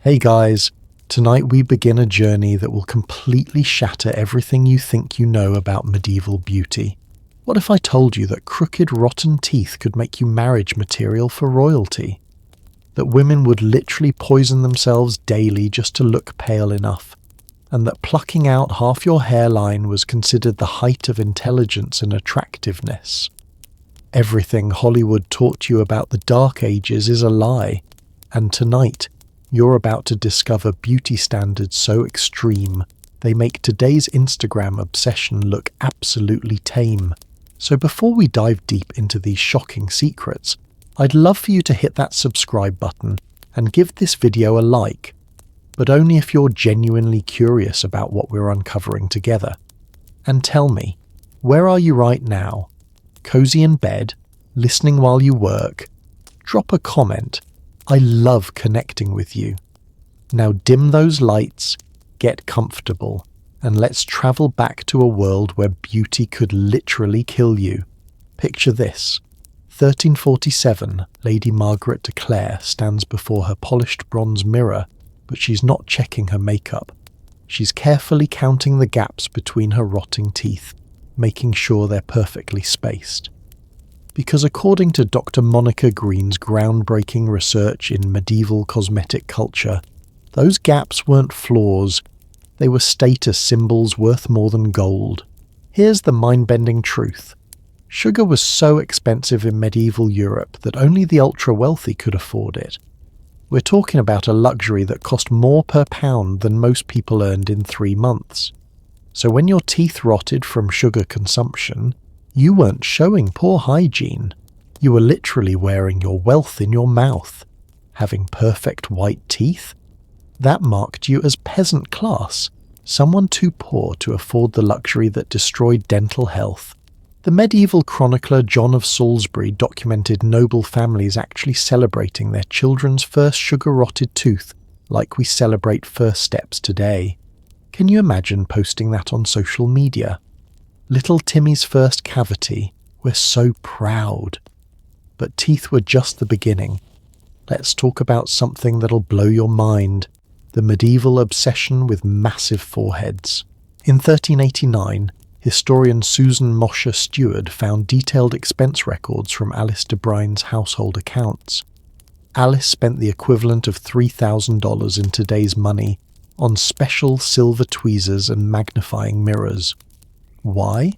Hey guys, tonight we begin a journey that will completely shatter everything you think you know about medieval beauty. What if I told you that crooked, rotten teeth could make you marriage material for royalty? That women would literally poison themselves daily just to look pale enough? And that plucking out half your hairline was considered the height of intelligence and attractiveness? Everything Hollywood taught you about the Dark Ages is a lie, and tonight, you're about to discover beauty standards so extreme, they make today's Instagram obsession look absolutely tame. So before we dive deep into these shocking secrets, I'd love for you to hit that subscribe button and give this video a like, but only if you're genuinely curious about what we're uncovering together. And tell me, where are you right now? Cozy in bed? Listening while you work? Drop a comment. I love connecting with you. Now dim those lights, get comfortable, and let's travel back to a world where beauty could literally kill you. Picture this. 1347, Lady Margaret de Clare stands before her polished bronze mirror, but she's not checking her makeup. She's carefully counting the gaps between her rotting teeth, making sure they're perfectly spaced. Because according to Dr. Monica Green's groundbreaking research in medieval cosmetic culture, those gaps weren't flaws, they were status symbols worth more than gold. Here's the mind-bending truth. Sugar was so expensive in medieval Europe that only the ultra-wealthy could afford it. We're talking about a luxury that cost more per pound than most people earned in 3 months. So when your teeth rotted from sugar consumption, you weren't showing poor hygiene. You were literally wearing your wealth in your mouth. Having perfect white teeth? That marked you as peasant class, someone too poor to afford the luxury that destroyed dental health. The medieval chronicler John of Salisbury documented noble families actually celebrating their children's first sugar-rotted tooth like we celebrate first steps today. Can you imagine posting that on social media? Little Timmy's first cavity, we're so proud. But teeth were just the beginning. Let's talk about something that'll blow your mind, the medieval obsession with massive foreheads. In 1389, historian Susan Mosher Stewart found detailed expense records from Alice de Brine's household accounts. Alice spent the equivalent of $3,000 in today's money on special silver tweezers and magnifying mirrors. Why?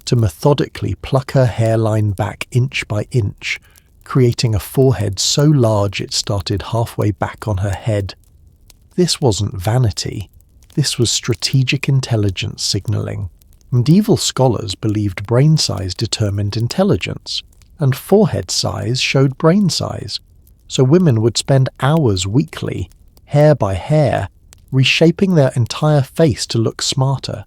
To methodically pluck her hairline back inch by inch, creating a forehead so large it started halfway back on her head. This wasn't vanity. This was strategic intelligence signaling. Medieval scholars believed brain size determined intelligence, and forehead size showed brain size. So women would spend hours weekly, hair by hair, reshaping their entire face to look smarter.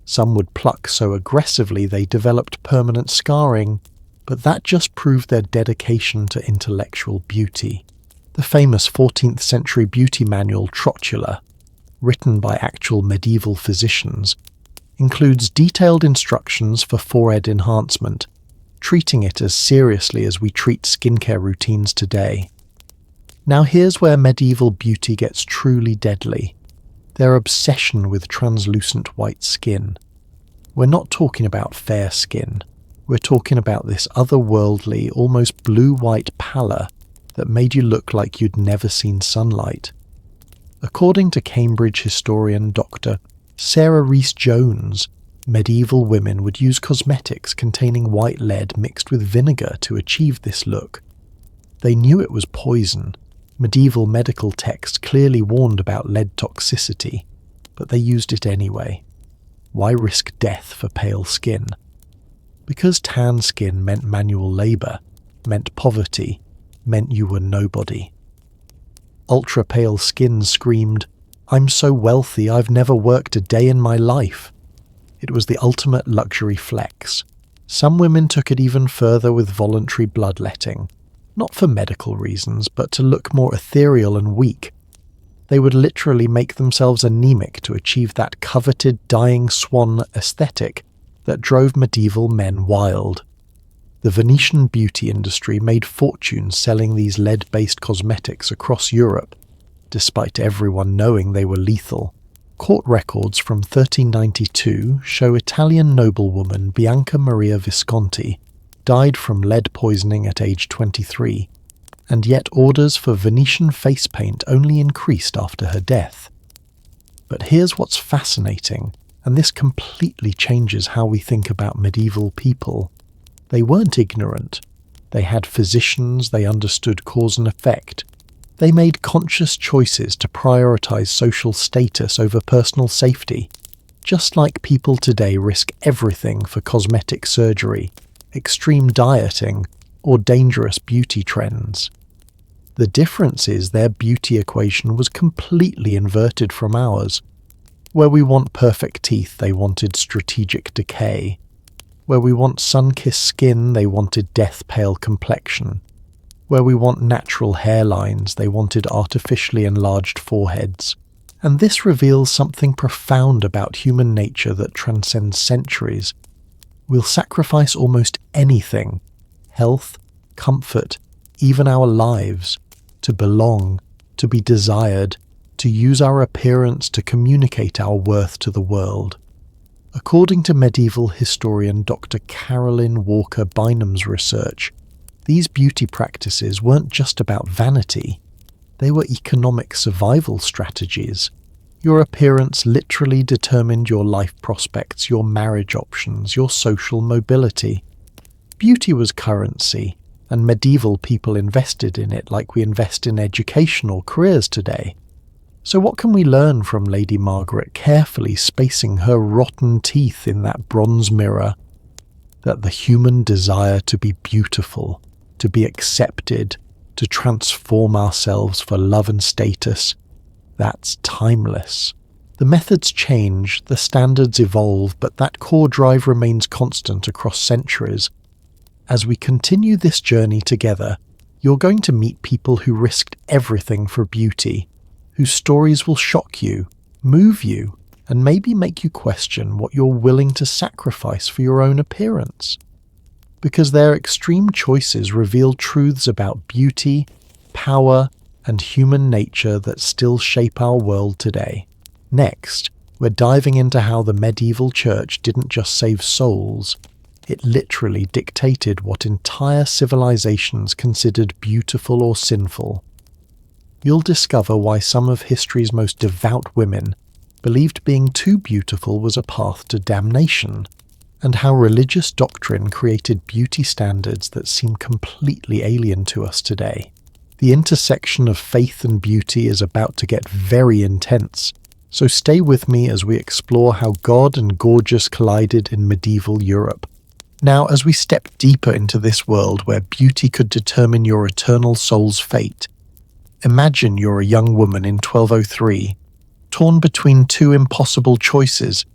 Some would pluck so aggressively they developed permanent scarring, but that just proved their dedication to intellectual beauty. The famous 14th century beauty manual Trotula, written by actual medieval physicians, includes detailed instructions for forehead enhancement, treating it as seriously as we treat skincare routines today. Now here's where medieval beauty gets truly deadly. Their obsession with translucent white skin. We're not talking about fair skin. We're talking about this otherworldly, almost blue-white pallor that made you look like you'd never seen sunlight. According to Cambridge historian Dr. Sarah Rhys-Jones, medieval women would use cosmetics containing white lead mixed with vinegar to achieve this look. They knew it was poison. Medieval medical texts clearly warned about lead toxicity, but they used it anyway. Why risk death for pale skin? Because tan skin meant manual labor, meant poverty, meant you were nobody. Ultra-pale skin screamed, "I'm so wealthy I've never worked a day in my life." It was the ultimate luxury flex. Some women took it even further with voluntary bloodletting. Not for medical reasons, but to look more ethereal and weak. They would literally make themselves anemic to achieve that coveted dying swan aesthetic that drove medieval men wild. The Venetian beauty industry made fortunes selling these lead-based cosmetics across Europe, despite everyone knowing they were lethal. Court records from 1392 show Italian noblewoman Bianca Maria Visconti died from lead poisoning at age 23, and yet orders for Venetian face paint only increased after her death. But here's what's fascinating, and this completely changes how we think about medieval people. They weren't ignorant. They had physicians, they understood cause and effect. They made conscious choices to prioritize social status over personal safety, just like people today risk everything for cosmetic surgery, extreme dieting, or dangerous beauty trends. The difference is their beauty equation was completely inverted from ours. Where we want perfect teeth, they wanted strategic decay. Where we want sun-kissed skin, they wanted death-pale complexion. Where we want natural hairlines, they wanted artificially enlarged foreheads. And this reveals something profound about human nature that transcends centuries. We'll sacrifice almost anything, health, comfort, even our lives, to belong, to be desired, to use our appearance to communicate our worth to the world. According to medieval historian Dr. Carolyn Walker Bynum's research, these beauty practices weren't just about vanity, they were economic survival strategies. Your appearance literally determined your life prospects, your marriage options, your social mobility. Beauty was currency, and medieval people invested in it like we invest in education or careers today. So what can we learn from Lady Margaret carefully spacing her rotten teeth in that bronze mirror? That the human desire to be beautiful, to be accepted, to transform ourselves for love and status, that's timeless. The methods change, the standards evolve, but that core drive remains constant across centuries. As we continue this journey together, you're going to meet people who risked everything for beauty, whose stories will shock you, move you, and maybe make you question what you're willing to sacrifice for your own appearance. Because their extreme choices reveal truths about beauty, power, and human nature that still shape our world today. Next, we're diving into how the medieval church didn't just save souls, it literally dictated what entire civilizations considered beautiful or sinful. You'll discover why some of history's most devout women believed being too beautiful was a path to damnation, and how religious doctrine created beauty standards that seem completely alien to us today. The intersection of faith and beauty is about to get very intense, so stay with me as we explore how God and gorgeous collided in medieval Europe. Now, as we step deeper into this world where beauty could determine your eternal soul's fate, imagine you're a young woman in 1203, torn between two impossible choices.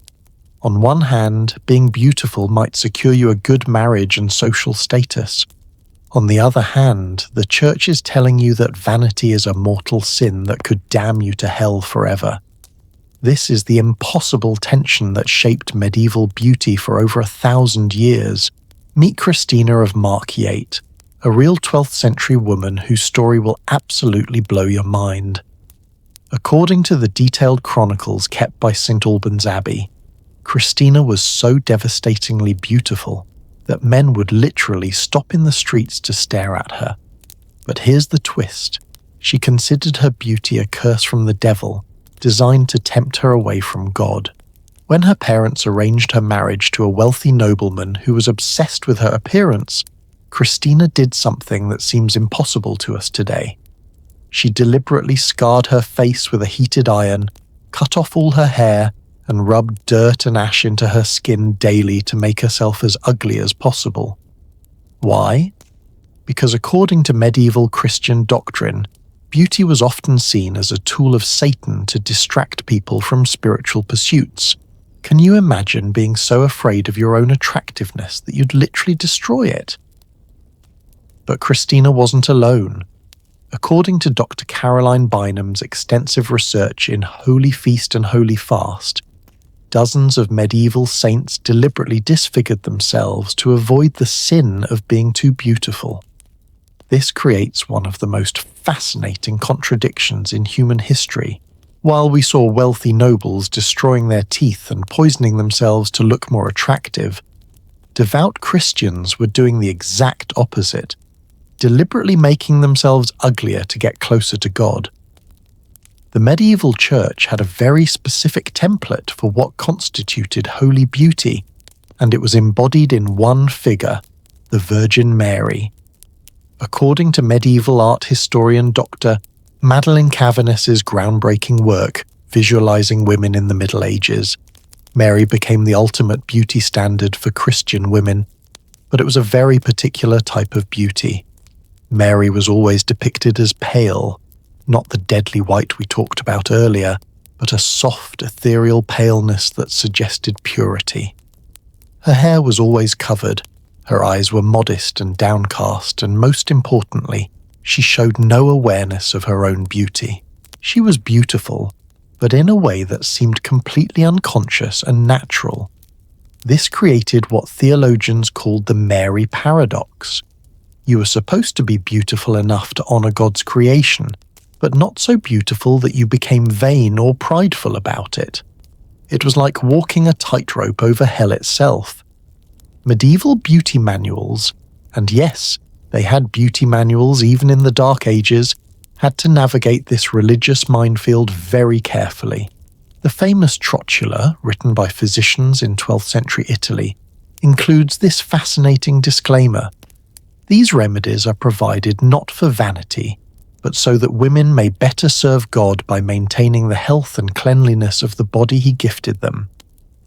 On one hand, being beautiful might secure you a good marriage and social status. On the other hand, the church is telling you that vanity is a mortal sin that could damn you to hell forever. This is the impossible tension that shaped medieval beauty for over 1,000 years. Meet Christina of Markyate, a real 12th century woman whose story will absolutely blow your mind. According to the detailed chronicles kept by St. Albans Abbey, Christina was so devastatingly beautiful that men would literally stop in the streets to stare at her. But here's the twist. She considered her beauty a curse from the devil, designed to tempt her away from God. When her parents arranged her marriage to a wealthy nobleman who was obsessed with her appearance, Christina did something that seems impossible to us today. She deliberately scarred her face with a heated iron, cut off all her hair, and rubbed dirt and ash into her skin daily to make herself as ugly as possible. Why? Because according to medieval Christian doctrine, beauty was often seen as a tool of Satan to distract people from spiritual pursuits. Can you imagine being so afraid of your own attractiveness that you'd literally destroy it? But Christina wasn't alone. According to Dr. Caroline Bynum's extensive research in Holy Feast and Holy Fast, dozens of medieval saints deliberately disfigured themselves to avoid the sin of being too beautiful. This creates one of the most fascinating contradictions in human history. While we saw wealthy nobles destroying their teeth and poisoning themselves to look more attractive, devout Christians were doing the exact opposite, deliberately making themselves uglier to get closer to God. The medieval church had a very specific template for what constituted holy beauty, and it was embodied in one figure, the Virgin Mary. According to medieval art historian Dr. Madeline Cavanagh's groundbreaking work, Visualizing Women in the Middle Ages, Mary became the ultimate beauty standard for Christian women, but it was a very particular type of beauty. Mary was always depicted as pale, not the deadly white we talked about earlier, but a soft, ethereal paleness that suggested purity. Her hair was always covered, her eyes were modest and downcast, and most importantly, she showed no awareness of her own beauty. She was beautiful, but in a way that seemed completely unconscious and natural. This created what theologians called the Mary paradox. You were supposed to be beautiful enough to honor God's creation, but not so beautiful that you became vain or prideful about it. It was like walking a tightrope over hell itself. Medieval beauty manuals, and yes, they had beauty manuals even in the Dark Ages, had to navigate this religious minefield very carefully. The famous Trotula, written by physicians in 12th century Italy, includes this fascinating disclaimer. These remedies are provided not for vanity, but so that women may better serve God by maintaining the health and cleanliness of the body He gifted them.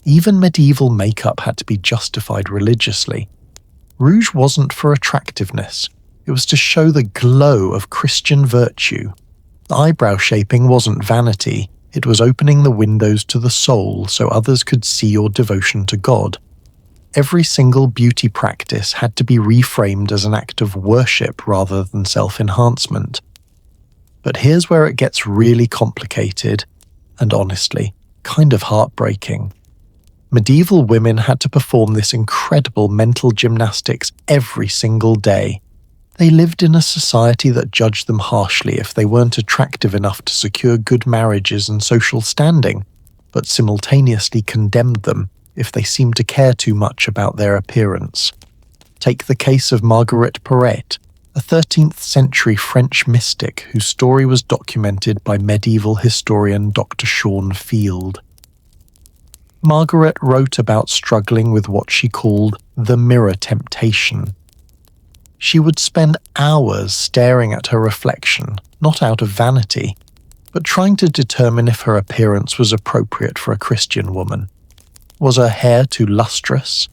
Even medieval makeup had to be justified religiously. Rouge wasn't for attractiveness, it was to show the glow of Christian virtue. The eyebrow shaping wasn't vanity, it was opening the windows to the soul so others could see your devotion to God. Every single beauty practice had to be reframed as an act of worship rather than self-enhancement. But here's where it gets really complicated, and honestly, kind of heartbreaking. Medieval women had to perform this incredible mental gymnastics every single day. They lived in a society that judged them harshly if they weren't attractive enough to secure good marriages and social standing, but simultaneously condemned them if they seemed to care too much about their appearance. Take the case of Marguerite Porete, a 13th century French mystic whose story was documented by medieval historian Dr. Sean Field. Margaret wrote about struggling with what she called the mirror temptation. She would spend hours staring at her reflection, not out of vanity, but trying to determine if her appearance was appropriate for a Christian woman. Was her hair too lustrous?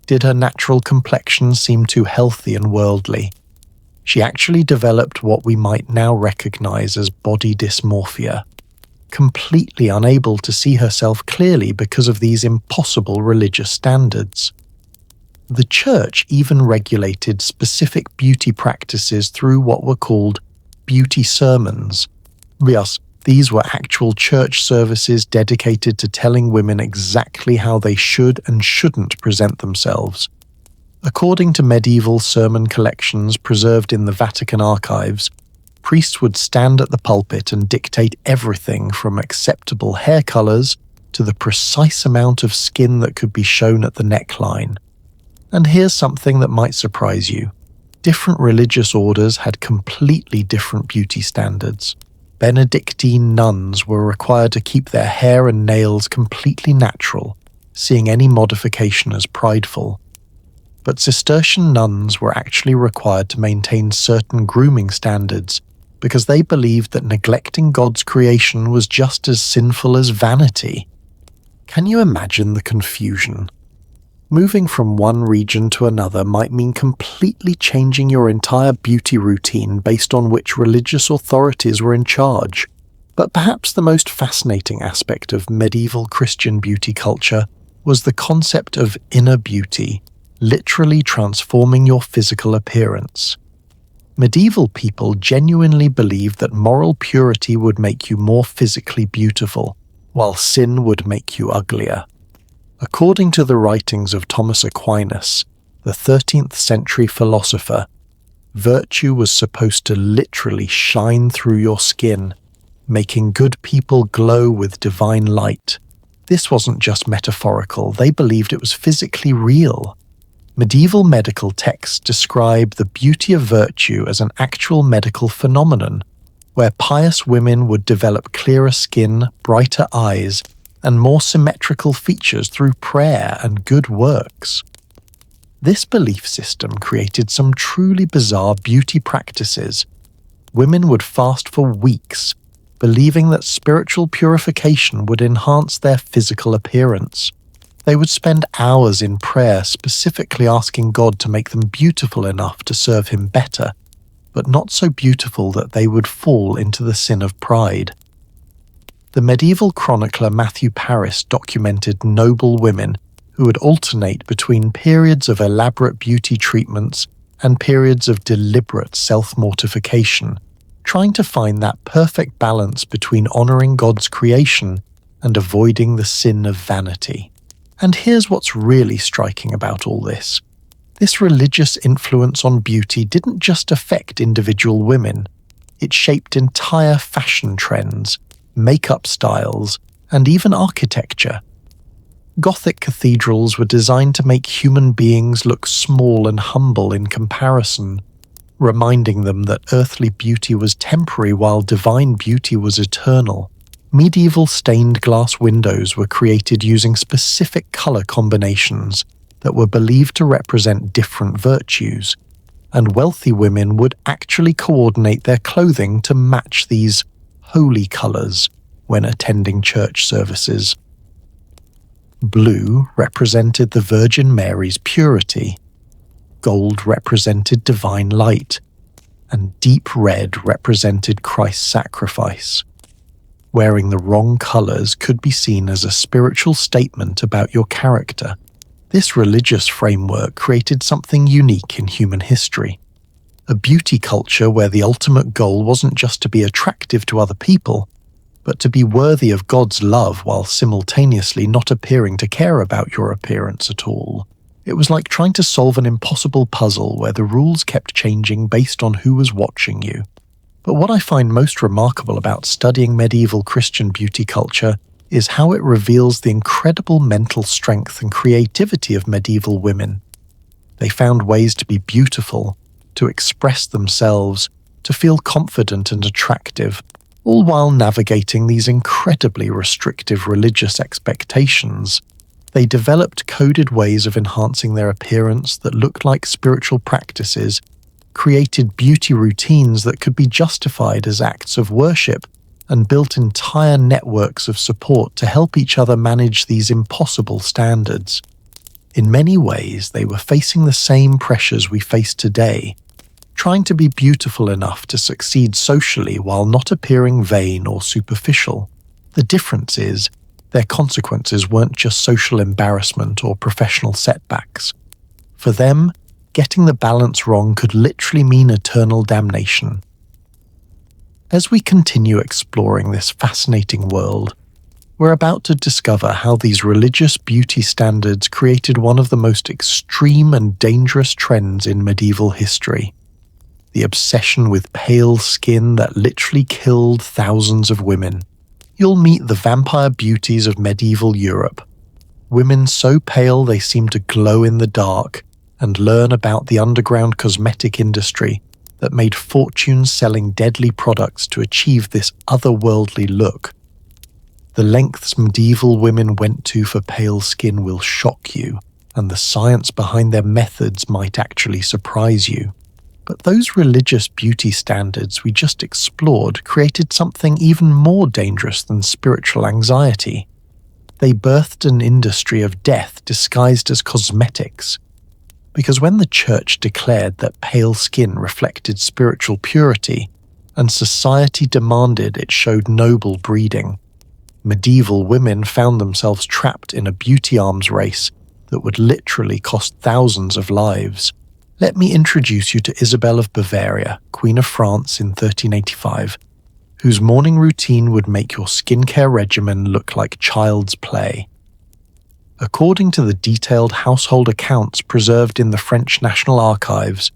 Did her natural complexion seem too healthy and worldly? She actually developed what we might now recognize as body dysmorphia, completely unable to see herself clearly because of these impossible religious standards. The church even regulated specific beauty practices through what were called beauty sermons. Yes, these were actual church services dedicated to telling women exactly how they should and shouldn't present themselves. According to medieval sermon collections preserved in the Vatican archives, priests would stand at the pulpit and dictate everything from acceptable hair colors to the precise amount of skin that could be shown at the neckline. And here's something that might surprise you. Different religious orders had completely different beauty standards. Benedictine nuns were required to keep their hair and nails completely natural, seeing any modification as prideful. But Cistercian nuns were actually required to maintain certain grooming standards because they believed that neglecting God's creation was just as sinful as vanity. Can you imagine the confusion? Moving from one region to another might mean completely changing your entire beauty routine based on which religious authorities were in charge. But perhaps the most fascinating aspect of medieval Christian beauty culture was the concept of inner beauty, literally transforming your physical appearance. Medieval people genuinely believed that moral purity would make you more physically beautiful, while sin would make you uglier. According to the writings of Thomas Aquinas, the 13th century philosopher, Virtue was supposed to literally shine through your skin, making good people glow with divine light. This wasn't just metaphorical, they believed it was physically real. Medieval medical texts describe the beauty of virtue as an actual medical phenomenon, where pious women would develop clearer skin, brighter eyes, and more symmetrical features through prayer and good works. This belief system created some truly bizarre beauty practices. Women would fast for weeks, believing that spiritual purification would enhance their physical appearance. They would spend hours in prayer specifically asking God to make them beautiful enough to serve Him better, but not so beautiful that they would fall into the sin of pride. The medieval chronicler Matthew Paris documented noble women who would alternate between periods of elaborate beauty treatments and periods of deliberate self-mortification, trying to find that perfect balance between honoring God's creation and avoiding the sin of vanity. And here's what's really striking about all this. This religious influence on beauty didn't just affect individual women. It shaped entire fashion trends, makeup styles, and even architecture. Gothic cathedrals were designed to make human beings look small and humble in comparison, reminding them that earthly beauty was temporary while divine beauty was eternal. Medieval stained glass windows were created using specific color combinations that were believed to represent different virtues, and wealthy women would actually coordinate their clothing to match these holy colors when attending church services. Blue represented the Virgin Mary's purity, gold represented divine light, and deep red represented Christ's sacrifice. Wearing the wrong colors could be seen as a spiritual statement about your character. This religious framework created something unique in human history. A beauty culture where the ultimate goal wasn't just to be attractive to other people, but to be worthy of God's love while simultaneously not appearing to care about your appearance at all. It was like trying to solve an impossible puzzle where the rules kept changing based on who was watching you. But what I find most remarkable about studying medieval Christian beauty culture is how it reveals the incredible mental strength and creativity of medieval women. They found ways to be beautiful, to express themselves, to feel confident and attractive, all while navigating these incredibly restrictive religious expectations. They developed coded ways of enhancing their appearance that looked like spiritual practices, created beauty routines that could be justified as acts of worship, and built entire networks of support to help each other manage these impossible standards. In many ways, they were facing the same pressures we face today, trying to be beautiful enough to succeed socially while not appearing vain or superficial. The difference is, their consequences weren't just social embarrassment or professional setbacks. For them, getting the balance wrong could literally mean eternal damnation. As we continue exploring this fascinating world, we're about to discover how these religious beauty standards created one of the most extreme and dangerous trends in medieval history. The obsession with pale skin that literally killed thousands of women. You'll meet the vampire beauties of medieval Europe. Women so pale they seem to glow in the dark, and learn about the underground cosmetic industry that made fortunes selling deadly products to achieve this otherworldly look. The lengths medieval women went to for pale skin will shock you, and the science behind their methods might actually surprise you. But those religious beauty standards we just explored created something even more dangerous than spiritual anxiety. They birthed an industry of death disguised as cosmetics. Because when the church declared that pale skin reflected spiritual purity, and society demanded it showed noble breeding, medieval women found themselves trapped in a beauty arms race that would literally cost thousands of lives. Let me introduce you to Isabel of Bavaria, Queen of France in 1385, whose morning routine would make your skincare regimen look like child's play. According to the detailed household accounts preserved in the French National Archives,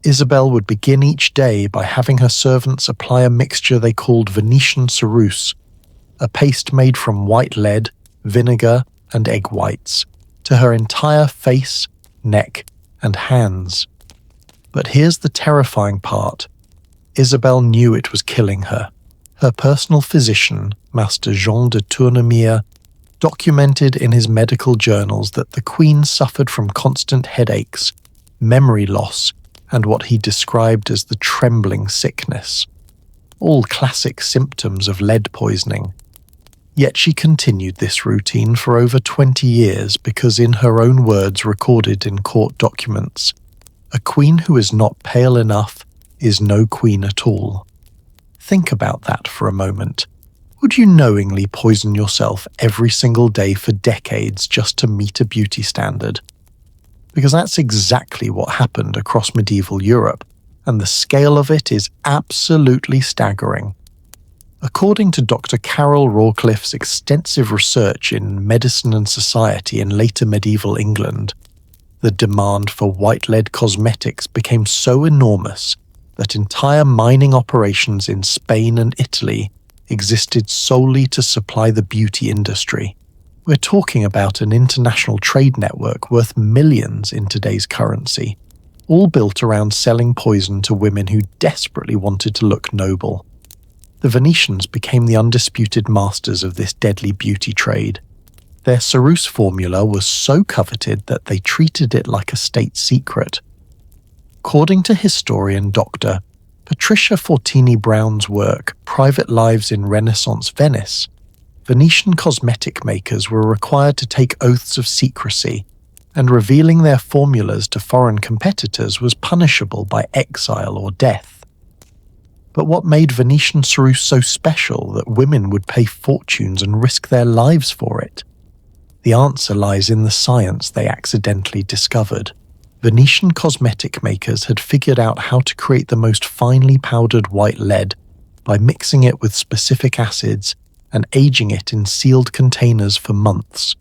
Isabel would begin each day by having her servants apply a mixture they called Venetian ceruse, a paste made from white lead, vinegar, and egg whites, to her entire face, neck, and hands. But here's the terrifying part. Isabel knew it was killing her. Her personal physician, Master Jean de Tournemire, documented in his medical journals that the Queen suffered from constant headaches, memory loss, and what he described as the trembling sickness, all classic symptoms of lead poisoning. Yet she continued this routine for over 20 years because, in her own words recorded in court documents, a queen who is not pale enough is no queen at all. Think about that for a moment. Would you knowingly poison yourself every single day for decades just to meet a beauty standard? Because that's exactly what happened across medieval Europe, and the scale of it is absolutely staggering. According to Dr. Carol Rawcliffe's extensive research in medicine and society in later medieval England, the demand for white lead cosmetics became so enormous that entire mining operations in Spain and Italy existed solely to supply the beauty industry. We're talking about an international trade network worth millions in today's currency, all built around selling poison to women who desperately wanted to look noble. The Venetians became the undisputed masters of this deadly beauty trade. Their ceruse formula was so coveted that they treated it like a state secret. According to historian Dr. Patricia Fortini Brown's work, Private Lives in Renaissance Venice, Venetian cosmetic makers were required to take oaths of secrecy, and revealing their formulas to foreign competitors was punishable by exile or death. But what made Venetian ceruse so special that women would pay fortunes and risk their lives for it? The answer lies in the science they accidentally discovered. Venetian cosmetic makers had figured out how to create the most finely powdered white lead by mixing it with specific acids and aging it in sealed containers for months.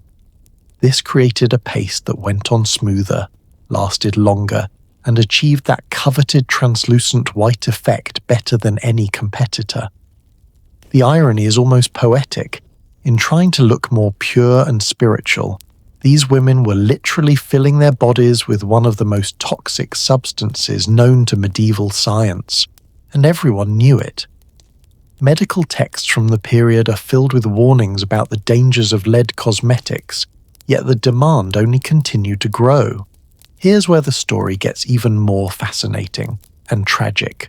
This created a paste that went on smoother, lasted longer, and achieved that coveted translucent white effect better than any competitor. The irony is almost poetic. In trying to look more pure and spiritual, these women were literally filling their bodies with one of the most toxic substances known to medieval science, and everyone knew it. Medical texts from the period are filled with warnings about the dangers of lead cosmetics, yet the demand only continued to grow. Here's where the story gets even more fascinating and tragic.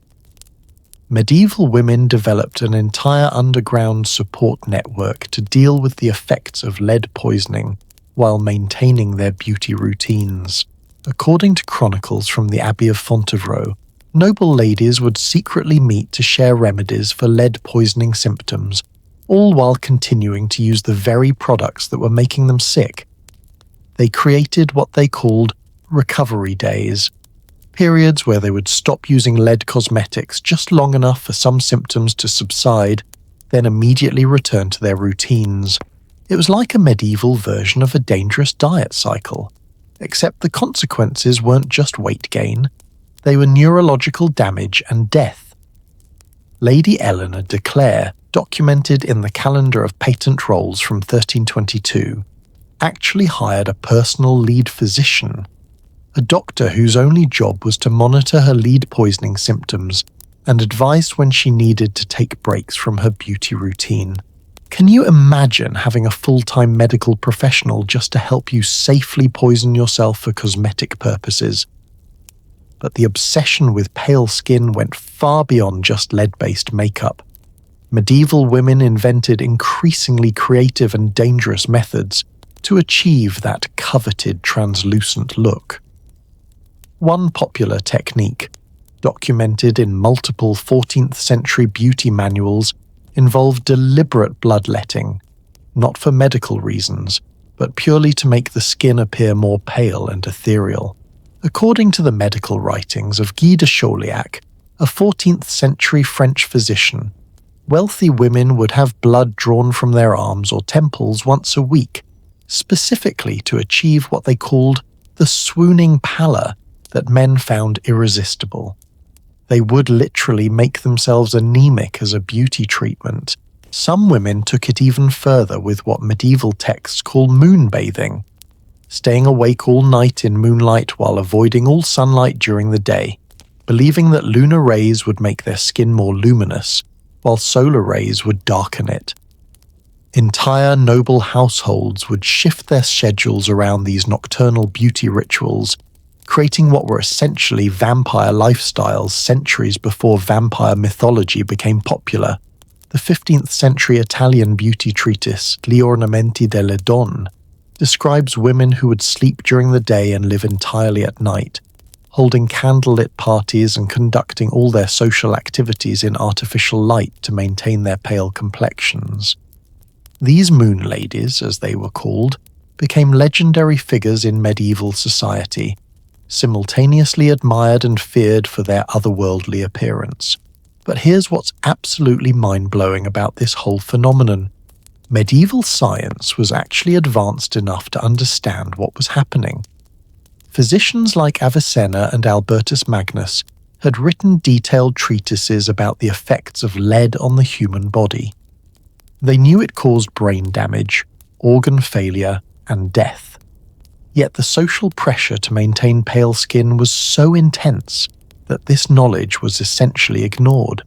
Medieval women developed an entire underground support network to deal with the effects of lead poisoning while maintaining their beauty routines. According to chronicles from the Abbey of Fontevraud, noble ladies would secretly meet to share remedies for lead poisoning symptoms, all while continuing to use the very products that were making them sick. They created what they called recovery days, periods where they would stop using lead cosmetics just long enough for some symptoms to subside, then immediately return to their routines. It was like a medieval version of a dangerous diet cycle, except the consequences weren't just weight gain, they were neurological damage and death. Lady Eleanor de Clare, documented in the Calendar of Patent Rolls from 1322, actually hired a personal lead physician, a doctor whose only job was to monitor her lead poisoning symptoms and advised when she needed to take breaks from her beauty routine. Can you imagine having a full-time medical professional just to help you safely poison yourself for cosmetic purposes? But the obsession with pale skin went far beyond just lead-based makeup. Medieval women invented increasingly creative and dangerous methods to achieve that coveted translucent look. One popular technique, documented in multiple 14th century beauty manuals, involved deliberate bloodletting, not for medical reasons, but purely to make the skin appear more pale and ethereal. According to the medical writings of Guy de Chauliac, a 14th century French physician, wealthy women would have blood drawn from their arms or temples once a week, specifically to achieve what they called the swooning pallor that men found irresistible. They would literally make themselves anemic as a beauty treatment. Some women took it even further with what medieval texts call moonbathing, staying awake all night in moonlight while avoiding all sunlight during the day, believing that lunar rays would make their skin more luminous, while solar rays would darken it. Entire noble households would shift their schedules around these nocturnal beauty rituals, creating what were essentially vampire lifestyles centuries before vampire mythology became popular. The 15th century Italian beauty treatise, Gli Ornamenti delle Donne, describes women who would sleep during the day and live entirely at night, holding candlelit parties and conducting all their social activities in artificial light to maintain their pale complexions. These moon ladies, as they were called, became legendary figures in medieval society, simultaneously admired and feared for their otherworldly appearance. But here's what's absolutely mind-blowing about this whole phenomenon. Medieval science was actually advanced enough to understand what was happening. Physicians like Avicenna and Albertus Magnus had written detailed treatises about the effects of lead on the human body. They knew it caused brain damage, organ failure, and death. Yet the social pressure to maintain pale skin was so intense that this knowledge was essentially ignored.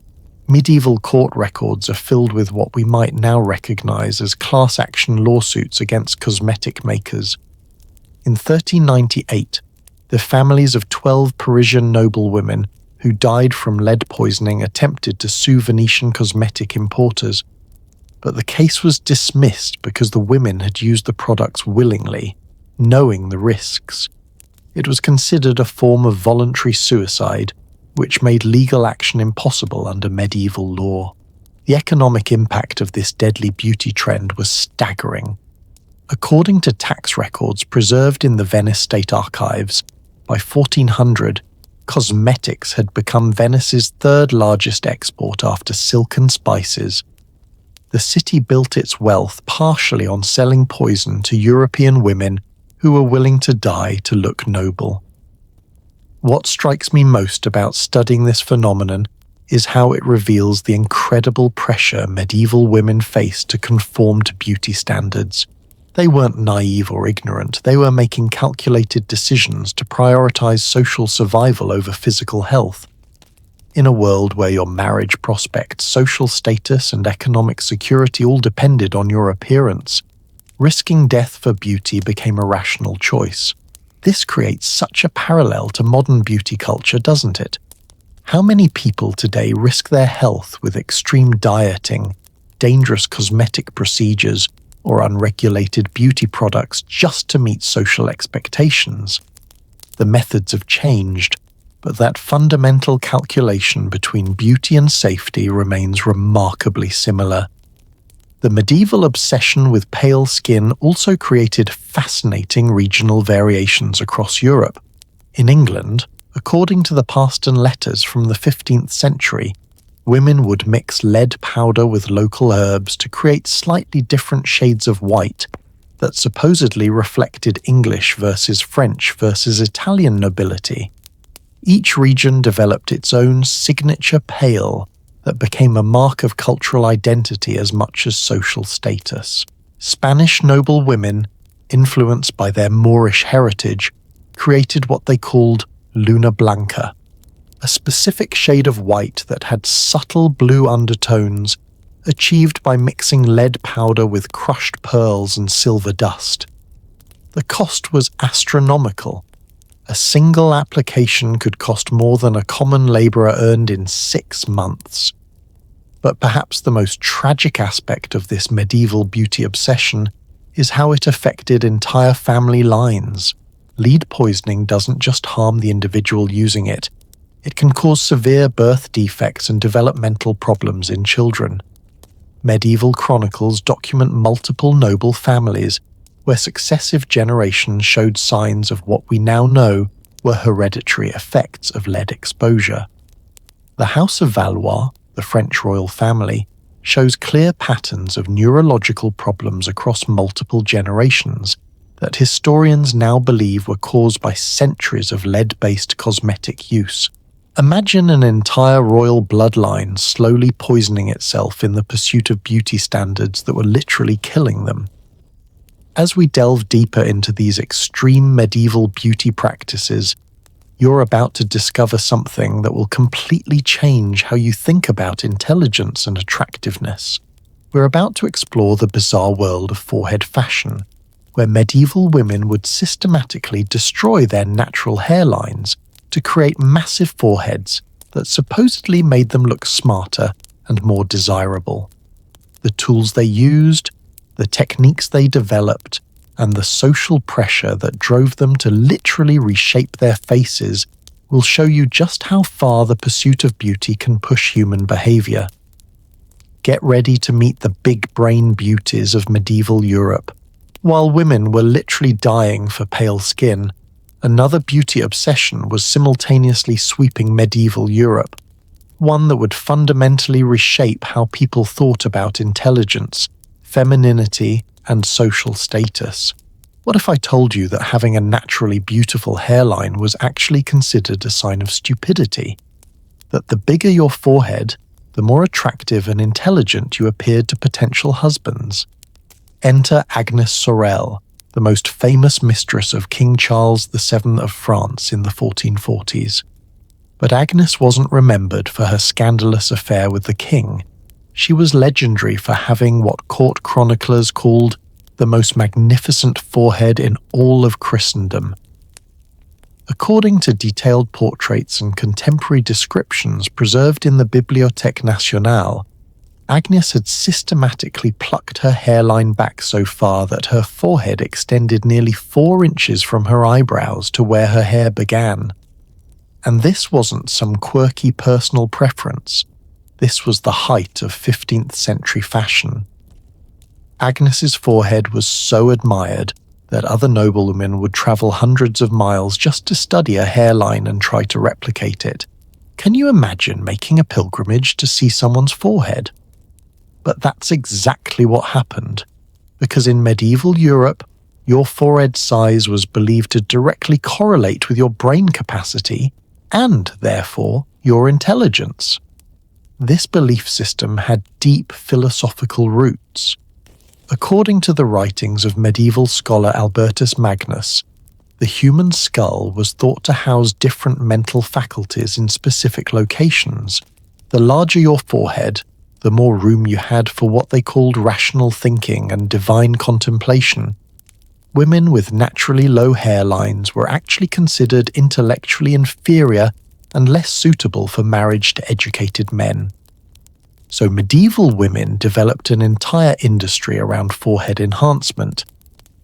Medieval court records are filled with what we might now recognize as class action lawsuits against cosmetic makers. In 1398, the families of 12 Parisian noblewomen who died from lead poisoning attempted to sue Venetian cosmetic importers, but the case was dismissed because the women had used the products willingly, knowing the risks. It was considered a form of voluntary suicide, which made legal action impossible under medieval law. The economic impact of this deadly beauty trend was staggering. According to tax records preserved in the Venice State Archives, by 1400, cosmetics had become Venice's third largest export after silk and spices. The city built its wealth partially on selling poison to European women who were willing to die to look noble. What strikes me most about studying this phenomenon is how it reveals the incredible pressure medieval women faced to conform to beauty standards. They weren't naive or ignorant, they were making calculated decisions to prioritize social survival over physical health. In a world where your marriage prospects, social status, and economic security all depended on your appearance, risking death for beauty became a rational choice. This creates such a parallel to modern beauty culture, doesn't it? How many people today risk their health with extreme dieting, dangerous cosmetic procedures, or unregulated beauty products just to meet social expectations? The methods have changed, but that fundamental calculation between beauty and safety remains remarkably similar. The medieval obsession with pale skin also created fascinating regional variations across Europe. In England, according to the Paston letters from the 15th century, women would mix lead powder with local herbs to create slightly different shades of white that supposedly reflected English versus French versus Italian nobility. Each region developed its own signature pale that became a mark of cultural identity as much as social status. Spanish noble women, influenced by their Moorish heritage, created what they called luna blanca, a specific shade of white that had subtle blue undertones, achieved by mixing lead powder with crushed pearls and silver dust. The cost was astronomical. A single application could cost more than a common labourer earned in 6 months. But perhaps the most tragic aspect of this medieval beauty obsession is how it affected entire family lines. Lead poisoning doesn't just harm the individual using it, it can cause severe birth defects and developmental problems in children. Medieval chronicles document multiple noble families where successive generations showed signs of what we now know were hereditary effects of lead exposure. The House of Valois, the French royal family, shows clear patterns of neurological problems across multiple generations, that historians now believe were caused by centuries of lead-based cosmetic use. Imagine an entire royal bloodline slowly poisoning itself in the pursuit of beauty standards that were literally killing them. As we delve deeper into these extreme medieval beauty practices, you're about to discover something that will completely change how you think about intelligence and attractiveness. We're about to explore the bizarre world of forehead fashion, where medieval women would systematically destroy their natural hairlines to create massive foreheads that supposedly made them look smarter and more desirable. The tools they used, the techniques they developed, and the social pressure that drove them to literally reshape their faces will show you just how far the pursuit of beauty can push human behavior. Get ready to meet the big brain beauties of medieval Europe. While women were literally dying for pale skin, another beauty obsession was simultaneously sweeping medieval Europe, one that would fundamentally reshape how people thought about intelligence, femininity, and social status. What if I told you that having a naturally beautiful hairline was actually considered a sign of stupidity? That the bigger your forehead, the more attractive and intelligent you appeared to potential husbands? Enter Agnes Sorel, the most famous mistress of King Charles VII of France in the 1440s. But Agnes wasn't remembered for her scandalous affair with the king. She was legendary for having what court chroniclers called the most magnificent forehead in all of Christendom. According to detailed portraits and contemporary descriptions preserved in the Bibliothèque Nationale, Agnes had systematically plucked her hairline back so far that her forehead extended nearly 4 inches from her eyebrows to where her hair began. And this wasn't some quirky personal preference. This was the height of 15th century fashion. Agnes's forehead was so admired that other noblewomen would travel hundreds of miles just to study a hairline and try to replicate it. Can you imagine making a pilgrimage to see someone's forehead? But that's exactly what happened, because in medieval Europe, your forehead size was believed to directly correlate with your brain capacity and, therefore, your intelligence. This belief system had deep philosophical roots. According to the writings of medieval scholar Albertus Magnus, the human skull was thought to house different mental faculties in specific locations. The larger your forehead, the more room you had for what they called rational thinking and divine contemplation. Women with naturally low hairlines were actually considered intellectually inferior and less suitable for marriage to educated men. So medieval women developed an entire industry around forehead enhancement.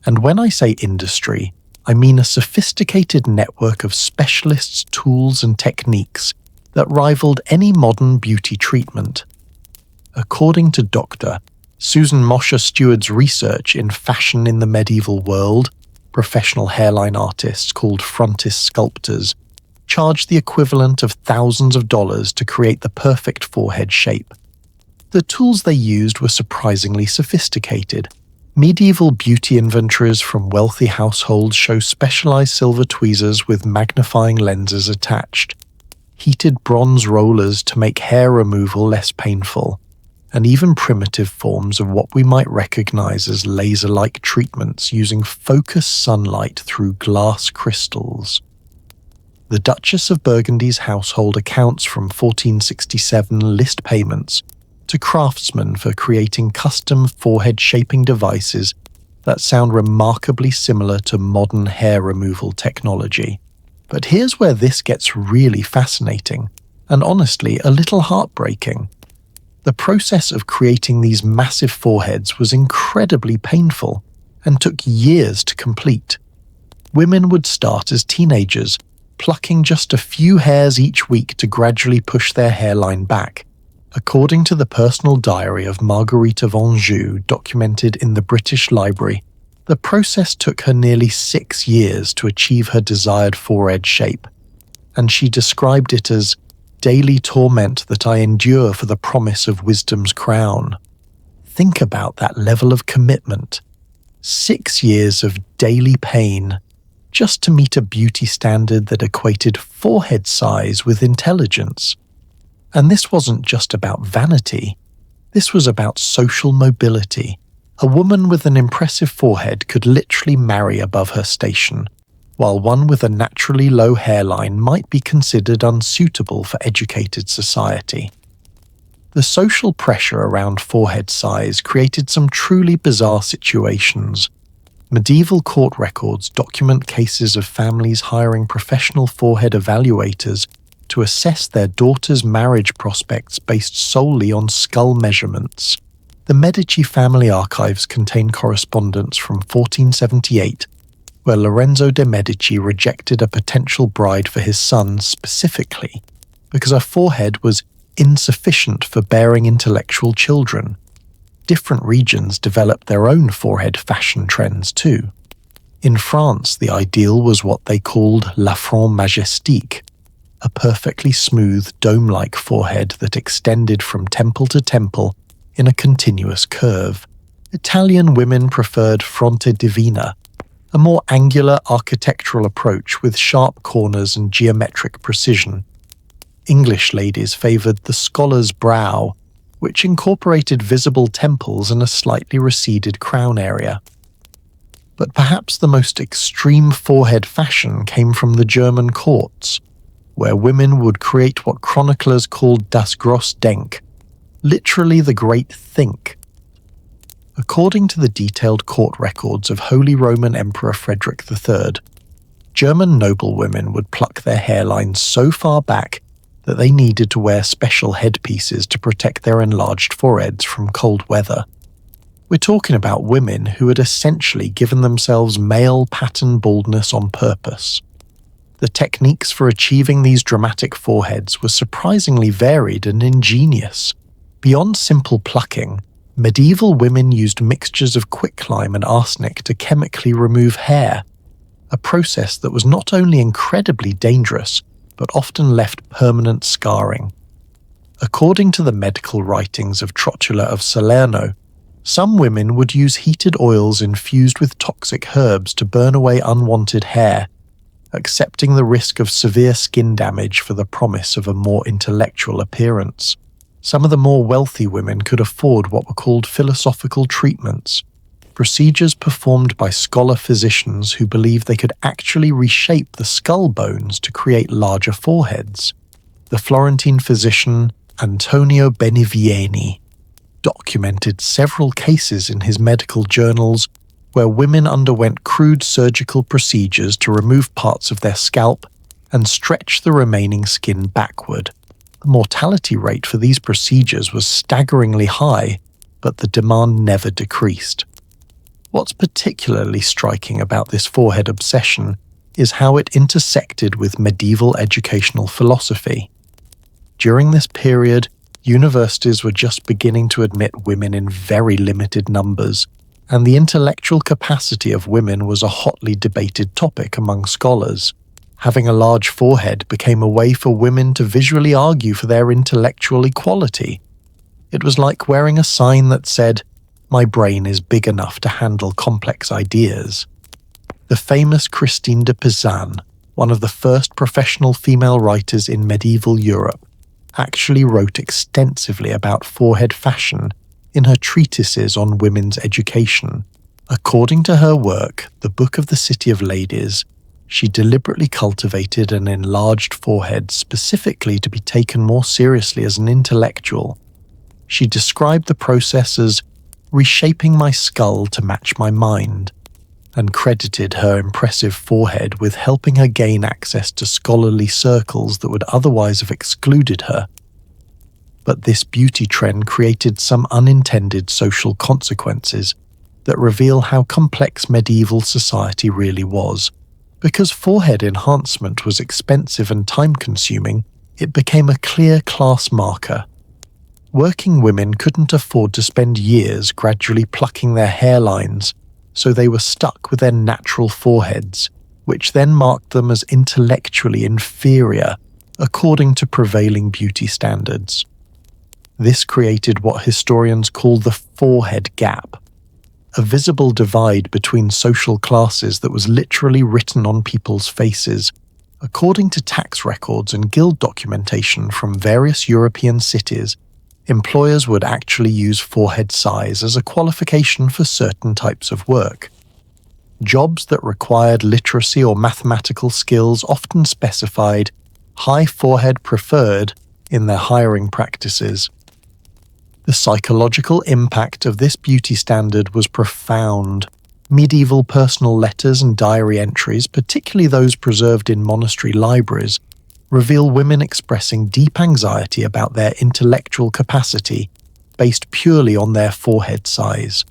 And when I say industry, I mean a sophisticated network of specialists, tools, and techniques that rivaled any modern beauty treatment. According to Dr. Susan Mosher Steward's research in Fashion in the Medieval World, professional hairline artists called frontis sculptors charged the equivalent of thousands of dollars to create the perfect forehead shape. The tools they used were surprisingly sophisticated. Medieval beauty inventories from wealthy households show specialized silver tweezers with magnifying lenses attached, heated bronze rollers to make hair removal less painful, and even primitive forms of what we might recognize as laser-like treatments using focused sunlight through glass crystals. The Duchess of Burgundy's household accounts from 1467 list payments to craftsmen for creating custom forehead-shaping devices that sound remarkably similar to modern hair removal technology. But here's where this gets really fascinating, and honestly a little heartbreaking. The process of creating these massive foreheads was incredibly painful and took years to complete. Women would start as teenagers, plucking just a few hairs each week to gradually push their hairline back. According to the personal diary of Marguerite of Anjou documented in the British Library, the process took her nearly 6 years to achieve her desired forehead shape, and she described it as daily torment that I endure for the promise of wisdom's crown. Think about that level of commitment. 6 years of daily pain just to meet a beauty standard that equated forehead size with intelligence. And this wasn't just about vanity. This was about social mobility. A woman with an impressive forehead could literally marry above her station, while one with a naturally low hairline might be considered unsuitable for educated society. The social pressure around forehead size created some truly bizarre situations. Medieval court records document cases of families hiring professional forehead evaluators to assess their daughters' marriage prospects based solely on skull measurements. The Medici family archives contain correspondence from 1478, where Lorenzo de' Medici rejected a potential bride for his son specifically because her forehead was insufficient for bearing intellectual children. Different regions developed their own forehead fashion trends too. In France, the ideal was what they called la front majestique, a perfectly smooth, dome-like forehead that extended from temple to temple in a continuous curve. Italian women preferred fronte divina, a more angular architectural approach with sharp corners and geometric precision. English ladies favoured the scholar's brow, which incorporated visible temples and a slightly receded crown area. But perhaps the most extreme forehead fashion came from the German courts, where women would create what chroniclers called das Großdenk, literally the great think. According to the detailed court records of Holy Roman Emperor Frederick III, German noblewomen would pluck their hairlines so far back that they needed to wear special headpieces to protect their enlarged foreheads from cold weather. We're talking about women who had essentially given themselves male pattern baldness on purpose. The techniques for achieving these dramatic foreheads were surprisingly varied and ingenious. Beyond simple plucking, medieval women used mixtures of quicklime and arsenic to chemically remove hair, a process that was not only incredibly dangerous, but often left permanent scarring. According to the medical writings of Trotula of Salerno, some women would use heated oils infused with toxic herbs to burn away unwanted hair, accepting the risk of severe skin damage for the promise of a more intellectual appearance. Some of the more wealthy women could afford what were called philosophical treatments, procedures performed by scholar physicians who believed they could actually reshape the skull bones to create larger foreheads. The Florentine physician Antonio Benivieni documented several cases in his medical journals where women underwent crude surgical procedures to remove parts of their scalp and stretch the remaining skin backward. The mortality rate for these procedures was staggeringly high, but the demand never decreased. What's particularly striking about this forehead obsession is how it intersected with medieval educational philosophy. During this period, universities were just beginning to admit women in very limited numbers, and the intellectual capacity of women was a hotly debated topic among scholars. Having a large forehead became a way for women to visually argue for their intellectual equality. It was like wearing a sign that said, "My brain is big enough to handle complex ideas." The famous Christine de Pizan, one of the first professional female writers in medieval Europe, actually wrote extensively about forehead fashion in her treatises on women's education. According to her work, The Book of the City of Ladies, she deliberately cultivated an enlarged forehead specifically to be taken more seriously as an intellectual. She described the process as reshaping my skull to match my mind, and credited her impressive forehead with helping her gain access to scholarly circles that would otherwise have excluded her. But this beauty trend created some unintended social consequences that reveal how complex medieval society really was. Because forehead enhancement was expensive and time-consuming, it became a clear class marker. Working women couldn't afford to spend years gradually plucking their hairlines, so they were stuck with their natural foreheads, which then marked them as intellectually inferior according to prevailing beauty standards. This created what historians call the forehead gap, a visible divide between social classes that was literally written on people's faces. According to tax records and guild documentation from various European cities, employers would actually use forehead size as a qualification for certain types of work. Jobs that required literacy or mathematical skills often specified high forehead preferred in their hiring practices. The psychological impact of this beauty standard was profound. Medieval personal letters and diary entries, particularly those preserved in monastery libraries, reveal women expressing deep anxiety about their intellectual capacity based purely on their forehead size.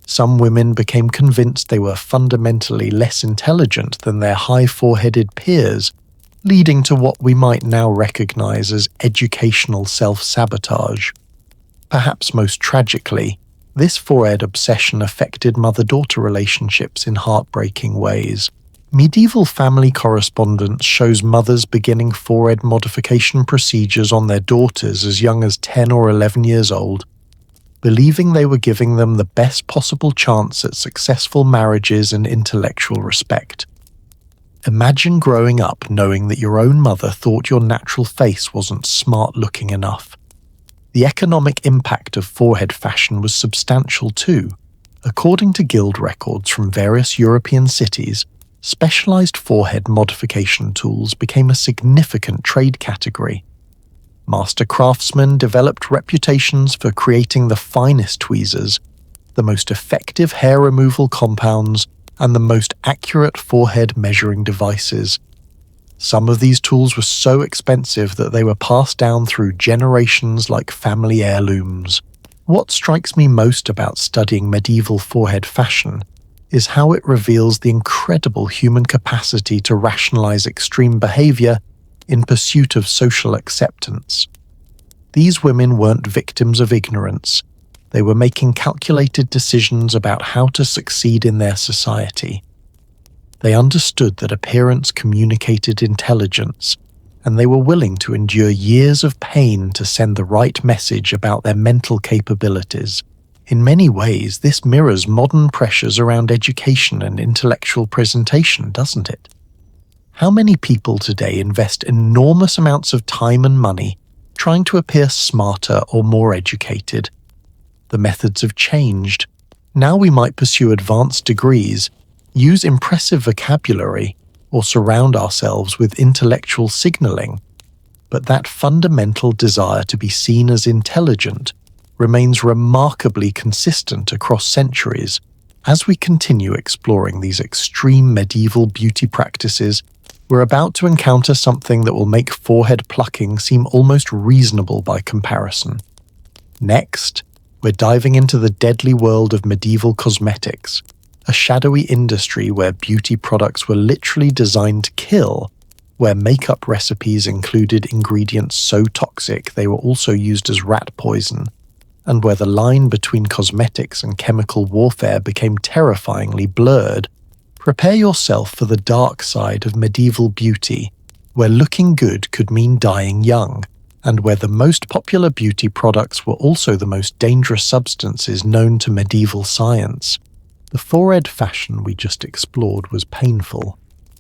Some women became convinced they were fundamentally less intelligent than their high-foreheaded peers, leading to what we might now recognize as educational self-sabotage. Perhaps most tragically, this forehead obsession affected mother-daughter relationships in heartbreaking ways. Medieval family correspondence shows mothers beginning forehead modification procedures on their daughters as young as 10 or 11 years old, believing they were giving them the best possible chance at successful marriages and intellectual respect. Imagine growing up knowing that your own mother thought your natural face wasn't smart-looking enough. The economic impact of forehead fashion was substantial too. According to guild records from various European cities, specialized forehead modification tools became a significant trade category. Master craftsmen developed reputations for creating the finest tweezers, the most effective hair removal compounds, and the most accurate forehead measuring devices. Some of these tools were so expensive that they were passed down through generations like family heirlooms. What strikes me most about studying medieval forehead fashion is how it reveals the incredible human capacity to rationalize extreme behavior in pursuit of social acceptance. These women weren't victims of ignorance. They were making calculated decisions about how to succeed in their society. They understood that appearance communicated intelligence, and they were willing to endure years of pain to send the right message about their mental capabilities. In many ways, this mirrors modern pressures around education and intellectual presentation, doesn't it? How many people today invest enormous amounts of time and money trying to appear smarter or more educated? The methods have changed. Now we might pursue advanced degrees, use impressive vocabulary, or surround ourselves with intellectual signaling. But that fundamental desire to be seen as intelligent remains remarkably consistent across centuries. As we continue exploring these extreme medieval beauty practices, we're about to encounter something that will make forehead plucking seem almost reasonable by comparison. Next, we're diving into the deadly world of medieval cosmetics, a shadowy industry where beauty products were literally designed to kill, where makeup recipes included ingredients so toxic they were also used as rat poison, and where the line between cosmetics and chemical warfare became terrifyingly blurred. Prepare yourself for the dark side of medieval beauty, where looking good could mean dying young, and where the most popular beauty products were also the most dangerous substances known to medieval science. The forehead fashion we just explored was painful,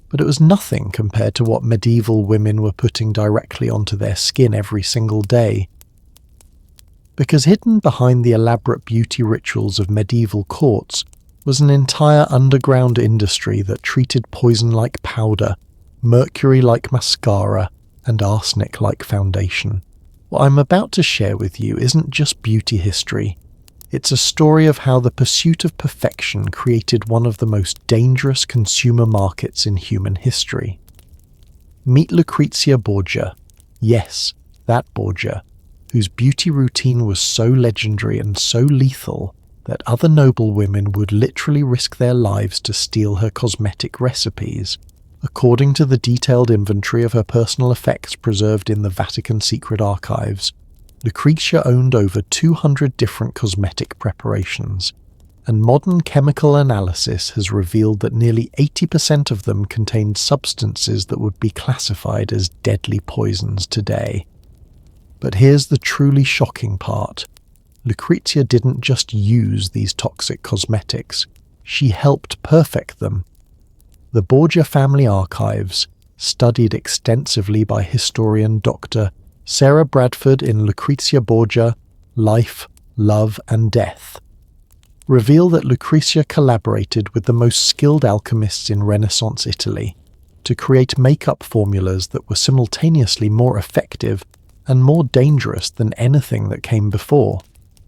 but it was nothing compared to what medieval women were putting directly onto their skin every single day. Because hidden behind the elaborate beauty rituals of medieval courts was an entire underground industry that treated poison like powder, mercury like mascara, and arsenic like foundation. What I'm about to share with you isn't just beauty history. It's a story of how the pursuit of perfection created one of the most dangerous consumer markets in human history. Meet Lucrezia Borgia. Yes, that Borgia, whose beauty routine was so legendary and so lethal that other noble women would literally risk their lives to steal her cosmetic recipes. According to the detailed inventory of her personal effects preserved in the Vatican secret archives, Lucrezia owned over 200 different cosmetic preparations, and modern chemical analysis has revealed that nearly 80% of them contained substances that would be classified as deadly poisons today. But here's the truly shocking part. Lucrezia didn't just use these toxic cosmetics, she helped perfect them. The Borgia family archives, studied extensively by historian Dr. Sarah Bradford in Lucrezia Borgia, Life, Love and Death, reveal that Lucrezia collaborated with the most skilled alchemists in Renaissance Italy to create makeup formulas that were simultaneously more effective and more dangerous than anything that came before.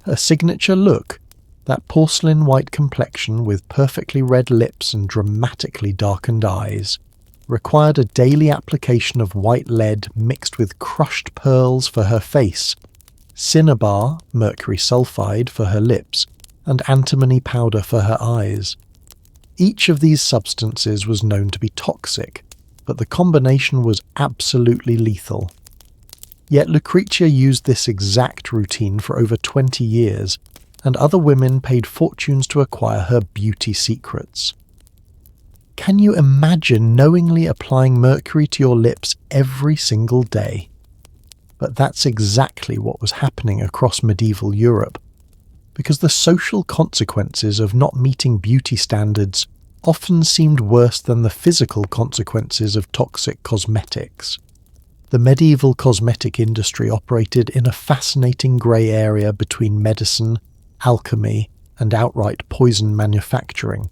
Her signature look, that porcelain white complexion with perfectly red lips and dramatically darkened eyes, required a daily application of white lead mixed with crushed pearls for her face, cinnabar, mercury sulfide, for her lips, and antimony powder for her eyes. Each of these substances was known to be toxic, but the combination was absolutely lethal. Yet Lucrezia used this exact routine for over 20 years, and other women paid fortunes to acquire her beauty secrets. Can you imagine knowingly applying mercury to your lips every single day? But that's exactly what was happening across medieval Europe, because the social consequences of not meeting beauty standards often seemed worse than the physical consequences of toxic cosmetics. The medieval cosmetic industry operated in a fascinating grey area between medicine, alchemy, and outright poison manufacturing.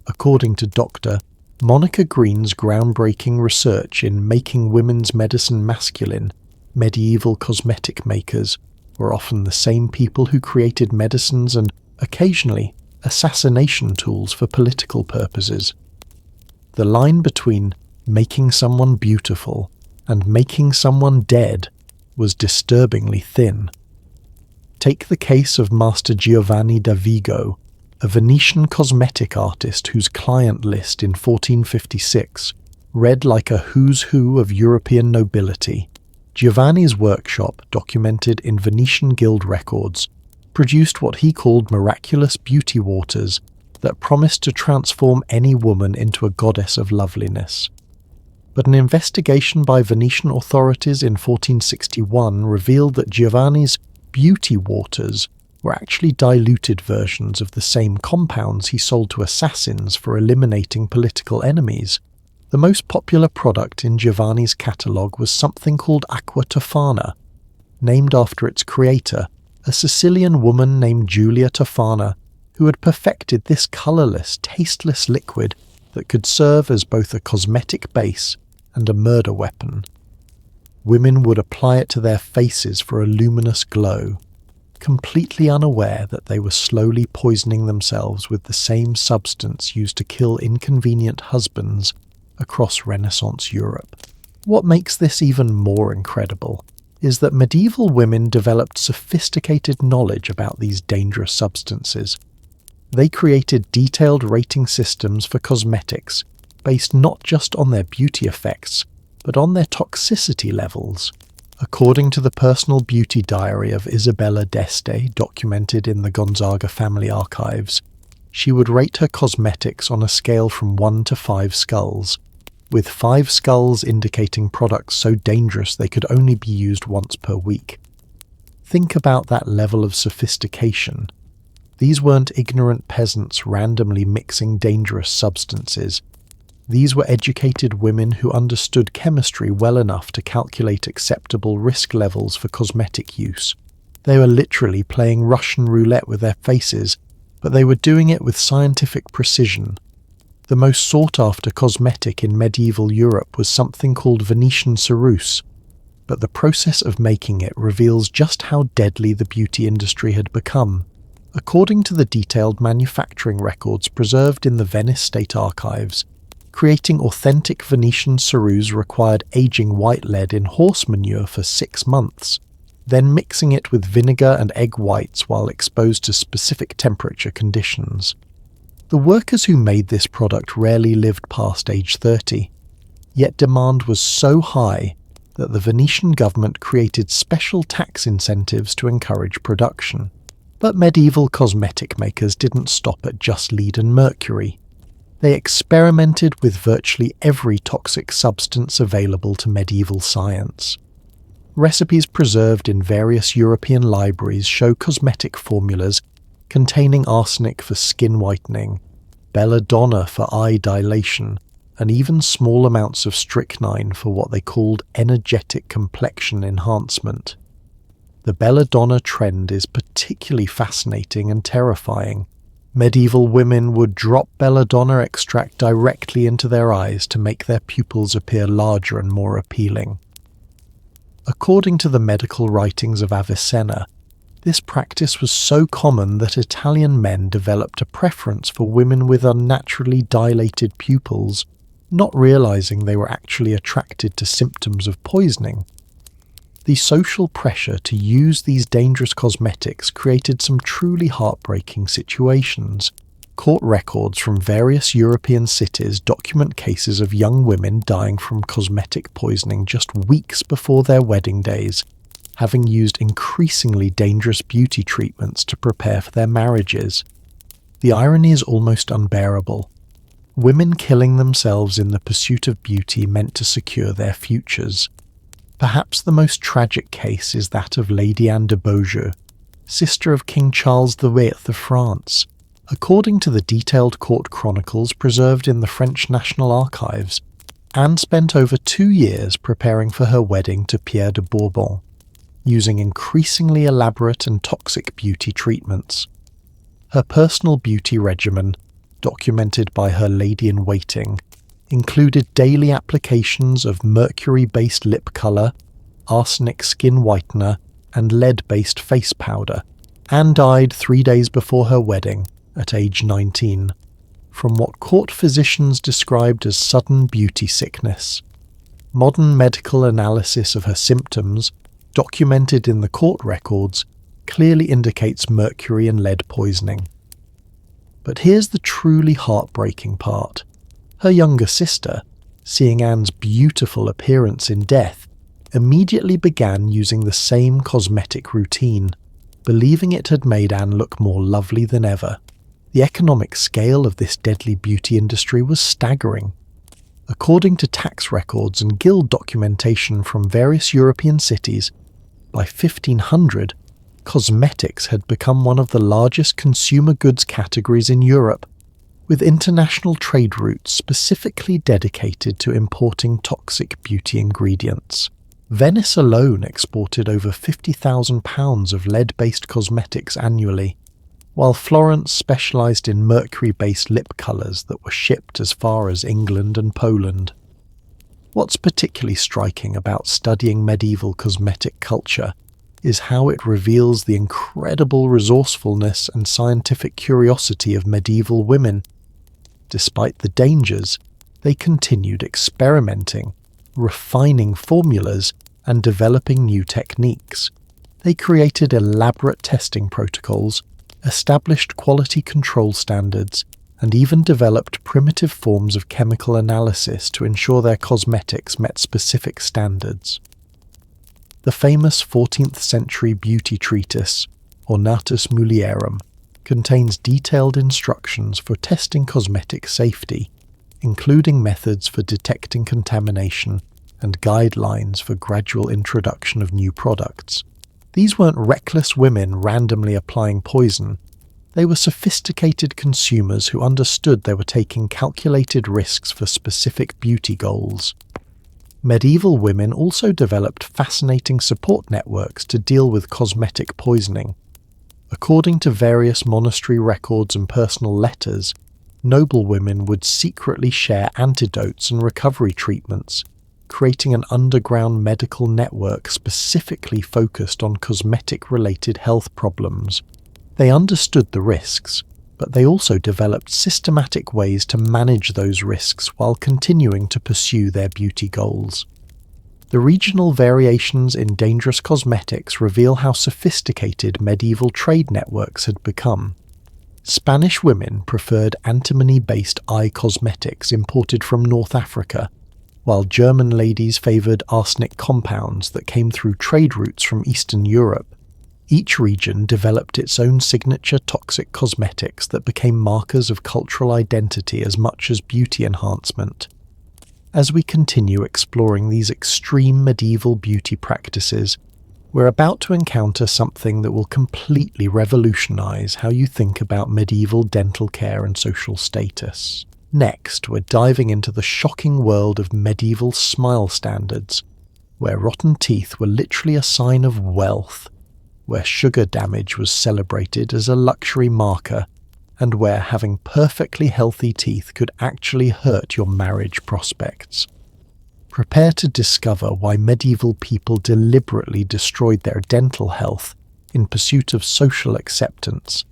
According to Dr. Monica Green's groundbreaking research in Making Women's Medicine Masculine, medieval cosmetic makers were often the same people who created medicines and, occasionally, assassination tools for political purposes. The line between making someone beautiful and making someone dead was disturbingly thin. Take the case of Master Giovanni da Vigo, a Venetian cosmetic artist whose client list in 1456 read like a who's who of European nobility. Giovanni's workshop, documented in Venetian guild records, produced what he called miraculous beauty waters that promised to transform any woman into a goddess of loveliness. But an investigation by Venetian authorities in 1461 revealed that Giovanni's beauty waters were actually diluted versions of the same compounds he sold to assassins for eliminating political enemies. The most popular product in Giovanni's catalogue was something called Aqua Tofana, named after its creator, a Sicilian woman named Giulia Tofana, who had perfected this colourless, tasteless liquid that could serve as both a cosmetic base and a murder weapon. Women would apply it to their faces for a luminous glow, completely unaware that they were slowly poisoning themselves with the same substance used to kill inconvenient husbands across Renaissance Europe. What makes this even more incredible is that medieval women developed sophisticated knowledge about these dangerous substances. They created detailed rating systems for cosmetics based not just on their beauty effects, but on their toxicity levels. According to the personal beauty diary of Isabella d'Este, documented in the Gonzaga family archives, she would rate her cosmetics on a scale from 1 to 5 skulls, with 5 skulls indicating products so dangerous they could only be used once per week. Think about that level of sophistication. These weren't ignorant peasants randomly mixing dangerous substances. These were educated women who understood chemistry well enough to calculate acceptable risk levels for cosmetic use. They were literally playing Russian roulette with their faces, but they were doing it with scientific precision. The most sought-after cosmetic in medieval Europe was something called Venetian ceruse, but the process of making it reveals just how deadly the beauty industry had become. According to the detailed manufacturing records preserved in the Venice State Archives, creating authentic Venetian ceruse required aging white lead in horse manure for 6 months, then mixing it with vinegar and egg whites while exposed to specific temperature conditions. The workers who made this product rarely lived past age 30, yet demand was so high that the Venetian government created special tax incentives to encourage production. But medieval cosmetic makers didn't stop at just lead and mercury. They experimented with virtually every toxic substance available to medieval science. Recipes preserved in various European libraries show cosmetic formulas containing arsenic for skin whitening, belladonna for eye dilation, and even small amounts of strychnine for what they called energetic complexion enhancement. The belladonna trend is particularly fascinating and terrifying. Medieval women would drop belladonna extract directly into their eyes to make their pupils appear larger and more appealing. According to the medical writings of Avicenna, this practice was so common that Italian men developed a preference for women with unnaturally dilated pupils, not realizing they were actually attracted to symptoms of poisoning. The social pressure to use these dangerous cosmetics created some truly heartbreaking situations. Court records from various European cities document cases of young women dying from cosmetic poisoning just weeks before their wedding days, having used increasingly dangerous beauty treatments to prepare for their marriages. The irony is almost unbearable. Women killing themselves in the pursuit of beauty meant to secure their futures. Perhaps the most tragic case is that of Lady Anne de Beaujeu, sister of King Charles VIII of France. According to the detailed court chronicles preserved in the French National Archives, Anne spent over 2 years preparing for her wedding to Pierre de Bourbon, using increasingly elaborate and toxic beauty treatments. Her personal beauty regimen, documented by her lady-in-waiting, included daily applications of mercury-based lip colour, arsenic skin whitener, and lead-based face powder. Anne died 3 days before her wedding, at age 19, from what court physicians described as sudden beauty sickness. Modern medical analysis of her symptoms, documented in the court records, clearly indicates mercury and lead poisoning. But here's the truly heartbreaking part. Her younger sister, seeing Anne's beautiful appearance in death, immediately began using the same cosmetic routine, believing it had made Anne look more lovely than ever. The economic scale of this deadly beauty industry was staggering. According to tax records and guild documentation from various European cities, by 1500, cosmetics had become one of the largest consumer goods categories in Europe, with international trade routes specifically dedicated to importing toxic beauty ingredients. Venice alone exported over £50,000 of lead-based cosmetics annually, while Florence specialised in mercury-based lip colours that were shipped as far as England and Poland. What's particularly striking about studying medieval cosmetic culture is how it reveals the incredible resourcefulness and scientific curiosity of medieval women. Despite the dangers, they continued experimenting, refining formulas, and developing new techniques. They created elaborate testing protocols, established quality control standards, and even developed primitive forms of chemical analysis to ensure their cosmetics met specific standards. The famous 14th century beauty treatise, Ornatus Mulierum, contains detailed instructions for testing cosmetic safety, including methods for detecting contamination and guidelines for gradual introduction of new products. These weren't reckless women randomly applying poison. They were sophisticated consumers who understood they were taking calculated risks for specific beauty goals. Medieval women also developed fascinating support networks to deal with cosmetic poisoning. According to various monastery records and personal letters, noble women would secretly share antidotes and recovery treatments, creating an underground medical network specifically focused on cosmetic-related health problems. They understood the risks, but they also developed systematic ways to manage those risks while continuing to pursue their beauty goals. The regional variations in dangerous cosmetics reveal how sophisticated medieval trade networks had become. Spanish women preferred antimony-based eye cosmetics imported from North Africa, while German ladies favoured arsenic compounds that came through trade routes from Eastern Europe. Each region developed its own signature toxic cosmetics that became markers of cultural identity as much as beauty enhancement. As we continue exploring these extreme medieval beauty practices, we're about to encounter something that will completely revolutionize how you think about medieval dental care and social status. Next, we're diving into the shocking world of medieval smile standards, where rotten teeth were literally a sign of wealth, where sugar damage was celebrated as a luxury marker, and where having perfectly healthy teeth could actually hurt your marriage prospects. Prepare to discover why medieval people deliberately destroyed their dental health in pursuit of social acceptance,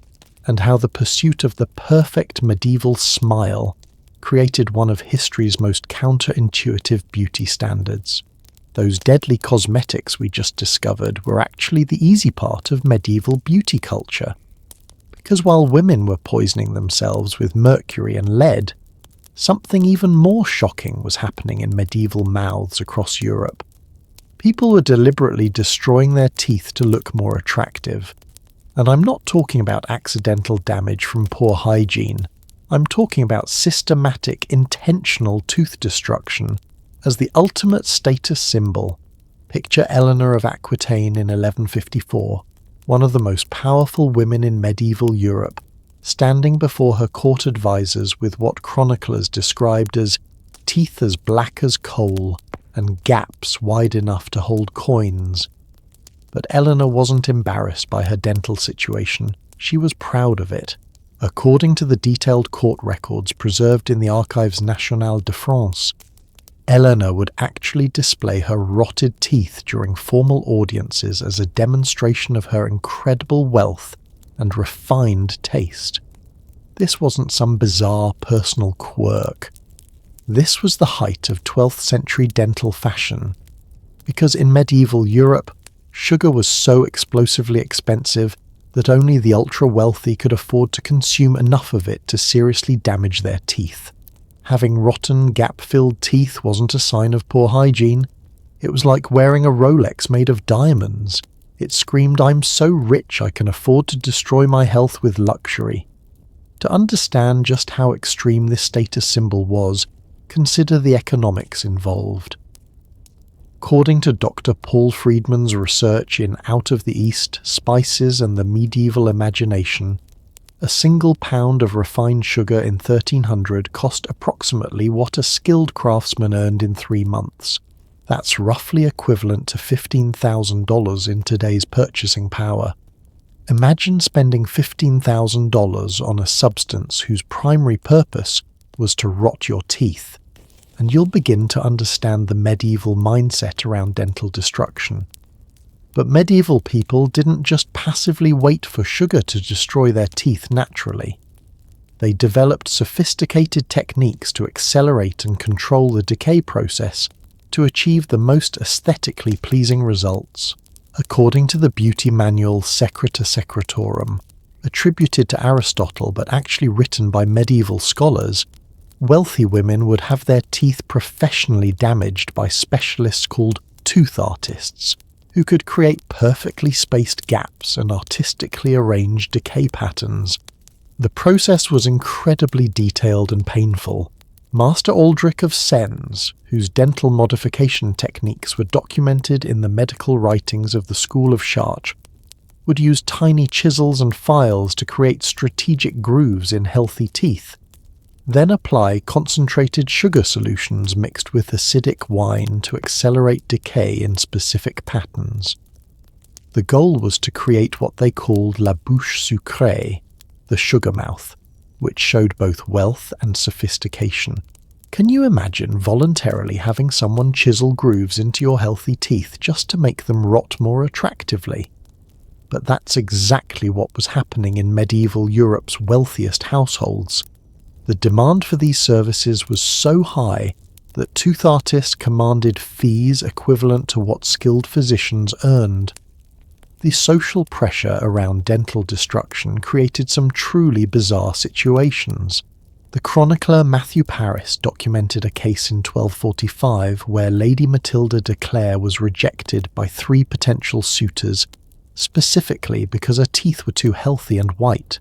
and how the pursuit of the perfect medieval smile created one of history's most counterintuitive beauty standards. Those deadly cosmetics we just discovered were actually the easy part of medieval beauty culture. Because while women were poisoning themselves with mercury and lead, something even more shocking was happening in medieval mouths across Europe. People were deliberately destroying their teeth to look more attractive. And I'm not talking about accidental damage from poor hygiene. I'm talking about systematic, intentional tooth destruction as the ultimate status symbol. Picture Eleanor of Aquitaine in 1154, one of the most powerful women in medieval Europe, standing before her court advisors with what chroniclers described as teeth as black as coal and gaps wide enough to hold coins. But Eleanor wasn't embarrassed by her dental situation. She was proud of it. According to the detailed court records preserved in the Archives Nationales de France, Eleanor would actually display her rotted teeth during formal audiences as a demonstration of her incredible wealth and refined taste. This wasn't some bizarre personal quirk. This was the height of 12th century dental fashion, because in medieval Europe, sugar was so explosively expensive that only the ultra-wealthy could afford to consume enough of it to seriously damage their teeth. Having rotten, gap-filled teeth wasn't a sign of poor hygiene. It was like wearing a Rolex made of diamonds. It screamed, "I'm so rich I can afford to destroy my health with luxury." To understand just how extreme this status symbol was, consider the economics involved. According to Dr. Paul Friedman's research in Out of the East, Spices and the Medieval Imagination, a single pound of refined sugar in 1300 cost approximately what a skilled craftsman earned in 3 months. That's roughly equivalent to $15,000 in today's purchasing power. Imagine spending $15,000 on a substance whose primary purpose was to rot your teeth, and you'll begin to understand the medieval mindset around dental destruction. But medieval people didn't just passively wait for sugar to destroy their teeth naturally. They developed sophisticated techniques to accelerate and control the decay process to achieve the most aesthetically pleasing results. According to the beauty manual Secreta Secretorum, attributed to Aristotle but actually written by medieval scholars, wealthy women would have their teeth professionally damaged by specialists called tooth artists, who could create perfectly spaced gaps and artistically arranged decay patterns. The process was incredibly detailed and painful. Master Aldrich of Sens, whose dental modification techniques were documented in the medical writings of the School of Chartres, would use tiny chisels and files to create strategic grooves in healthy teeth, then apply concentrated sugar solutions mixed with acidic wine to accelerate decay in specific patterns. The goal was to create what they called la bouche sucrée, the sugar mouth, which showed both wealth and sophistication. Can you imagine voluntarily having someone chisel grooves into your healthy teeth just to make them rot more attractively? But that's exactly what was happening in medieval Europe's wealthiest households. The demand for these services was so high that tooth artists commanded fees equivalent to what skilled physicians earned. The social pressure around dental destruction created some truly bizarre situations. The chronicler Matthew Paris documented a case in 1245 where Lady Matilda de Clare was rejected by 3 potential suitors, specifically because her teeth were too healthy and white.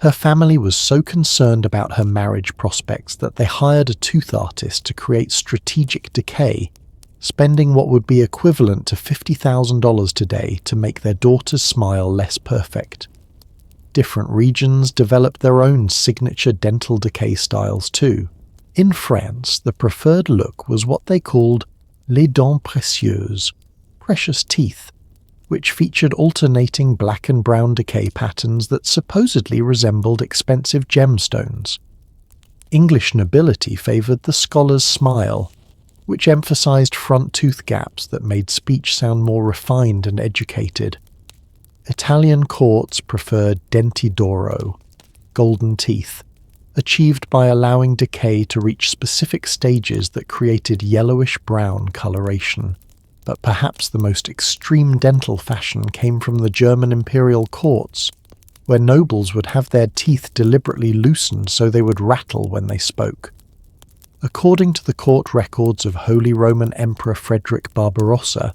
Her family was so concerned about her marriage prospects that they hired a tooth artist to create strategic decay, spending what would be equivalent to $50,000 today to make their daughter's smile less perfect. Different regions developed their own signature dental decay styles too. In France, the preferred look was what they called les dents précieuses, precious teeth, which featured alternating black and brown decay patterns that supposedly resembled expensive gemstones. English nobility favoured the scholar's smile, which emphasised front tooth gaps that made speech sound more refined and educated. Italian courts preferred denti d'oro, golden teeth, achieved by allowing decay to reach specific stages that created yellowish-brown coloration. But perhaps the most extreme dental fashion came from the German imperial courts, where nobles would have their teeth deliberately loosened so they would rattle when they spoke. According to the court records of Holy Roman Emperor Frederick Barbarossa,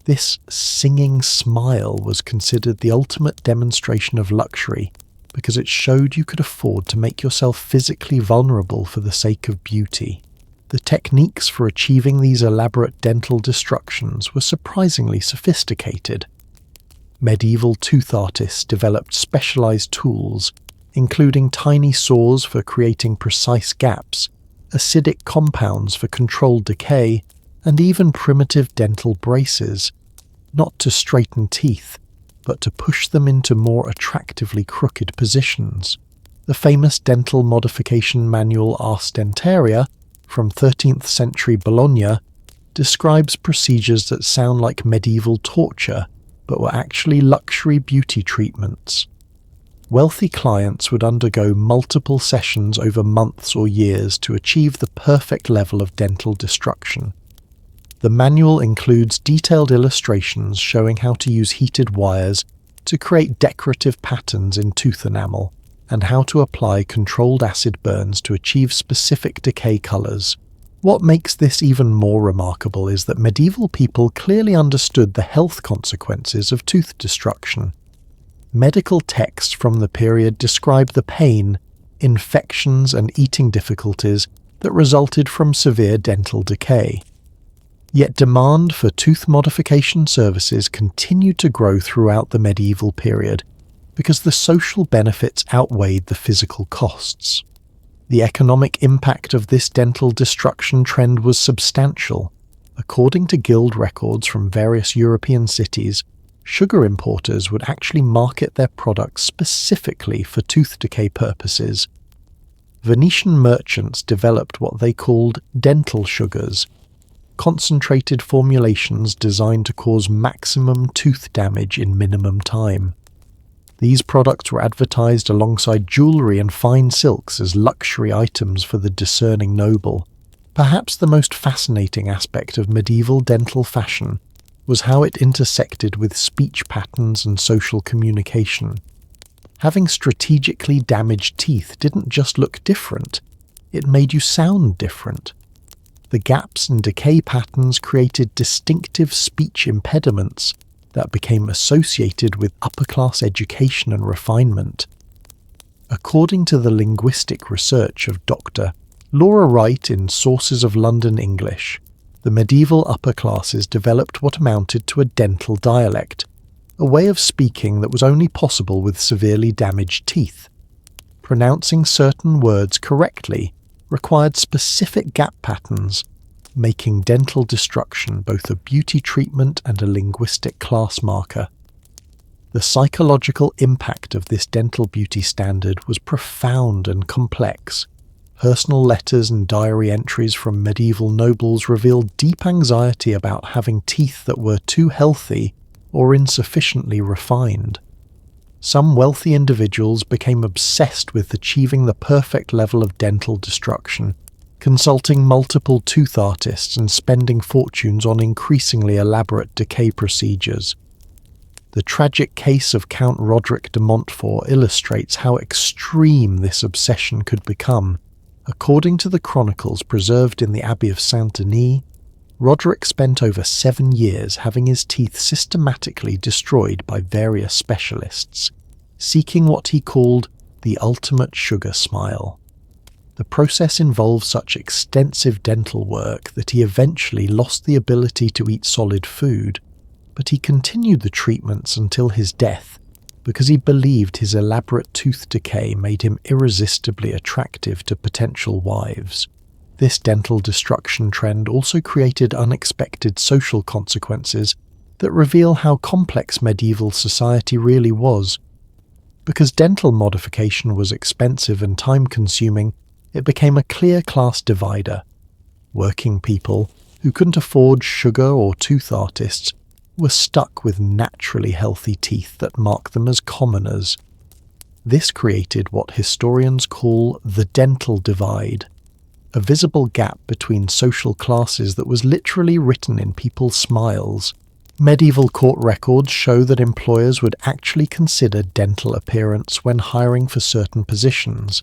this singing smile was considered the ultimate demonstration of luxury because it showed you could afford to make yourself physically vulnerable for the sake of beauty. The techniques for achieving these elaborate dental destructions were surprisingly sophisticated. Medieval tooth artists developed specialized tools, including tiny saws for creating precise gaps, acidic compounds for controlled decay, and even primitive dental braces, not to straighten teeth, but to push them into more attractively crooked positions. The famous dental modification manual Ars Dentaria, from 13th century Bologna, describes procedures that sound like medieval torture, but were actually luxury beauty treatments. Wealthy clients would undergo multiple sessions over months or years to achieve the perfect level of dental destruction. The manual includes detailed illustrations showing how to use heated wires to create decorative patterns in tooth enamel, and how to apply controlled acid burns to achieve specific decay colors. What makes this even more remarkable is that medieval people clearly understood the health consequences of tooth destruction. Medical texts from the period describe the pain, infections, and eating difficulties that resulted from severe dental decay. Yet demand for tooth modification services continued to grow throughout the medieval period because the social benefits outweighed the physical costs. The economic impact of this dental destruction trend was substantial. According to guild records from various European cities, sugar importers would actually market their products specifically for tooth decay purposes. Venetian merchants developed what they called dental sugars, concentrated formulations designed to cause maximum tooth damage in minimum time. These products were advertised alongside jewellery and fine silks as luxury items for the discerning noble. Perhaps the most fascinating aspect of medieval dental fashion was how it intersected with speech patterns and social communication. Having strategically damaged teeth didn't just look different, it made you sound different. The gaps and decay patterns created distinctive speech impediments that became associated with upper-class education and refinement. According to the linguistic research of Dr. Laura Wright in Sources of London English, the medieval upper classes developed what amounted to a dental dialect, a way of speaking that was only possible with severely damaged teeth. Pronouncing certain words correctly required specific gap patterns, making dental destruction both a beauty treatment and a linguistic class marker. The psychological impact of this dental beauty standard was profound and complex. Personal letters and diary entries from medieval nobles revealed deep anxiety about having teeth that were too healthy or insufficiently refined. Some wealthy individuals became obsessed with achieving the perfect level of dental destruction, consulting multiple tooth artists and spending fortunes on increasingly elaborate decay procedures. The tragic case of Count Roderick de Montfort illustrates how extreme this obsession could become. According to the chronicles preserved in the Abbey of Saint-Denis, Roderick spent over 7 years having his teeth systematically destroyed by various specialists, seeking what he called the ultimate sugar smile. The process involved such extensive dental work that he eventually lost the ability to eat solid food, but he continued the treatments until his death because he believed his elaborate tooth decay made him irresistibly attractive to potential wives. This dental destruction trend also created unexpected social consequences that reveal how complex medieval society really was. Because dental modification was expensive and time-consuming, it became a clear class divider. Working people, who couldn't afford sugar or tooth artists, were stuck with naturally healthy teeth that marked them as commoners. This created what historians call the dental divide, a visible gap between social classes that was literally written in people's smiles. Medieval court records show that employers would actually consider dental appearance when hiring for certain positions.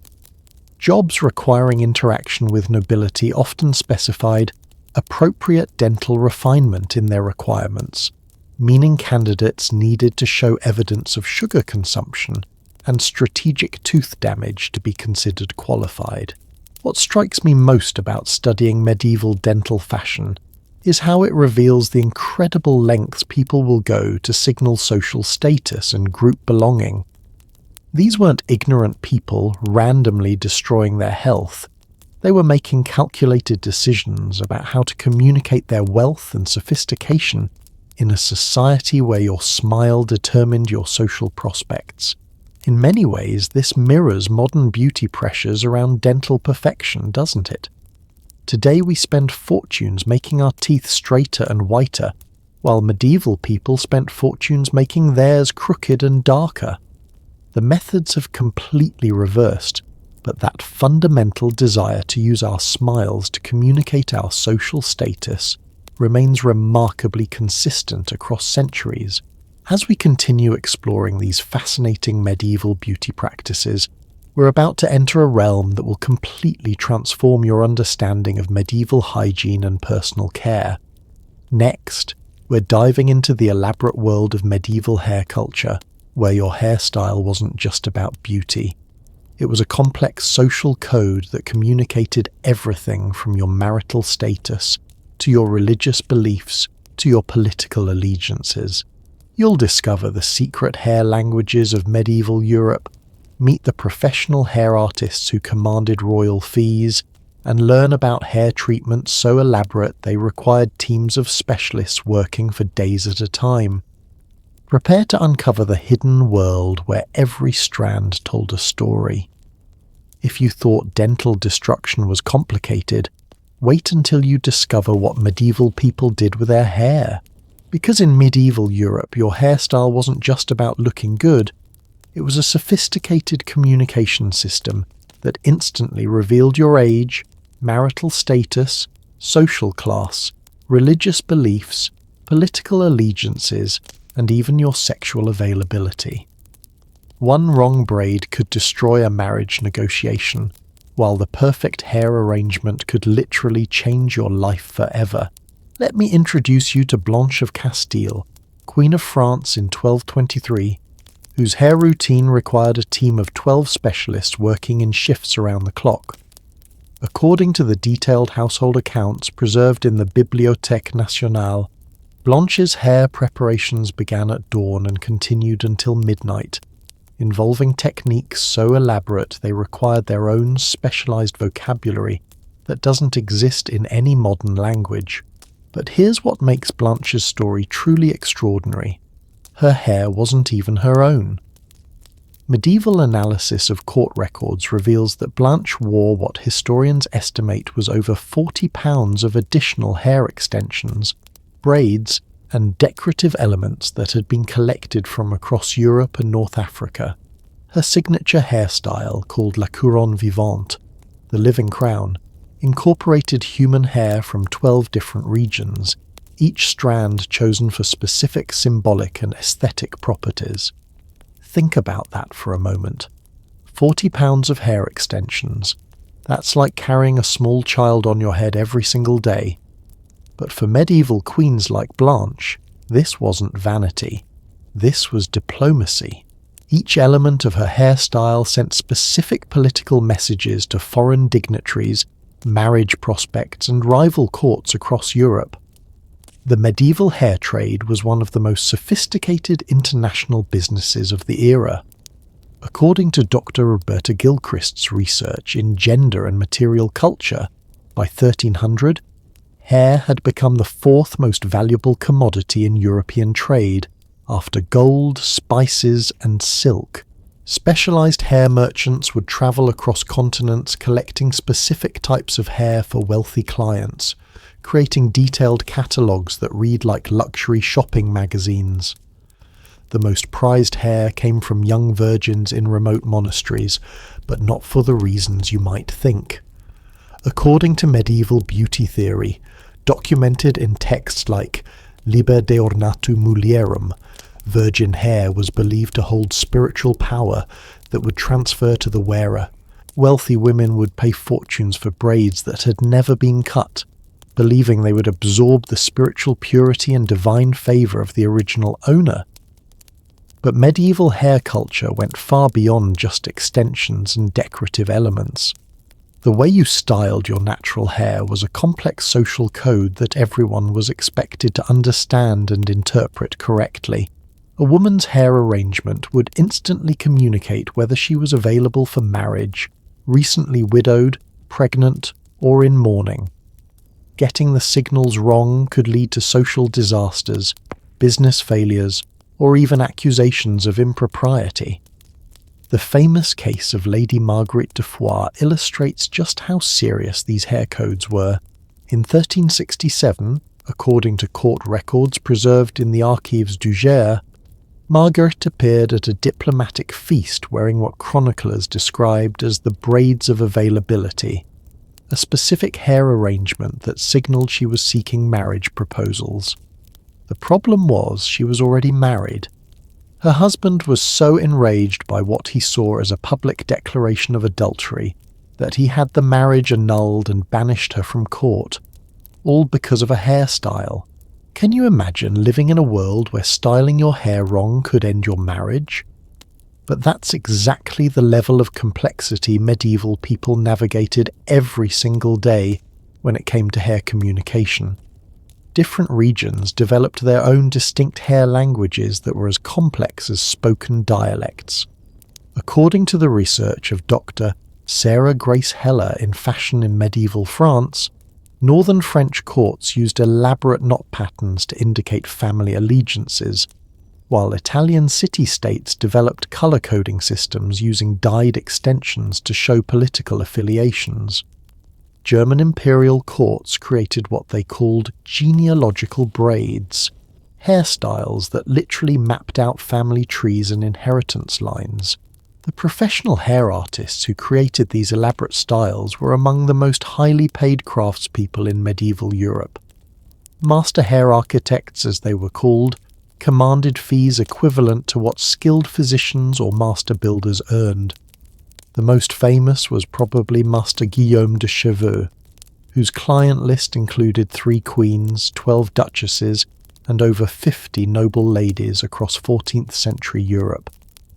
Jobs requiring interaction with nobility often specified appropriate dental refinement in their requirements, meaning candidates needed to show evidence of sugar consumption and strategic tooth damage to be considered qualified. What strikes me most about studying medieval dental fashion is how it reveals the incredible lengths people will go to signal social status and group belonging. These weren't ignorant people randomly destroying their health. They were making calculated decisions about how to communicate their wealth and sophistication in a society where your smile determined your social prospects. In many ways, this mirrors modern beauty pressures around dental perfection, doesn't it? Today we spend fortunes making our teeth straighter and whiter, while medieval people spent fortunes making theirs crooked and darker. The methods have completely reversed, but that fundamental desire to use our smiles to communicate our social status remains remarkably consistent across centuries. As we continue exploring these fascinating medieval beauty practices, we're about to enter a realm that will completely transform your understanding of medieval hygiene and personal care. Next, we're diving into the elaborate world of medieval hair culture, where your hairstyle wasn't just about beauty. It was a complex social code that communicated everything from your marital status to your religious beliefs to your political allegiances. You'll discover the secret hair languages of medieval Europe, meet the professional hair artists who commanded royal fees, and learn about hair treatments so elaborate they required teams of specialists working for days at a time. Prepare to uncover the hidden world where every strand told a story. If you thought dental destruction was complicated, wait until you discover what medieval people did with their hair. Because in medieval Europe, your hairstyle wasn't just about looking good, it was a sophisticated communication system that instantly revealed your age, marital status, social class, religious beliefs, political allegiances, and even your sexual availability. One wrong braid could destroy a marriage negotiation, while the perfect hair arrangement could literally change your life forever. Let me introduce you to Blanche of Castile, Queen of France in 1223, whose hair routine required a team of 12 specialists working in shifts around the clock. According to the detailed household accounts preserved in the Bibliothèque Nationale, Blanche's hair preparations began at dawn and continued until midnight, involving techniques so elaborate they required their own specialized vocabulary that doesn't exist in any modern language. But here's what makes Blanche's story truly extraordinary. Her hair wasn't even her own. Medieval analysis of court records reveals that Blanche wore what historians estimate was over 40 pounds of additional hair extensions, braids, and decorative elements that had been collected from across Europe and North Africa. Her signature hairstyle, called la couronne vivante, the living crown, incorporated human hair from 12 different regions, each strand chosen for specific symbolic and aesthetic properties. Think about that for a moment. 40 pounds of hair extensions. That's like carrying a small child on your head every single day. But for medieval queens like Blanche, this wasn't vanity. This was diplomacy. Each element of her hairstyle sent specific political messages to foreign dignitaries, marriage prospects, and rival courts across Europe. The medieval hair trade was one of the most sophisticated international businesses of the era. According to Dr. Roberta Gilchrist's research in Gender and Material Culture, by 1300, hair had become the fourth most valuable commodity in European trade, after gold, spices, and silk. Specialized hair merchants would travel across continents collecting specific types of hair for wealthy clients, creating detailed catalogues that read like luxury shopping magazines. The most prized hair came from young virgins in remote monasteries, but not for the reasons you might think. According to medieval beauty theory, documented in texts like Liber de Ornatu Mulierum, virgin hair was believed to hold spiritual power that would transfer to the wearer. Wealthy women would pay fortunes for braids that had never been cut, believing they would absorb the spiritual purity and divine favour of the original owner. But medieval hair culture went far beyond just extensions and decorative elements. The way you styled your natural hair was a complex social code that everyone was expected to understand and interpret correctly. A woman's hair arrangement would instantly communicate whether she was available for marriage, recently widowed, pregnant, or in mourning. Getting the signals wrong could lead to social disasters, business failures, or even accusations of impropriety. The famous case of Lady Marguerite de Foix illustrates just how serious these hair codes were. In 1367, according to court records preserved in the Archives du Gers, Margaret appeared at a diplomatic feast wearing what chroniclers described as the braids of availability, a specific hair arrangement that signalled she was seeking marriage proposals. The problem was she was already married. Her husband was so enraged by what he saw as a public declaration of adultery that he had the marriage annulled and banished her from court, all because of a hairstyle. Can you imagine living in a world where styling your hair wrong could end your marriage? But that's exactly the level of complexity medieval people navigated every single day when it came to hair communication. Different regions developed their own distinct hair languages that were as complex as spoken dialects. According to the research of Dr. Sarah Grace Heller in Fashion in Medieval France, northern French courts used elaborate knot patterns to indicate family allegiances, while Italian city-states developed colour-coding systems using dyed extensions to show political affiliations. German imperial courts created what they called genealogical braids, hairstyles that literally mapped out family trees and inheritance lines. The professional hair artists who created these elaborate styles were among the most highly paid craftspeople in medieval Europe. Master hair architects, as they were called, commanded fees equivalent to what skilled physicians or master builders earned. The most famous was probably Master Guillaume de Cheveux, whose client list included 3 queens, 12 duchesses, and over 50 noble ladies across 14th century Europe.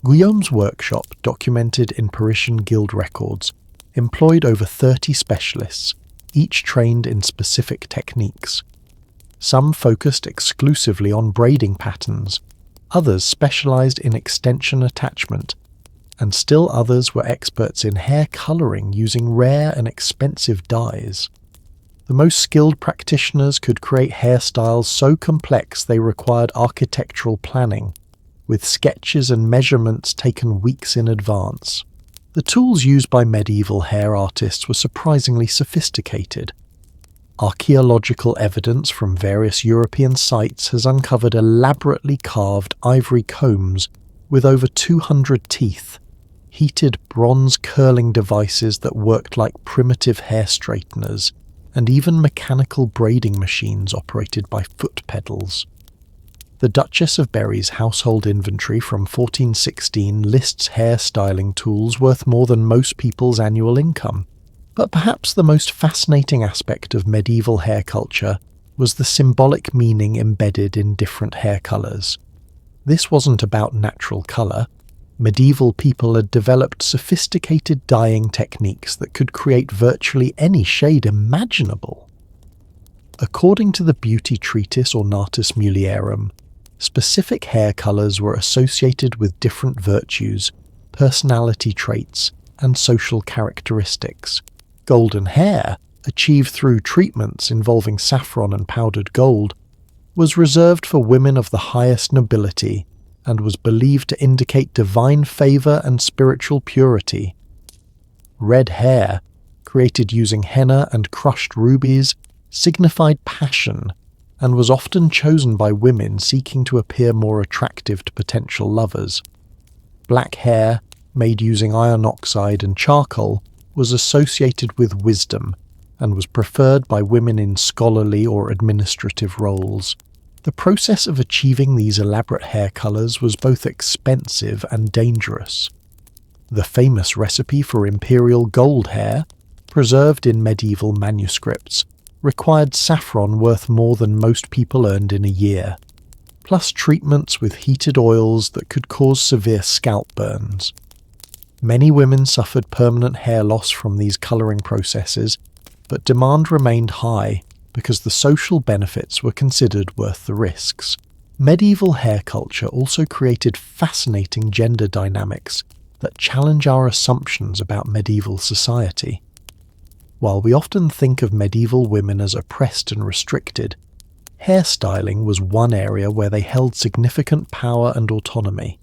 Guillaume's workshop, documented in Parisian guild records, employed over 30 specialists, each trained in specific techniques. Some focused exclusively on braiding patterns, others specialized in extension attachment, and still others were experts in hair coloring using rare and expensive dyes. The most skilled practitioners could create hairstyles so complex they required architectural planning, with sketches and measurements taken weeks in advance. The tools used by medieval hair artists were surprisingly sophisticated. Archaeological evidence from various European sites has uncovered elaborately carved ivory combs with over 200 teeth, heated bronze curling devices that worked like primitive hair straighteners, and even mechanical braiding machines operated by foot pedals. The Duchess of Berry's household inventory from 1416 lists hair styling tools worth more than most people's annual income. But perhaps the most fascinating aspect of medieval hair culture was the symbolic meaning embedded in different hair colours. This wasn't about natural colour. Medieval people had developed sophisticated dyeing techniques that could create virtually any shade imaginable. According to the beauty treatise Ornatus Mulierum, specific hair colours were associated with different virtues, personality traits, and social characteristics. Golden hair, achieved through treatments involving saffron and powdered gold, was reserved for women of the highest nobility and was believed to indicate divine favour and spiritual purity. Red hair, created using henna and crushed rubies, signified passion and was often chosen by women seeking to appear more attractive to potential lovers. Black hair, made using iron oxide and charcoal, was associated with wisdom and was preferred by women in scholarly or administrative roles. The process of achieving these elaborate hair colours was both expensive and dangerous. The famous recipe for imperial gold hair, preserved in medieval manuscripts, required saffron worth more than most people earned in a year, plus treatments with heated oils that could cause severe scalp burns. Many women suffered permanent hair loss from these colouring processes, but demand remained high because the social benefits were considered worth the risks. Medieval hair culture also created fascinating gender dynamics that challenge our assumptions about medieval society. While we often think of medieval women as oppressed and restricted, hairstyling was one area where they held significant power and autonomy.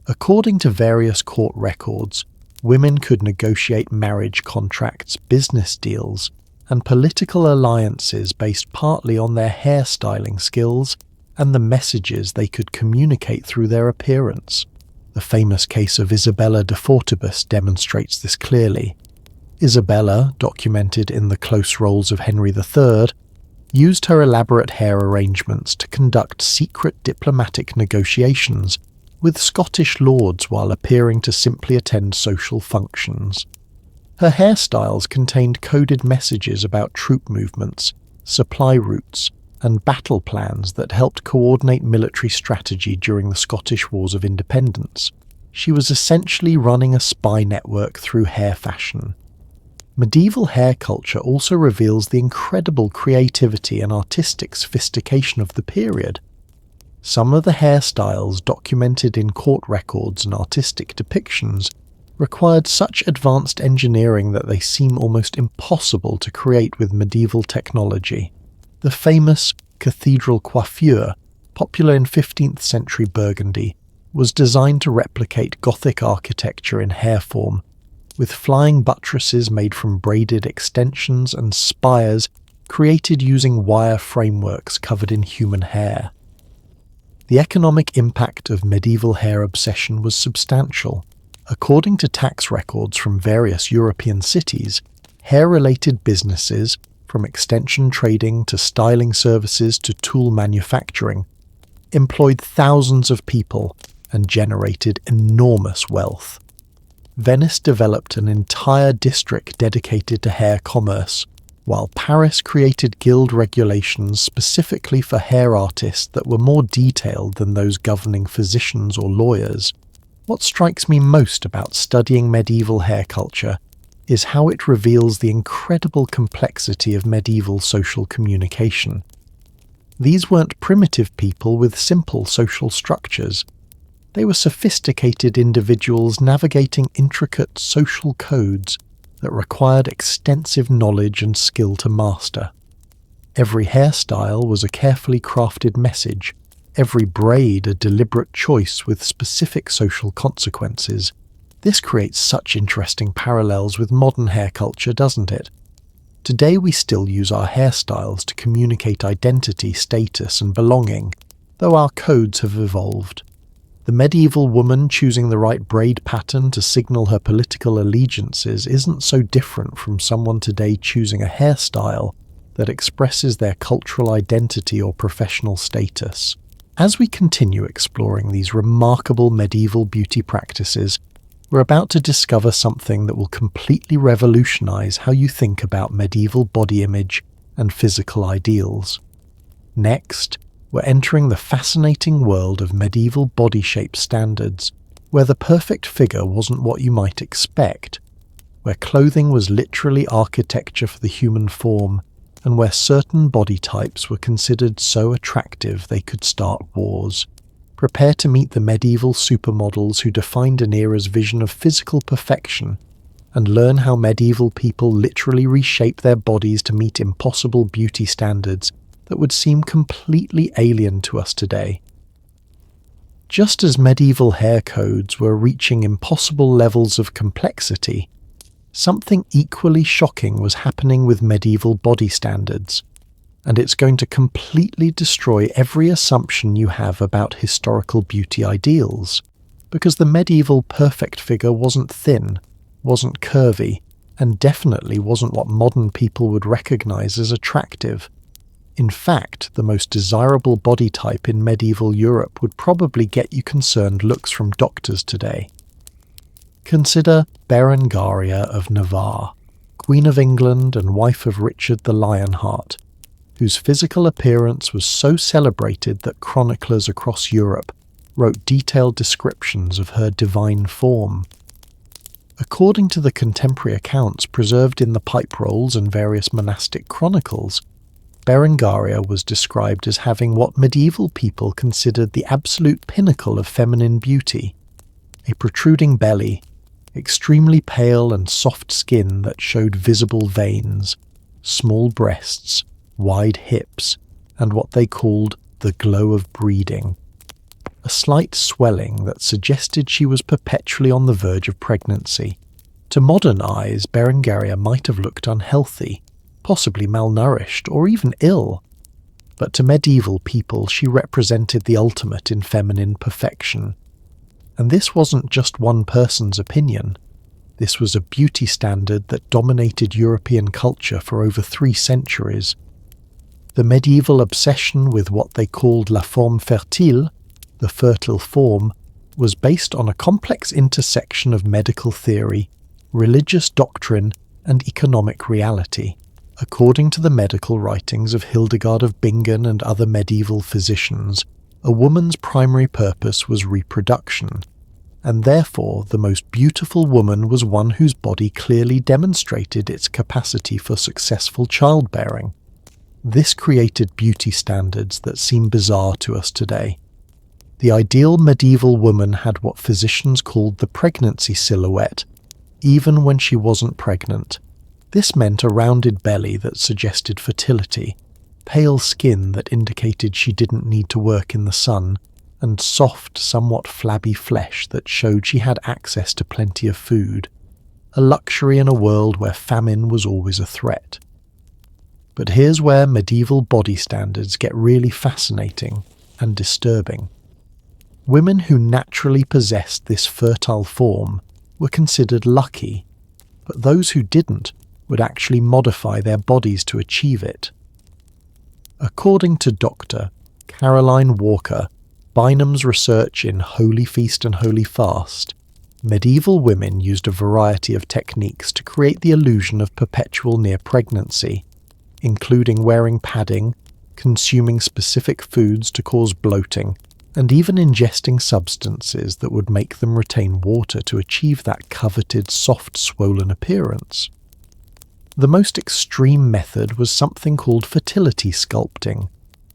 According to various court records, women could negotiate marriage contracts, business deals, and political alliances based partly on their hairstyling skills and the messages they could communicate through their appearance. The famous case of Isabella de Fortibus demonstrates this clearly. Isabella, documented in the Close Rolls of Henry III, used her elaborate hair arrangements to conduct secret diplomatic negotiations with Scottish lords while appearing to simply attend social functions. Her hairstyles contained coded messages about troop movements, supply routes, and battle plans that helped coordinate military strategy during the Scottish Wars of Independence. She was essentially running a spy network through hair fashion. Medieval hair culture also reveals the incredible creativity and artistic sophistication of the period. Some of the hairstyles documented in court records and artistic depictions required such advanced engineering that they seem almost impossible to create with medieval technology. The famous cathedral coiffure, popular in 15th century Burgundy, was designed to replicate Gothic architecture in hair form, with flying buttresses made from braided extensions and spires created using wire frameworks covered in human hair. The economic impact of medieval hair obsession was substantial. According to tax records from various European cities, hair-related businesses, from extension trading to styling services to tool manufacturing, employed thousands of people and generated enormous wealth. Venice developed an entire district dedicated to hair commerce, while Paris created guild regulations specifically for hair artists that were more detailed than those governing physicians or lawyers. What strikes me most about studying medieval hair culture is how it reveals the incredible complexity of medieval social communication. These weren't primitive people with simple social structures. They were sophisticated individuals navigating intricate social codes that required extensive knowledge and skill to master. Every hairstyle was a carefully crafted message, every braid a deliberate choice with specific social consequences. This creates such interesting parallels with modern hair culture, doesn't it? Today we still use our hairstyles to communicate identity, status, and belonging, though our codes have evolved. The medieval woman choosing the right braid pattern to signal her political allegiances isn't so different from someone today choosing a hairstyle that expresses their cultural identity or professional status. As we continue exploring these remarkable medieval beauty practices, we're about to discover something that will completely revolutionize how you think about medieval body image and physical ideals. Next, we're entering the fascinating world of medieval body shape standards, where the perfect figure wasn't what you might expect, where clothing was literally architecture for the human form, and where certain body types were considered so attractive they could start wars. Prepare to meet the medieval supermodels who defined an era's vision of physical perfection, and learn how medieval people literally reshaped their bodies to meet impossible beauty standards that would seem completely alien to us today. Just as medieval hair codes were reaching impossible levels of complexity, something equally shocking was happening with medieval body standards, and it's going to completely destroy every assumption you have about historical beauty ideals, because the medieval perfect figure wasn't thin, wasn't curvy, and definitely wasn't what modern people would recognize as attractive. In fact, the most desirable body type in medieval Europe would probably get you concerned looks from doctors today. Consider Berengaria of Navarre, Queen of England and wife of Richard the Lionheart, whose physical appearance was so celebrated that chroniclers across Europe wrote detailed descriptions of her divine form. According to the contemporary accounts preserved in the pipe rolls and various monastic chronicles, Berengaria was described as having what medieval people considered the absolute pinnacle of feminine beauty: a protruding belly, extremely pale and soft skin that showed visible veins, small breasts, wide hips, and what they called the glow of breeding. A slight swelling that suggested she was perpetually on the verge of pregnancy. To modern eyes, Berengaria might have looked unhealthy, possibly malnourished, or even ill. But to medieval people, she represented the ultimate in feminine perfection. And this wasn't just one person's opinion. This was a beauty standard that dominated European culture for over 3 centuries. The medieval obsession with what they called la forme fertile, the fertile form, was based on a complex intersection of medical theory, religious doctrine, and economic reality. According to the medical writings of Hildegard of Bingen and other medieval physicians, a woman's primary purpose was reproduction, and therefore the most beautiful woman was one whose body clearly demonstrated its capacity for successful childbearing. This created beauty standards that seem bizarre to us today. The ideal medieval woman had what physicians called the pregnancy silhouette, even when she wasn't pregnant. This meant a rounded belly that suggested fertility, pale skin that indicated she didn't need to work in the sun, and soft, somewhat flabby flesh that showed she had access to plenty of food, a luxury in a world where famine was always a threat. But here's where medieval body standards get really fascinating and disturbing. Women who naturally possessed this fertile form were considered lucky, but those who didn't would actually modify their bodies to achieve it. According to Dr. Caroline Walker, Bynum's research in Holy Feast and Holy Fast, medieval women used a variety of techniques to create the illusion of perpetual near pregnancy, including wearing padding, consuming specific foods to cause bloating, and even ingesting substances that would make them retain water to achieve that coveted soft, swollen appearance. The most extreme method was something called fertility sculpting,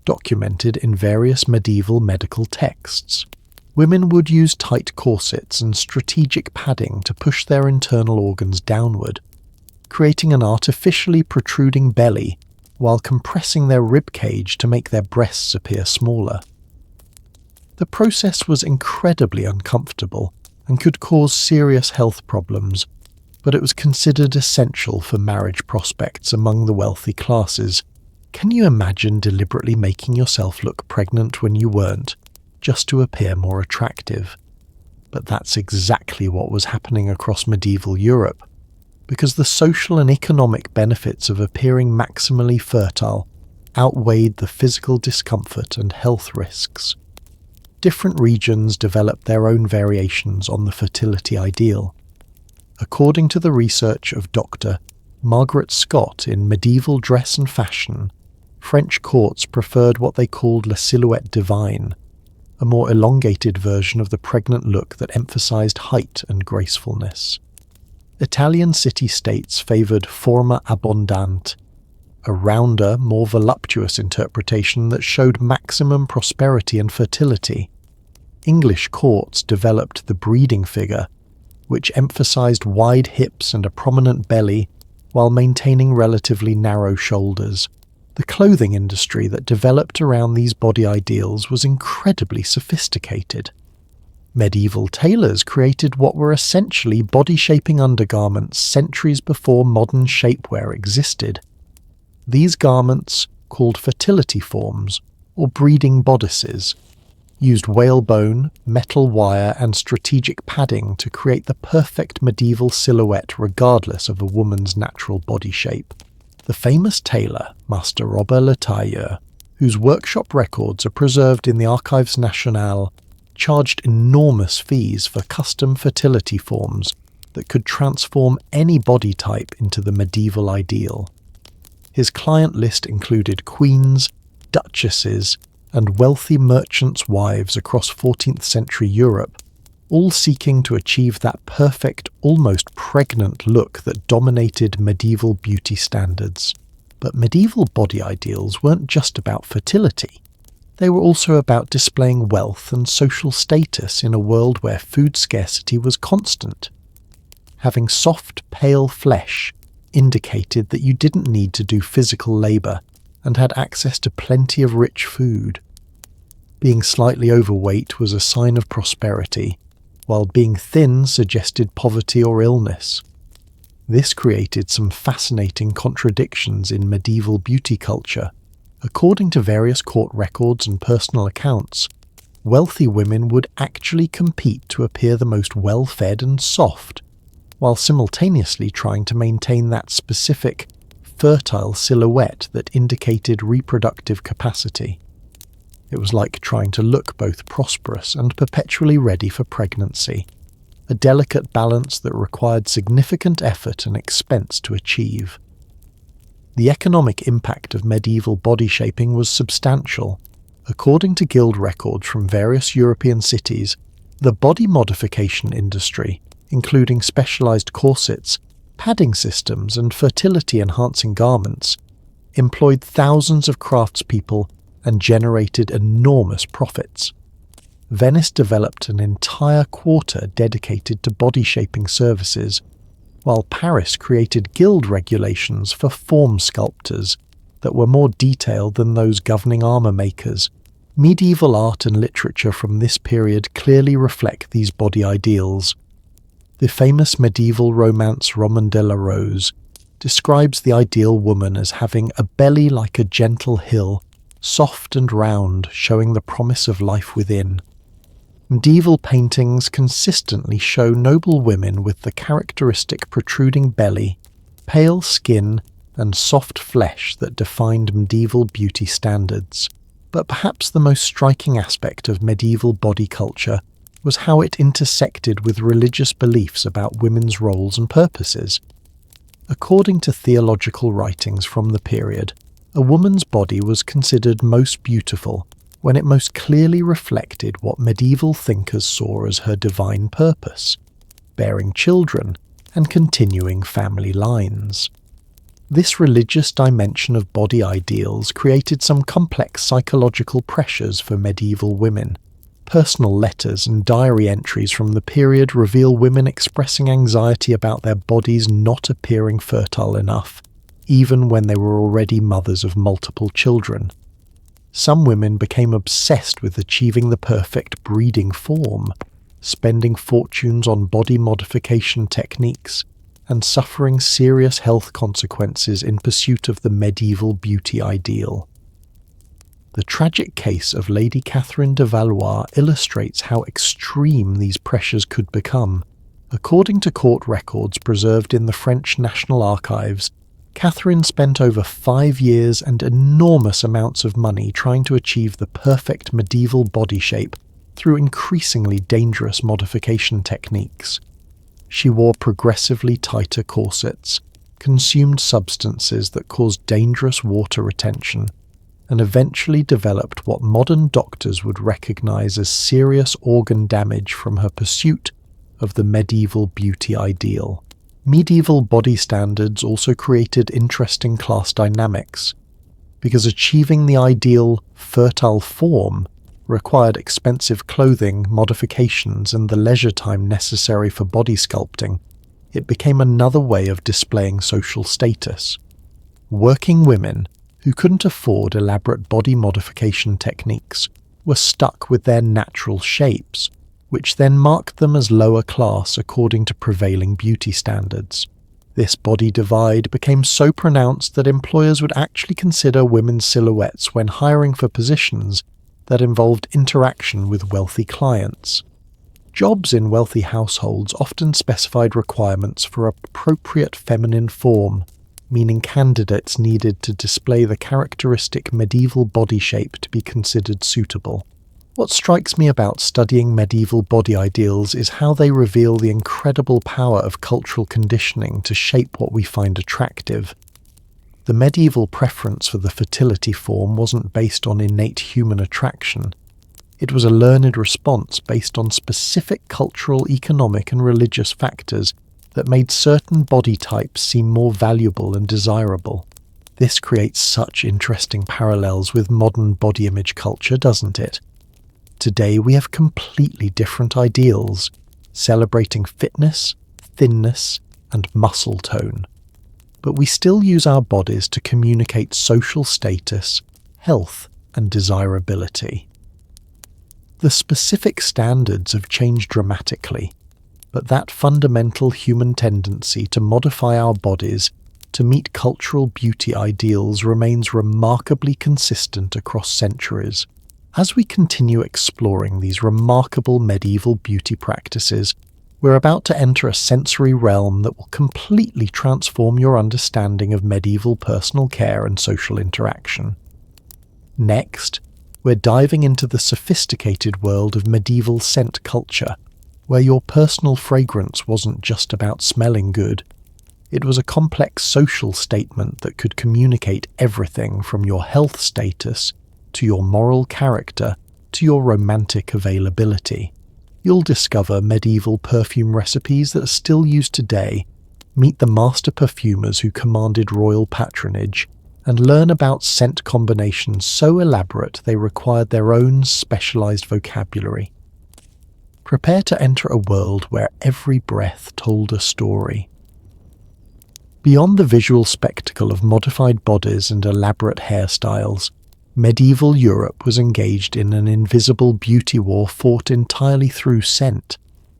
documented in various medieval medical texts. Women would use tight corsets and strategic padding to push their internal organs downward, creating an artificially protruding belly while compressing their rib cage to make their breasts appear smaller. The process was incredibly uncomfortable and could cause serious health problems, but it was considered essential for marriage prospects among the wealthy classes. Can you imagine deliberately making yourself look pregnant when you weren't, just to appear more attractive? But that's exactly what was happening across medieval Europe, because the social and economic benefits of appearing maximally fertile outweighed the physical discomfort and health risks. Different regions developed their own variations on the fertility ideal. According to the research of Dr. Margaret Scott in Medieval Dress and Fashion, French courts preferred what they called la silhouette divine, a more elongated version of the pregnant look that emphasized height and gracefulness. Italian city-states favored forma abbondante, a rounder, more voluptuous interpretation that showed maximum prosperity and fertility. English courts developed the breeding figure, which emphasized wide hips and a prominent belly while maintaining relatively narrow shoulders. The clothing industry that developed around these body ideals was incredibly sophisticated. Medieval tailors created what were essentially body-shaping undergarments centuries before modern shapewear existed. These garments, called fertility forms, or breeding bodices, used whalebone, metal wire and strategic padding to create the perfect medieval silhouette regardless of a woman's natural body shape. The famous tailor, Master Robert Le Tailleur, whose workshop records are preserved in the Archives Nationales, charged enormous fees for custom fertility forms that could transform any body type into the medieval ideal. His client list included queens, duchesses, and wealthy merchants' wives across 14th century Europe, all seeking to achieve that perfect, almost pregnant look that dominated medieval beauty standards. But medieval body ideals weren't just about fertility. They were also about displaying wealth and social status in a world where food scarcity was constant. Having soft, pale flesh indicated that you didn't need to do physical labor and had access to plenty of rich food. Being slightly overweight was a sign of prosperity, while being thin suggested poverty or illness. This created some fascinating contradictions in medieval beauty culture. According to various court records and personal accounts, wealthy women would actually compete to appear the most well-fed and soft, while simultaneously trying to maintain that specific, fertile silhouette that indicated reproductive capacity. It was like trying to look both prosperous and perpetually ready for pregnancy, a delicate balance that required significant effort and expense to achieve. The economic impact of medieval body shaping was substantial. According to guild records from various European cities, the body modification industry, including specialized corsets, padding systems, and fertility-enhancing garments, employed thousands of craftspeople and generated enormous profits. Venice developed an entire quarter dedicated to body-shaping services, while Paris created guild regulations for form sculptors that were more detailed than those governing armor makers. Medieval art and literature from this period clearly reflect these body ideals. The famous medieval romance Roman de la Rose describes the ideal woman as having a belly like a gentle hill, soft and round, showing the promise of life within. Medieval paintings consistently show noble women with the characteristic protruding belly, pale skin, and soft flesh that defined medieval beauty standards. But perhaps the most striking aspect of medieval body culture was how it intersected with religious beliefs about women's roles and purposes. According to theological writings from the period, a woman's body was considered most beautiful when it most clearly reflected what medieval thinkers saw as her divine purpose, bearing children and continuing family lines. This religious dimension of body ideals created some complex psychological pressures for medieval women. Personal letters and diary entries from the period reveal women expressing anxiety about their bodies not appearing fertile enough, even when they were already mothers of multiple children. Some women became obsessed with achieving the perfect breeding form, spending fortunes on body modification techniques, and suffering serious health consequences in pursuit of the medieval beauty ideal. The tragic case of Lady Catherine de Valois illustrates how extreme these pressures could become. According to court records preserved in the French National Archives, Catherine spent over 5 years and enormous amounts of money trying to achieve the perfect medieval body shape through increasingly dangerous modification techniques. She wore progressively tighter corsets, consumed substances that caused dangerous water retention, and eventually developed what modern doctors would recognize as serious organ damage from her pursuit of the medieval beauty ideal. Medieval body standards also created interesting class dynamics, because achieving the ideal fertile form required expensive clothing, modifications, and the leisure time necessary for body sculpting. It became another way of displaying social status. Working women who couldn't afford elaborate body modification techniques were stuck with their natural shapes, which then marked them as lower class according to prevailing beauty standards. This body divide became so pronounced that employers would actually consider women's silhouettes when hiring for positions that involved interaction with wealthy clients. Jobs in wealthy households often specified requirements for appropriate feminine form, meaning candidates needed to display the characteristic medieval body shape to be considered suitable. What strikes me about studying medieval body ideals is how they reveal the incredible power of cultural conditioning to shape what we find attractive. The medieval preference for the fertility form wasn't based on innate human attraction. It was a learned response based on specific cultural, economic, and religious factors that made certain body types seem more valuable and desirable. This creates such interesting parallels with modern body image culture, doesn't it? Today we have completely different ideals, celebrating fitness, thinness, and muscle tone. But we still use our bodies to communicate social status, health, and desirability. The specific standards have changed dramatically, but that fundamental human tendency to modify our bodies to meet cultural beauty ideals remains remarkably consistent across centuries. As we continue exploring these remarkable medieval beauty practices, we're about to enter a sensory realm that will completely transform your understanding of medieval personal care and social interaction. Next, we're diving into the sophisticated world of medieval scent culture, where your personal fragrance wasn't just about smelling good. It was a complex social statement that could communicate everything from your health status to your moral character to your romantic availability. You'll discover medieval perfume recipes that are still used today, meet the master perfumers who commanded royal patronage, and learn about scent combinations so elaborate they required their own specialized vocabulary. Prepare to enter a world where every breath told a story. Beyond the visual spectacle of modified bodies and elaborate hairstyles, medieval Europe was engaged in an invisible beauty war fought entirely through scent,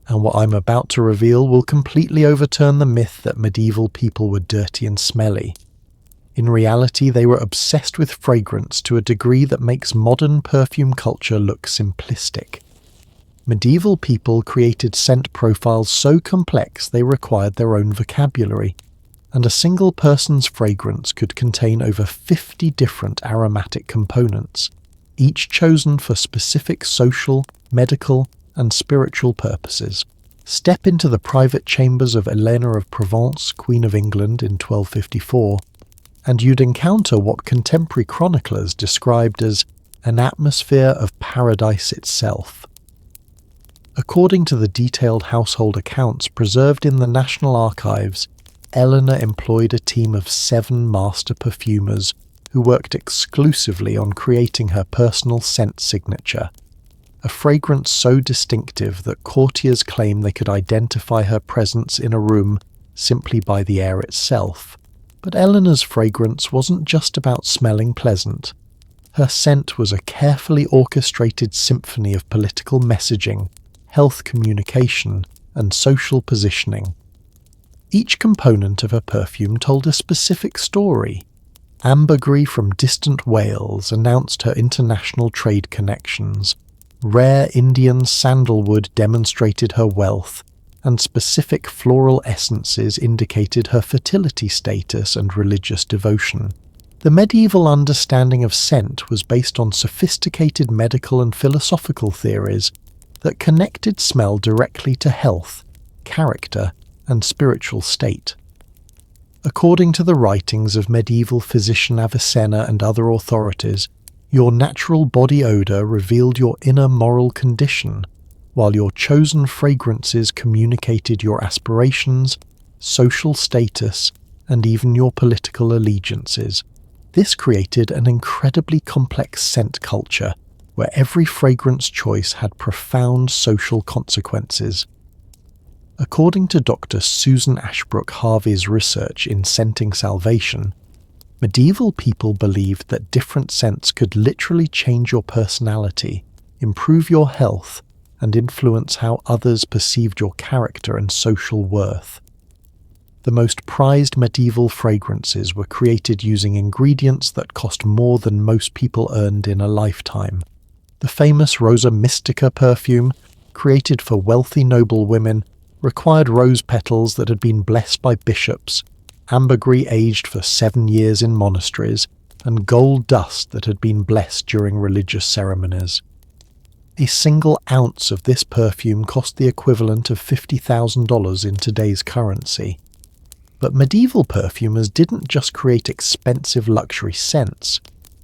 and what I'm about to reveal will completely overturn the myth that medieval people were dirty and smelly. In reality, they were obsessed with fragrance to a degree that makes modern perfume culture look simplistic. Medieval people created scent profiles so complex they required their own vocabulary, and a single person's fragrance could contain over 50 different aromatic components, each chosen for specific social, medical, and spiritual purposes. Step into the private chambers of Helena of Provence, Queen of England in 1254, and you'd encounter what contemporary chroniclers described as an atmosphere of paradise itself. According to the detailed household accounts preserved in the National Archives, Eleanor employed a team of 7 master perfumers who worked exclusively on creating her personal scent signature, a fragrance so distinctive that courtiers claim they could identify her presence in a room simply by the air itself. But Eleanor's fragrance wasn't just about smelling pleasant. Her scent was a carefully orchestrated symphony of political messaging, health communication, and social positioning. Each component of her perfume told a specific story. Ambergris from distant Wales announced her international trade connections. Rare Indian sandalwood demonstrated her wealth, and specific floral essences indicated her fertility status and religious devotion. The medieval understanding of scent was based on sophisticated medical and philosophical theories that connected smell directly to health, character, and spiritual state. According to the writings of medieval physician Avicenna and other authorities, your natural body odour revealed your inner moral condition, while your chosen fragrances communicated your aspirations, social status, and even your political allegiances. This created an incredibly complex scent culture, where every fragrance choice had profound social consequences. According to Dr. Susan Ashbrook Harvey's research in Scenting Salvation, medieval people believed that different scents could literally change your personality, improve your health, and influence how others perceived your character and social worth. The most prized medieval fragrances were created using ingredients that cost more than most people earned in a lifetime. The famous Rosa Mystica perfume, created for wealthy noble women, required rose petals that had been blessed by bishops, ambergris aged for 7 years in monasteries, and gold dust that had been blessed during religious ceremonies. A single ounce of this perfume cost the equivalent of $50,000 in today's currency. But medieval perfumers didn't just create expensive luxury scents.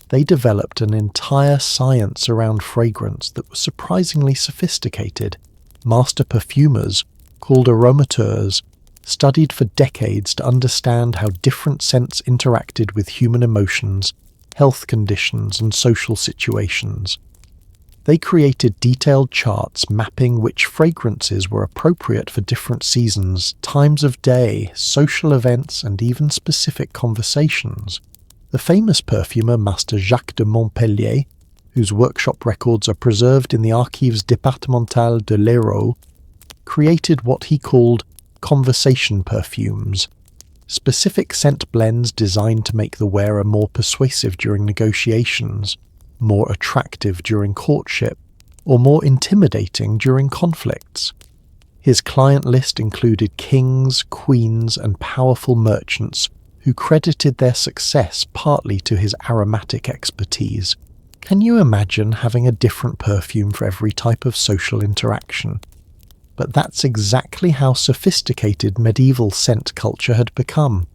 They developed an entire science around fragrance that was surprisingly sophisticated. Master perfumers, called aromateurs, studied for decades to understand how different scents interacted with human emotions, health conditions, and social situations. They created detailed charts mapping which fragrances were appropriate for different seasons, times of day, social events, and even specific conversations. The famous perfumer Master Jacques de Montpellier, whose workshop records are preserved in the Archives départementales de l'Hérault, created what he called conversation perfumes, specific scent blends designed to make the wearer more persuasive during negotiations, more attractive during courtship, or more intimidating during conflicts. His client list included kings, queens, and powerful merchants who credited their success partly to his aromatic expertise. Can you imagine having a different perfume for every type of social interaction? But that's exactly how sophisticated medieval scent culture had become.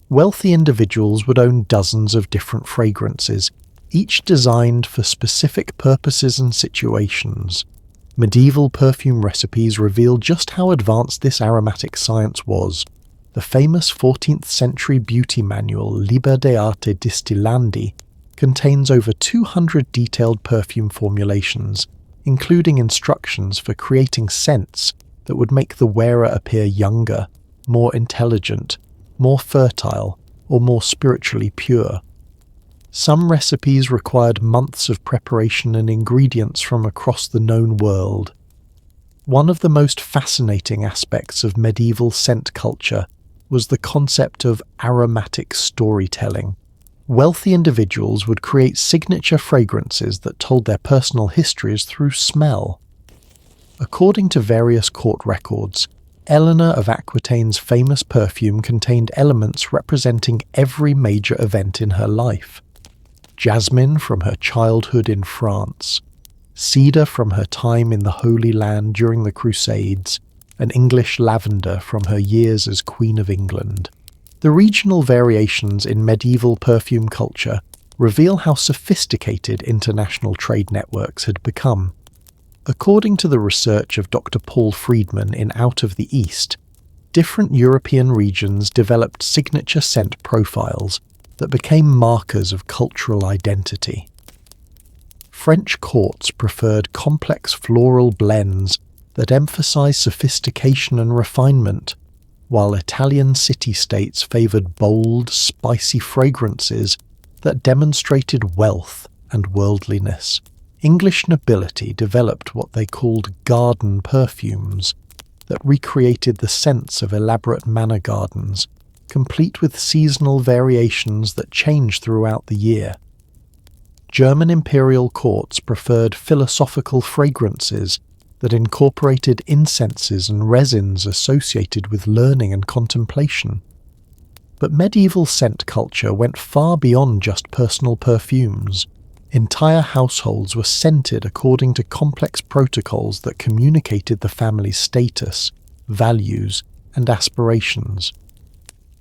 Wealthy individuals would own dozens of different fragrances, each designed for specific purposes and situations. Medieval perfume recipes reveal just how advanced this aromatic science was. The famous 14th century beauty manual Liber de Arte Distillandi contains over 200 detailed perfume formulations, including instructions for creating scents that would make the wearer appear younger, more intelligent, more fertile, or more spiritually pure. Some recipes required months of preparation and ingredients from across the known world. One of the most fascinating aspects of medieval scent culture was the concept of aromatic storytelling. Wealthy individuals would create signature fragrances that told their personal histories through smell. According to various court records, Eleanor of Aquitaine's famous perfume contained elements representing every major event in her life. Jasmine from her childhood in France, cedar from her time in the Holy Land during the Crusades, and English lavender from her years as Queen of England. The regional variations in medieval perfume culture reveal how sophisticated international trade networks had become. According to the research of Dr. Paul Friedman in Out of the East, different European regions developed signature scent profiles that became markers of cultural identity. French courts preferred complex floral blends that emphasized sophistication and refinement, while Italian city-states favored bold, spicy fragrances that demonstrated wealth and worldliness. English nobility developed what they called garden perfumes that recreated the scents of elaborate manor gardens, complete with seasonal variations that changed throughout the year. German imperial courts preferred philosophical fragrances that incorporated incenses and resins associated with learning and contemplation. But medieval scent culture went far beyond just personal perfumes. Entire households were scented according to complex protocols that communicated the family's status, values, and aspirations.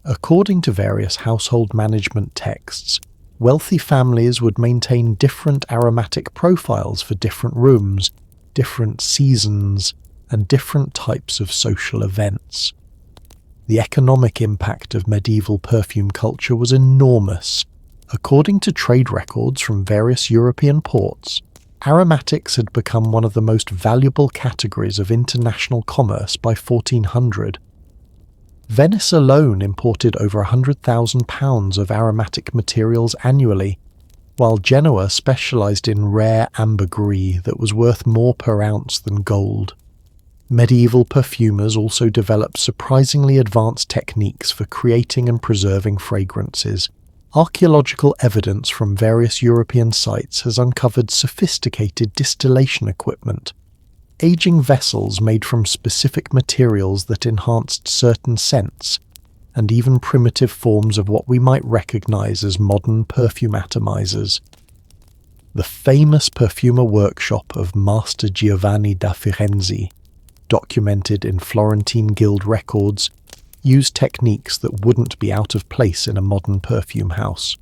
According to various household management texts, wealthy families would maintain different aromatic profiles for different rooms, different seasons, and different types of social events. The economic impact of medieval perfume culture was enormous. According to trade records from various European ports, aromatics had become one of the most valuable categories of international commerce by 1400. Venice alone imported over £100,000 of aromatic materials annually, while Genoa specialised in rare ambergris that was worth more per ounce than gold. Medieval perfumers also developed surprisingly advanced techniques for creating and preserving fragrances. Archaeological evidence from various European sites has uncovered sophisticated distillation equipment, aging vessels made from specific materials that enhanced certain scents, and even primitive forms of what we might recognize as modern perfume atomizers. The famous perfumer workshop of Master Giovanni da Firenze, documented in Florentine Guild records, used techniques that wouldn't be out of place in a modern perfume house.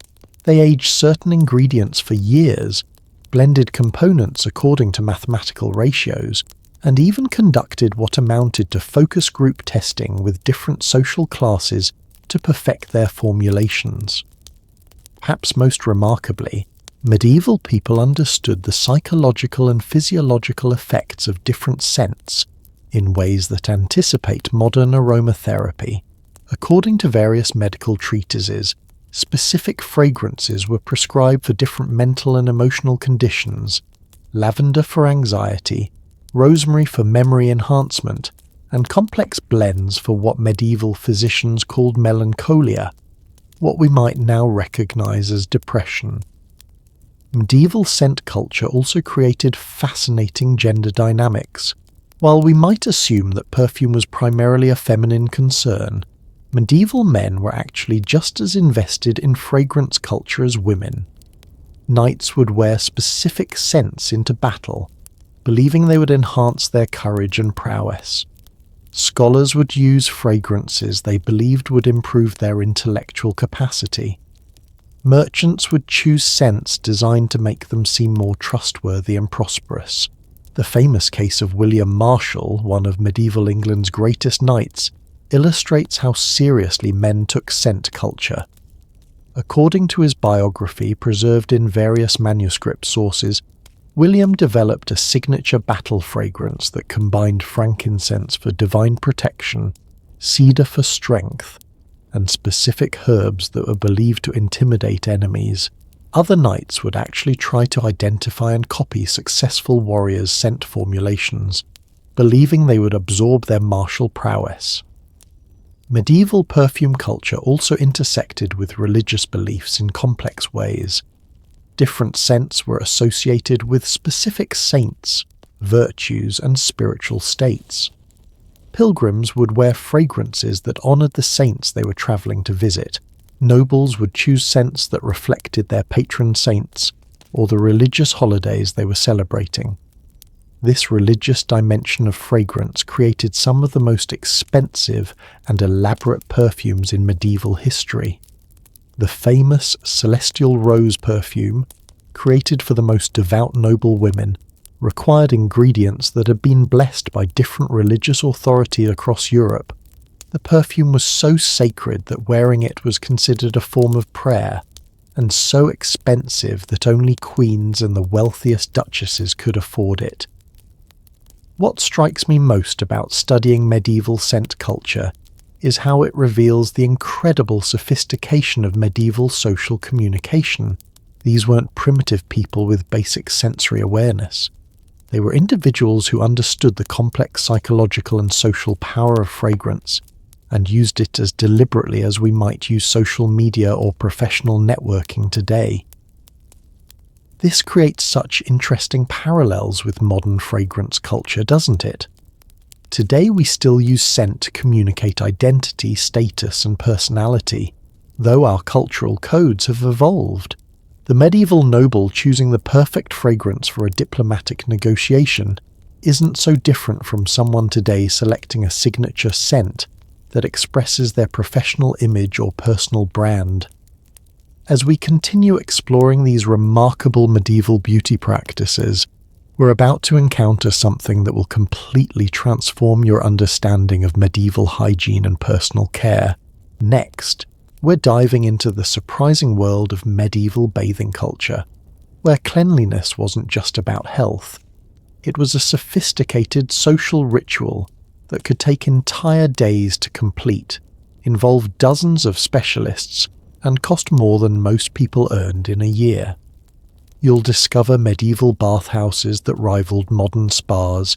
They aged certain ingredients for years, blended components according to mathematical ratios, and even conducted what amounted to focus group testing with different social classes to perfect their formulations. Perhaps most remarkably, medieval people understood the psychological and physiological effects of different scents in ways that anticipate modern aromatherapy. According to various medical treatises, specific fragrances were prescribed for different mental and emotional conditions: lavender for anxiety, rosemary for memory enhancement, and complex blends for what medieval physicians called melancholia, what we might now recognize as depression. Medieval scent culture also created fascinating gender dynamics. While we might assume that perfume was primarily a feminine concern, medieval men were actually just as invested in fragrance culture as women. Knights would wear specific scents into battle, believing they would enhance their courage and prowess. Scholars would use fragrances they believed would improve their intellectual capacity. Merchants would choose scents designed to make them seem more trustworthy and prosperous. The famous case of William Marshall, one of medieval England's greatest knights, illustrates how seriously men took scent culture. According to his biography, preserved in various manuscript sources, William developed a signature battle fragrance that combined frankincense for divine protection, cedar for strength, and specific herbs that were believed to intimidate enemies. Other knights would actually try to identify and copy successful warriors' scent formulations, believing they would absorb their martial prowess. Medieval perfume culture also intersected with religious beliefs in complex ways. Different scents were associated with specific saints, virtues, and spiritual states. Pilgrims would wear fragrances that honored the saints they were traveling to visit. Nobles would choose scents that reflected their patron saints or the religious holidays they were celebrating. This religious dimension of fragrance created some of the most expensive and elaborate perfumes in medieval history. The famous Celestial Rose perfume, created for the most devout noble women, required ingredients that had been blessed by different religious authority across Europe. The perfume was so sacred that wearing it was considered a form of prayer, and so expensive that only queens and the wealthiest duchesses could afford it. What strikes me most about studying medieval scent culture is how it reveals the incredible sophistication of medieval social communication. These weren't primitive people with basic sensory awareness. They were individuals who understood the complex psychological and social power of fragrance, and used it as deliberately as we might use social media or professional networking today. This creates such interesting parallels with modern fragrance culture, doesn't it? Today we still use scent to communicate identity, status, and personality, though our cultural codes have evolved. The medieval noble choosing the perfect fragrance for a diplomatic negotiation isn't so different from someone today selecting a signature scent that expresses their professional image or personal brand. As we continue exploring these remarkable medieval beauty practices, we're about to encounter something that will completely transform your understanding of medieval hygiene and personal care. Next, we're diving into the surprising world of medieval bathing culture, where cleanliness wasn't just about health. It was a sophisticated social ritual that could take entire days to complete, involve dozens of specialists, and cost more than most people earned in a year. You'll discover medieval bathhouses that rivaled modern spas,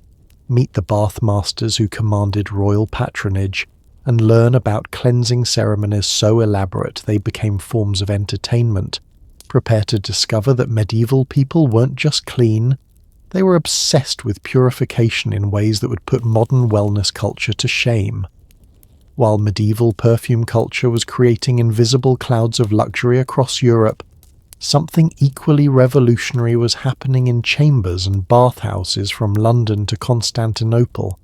meet the bath masters who commanded royal patronage, and learn about cleansing ceremonies so elaborate they became forms of entertainment. Prepare to discover that medieval people weren't just clean, they were obsessed with purification in ways that would put modern wellness culture to shame. While medieval perfume culture was creating invisible clouds of luxury across Europe, something equally revolutionary was happening in chambers and bathhouses from London to Constantinople.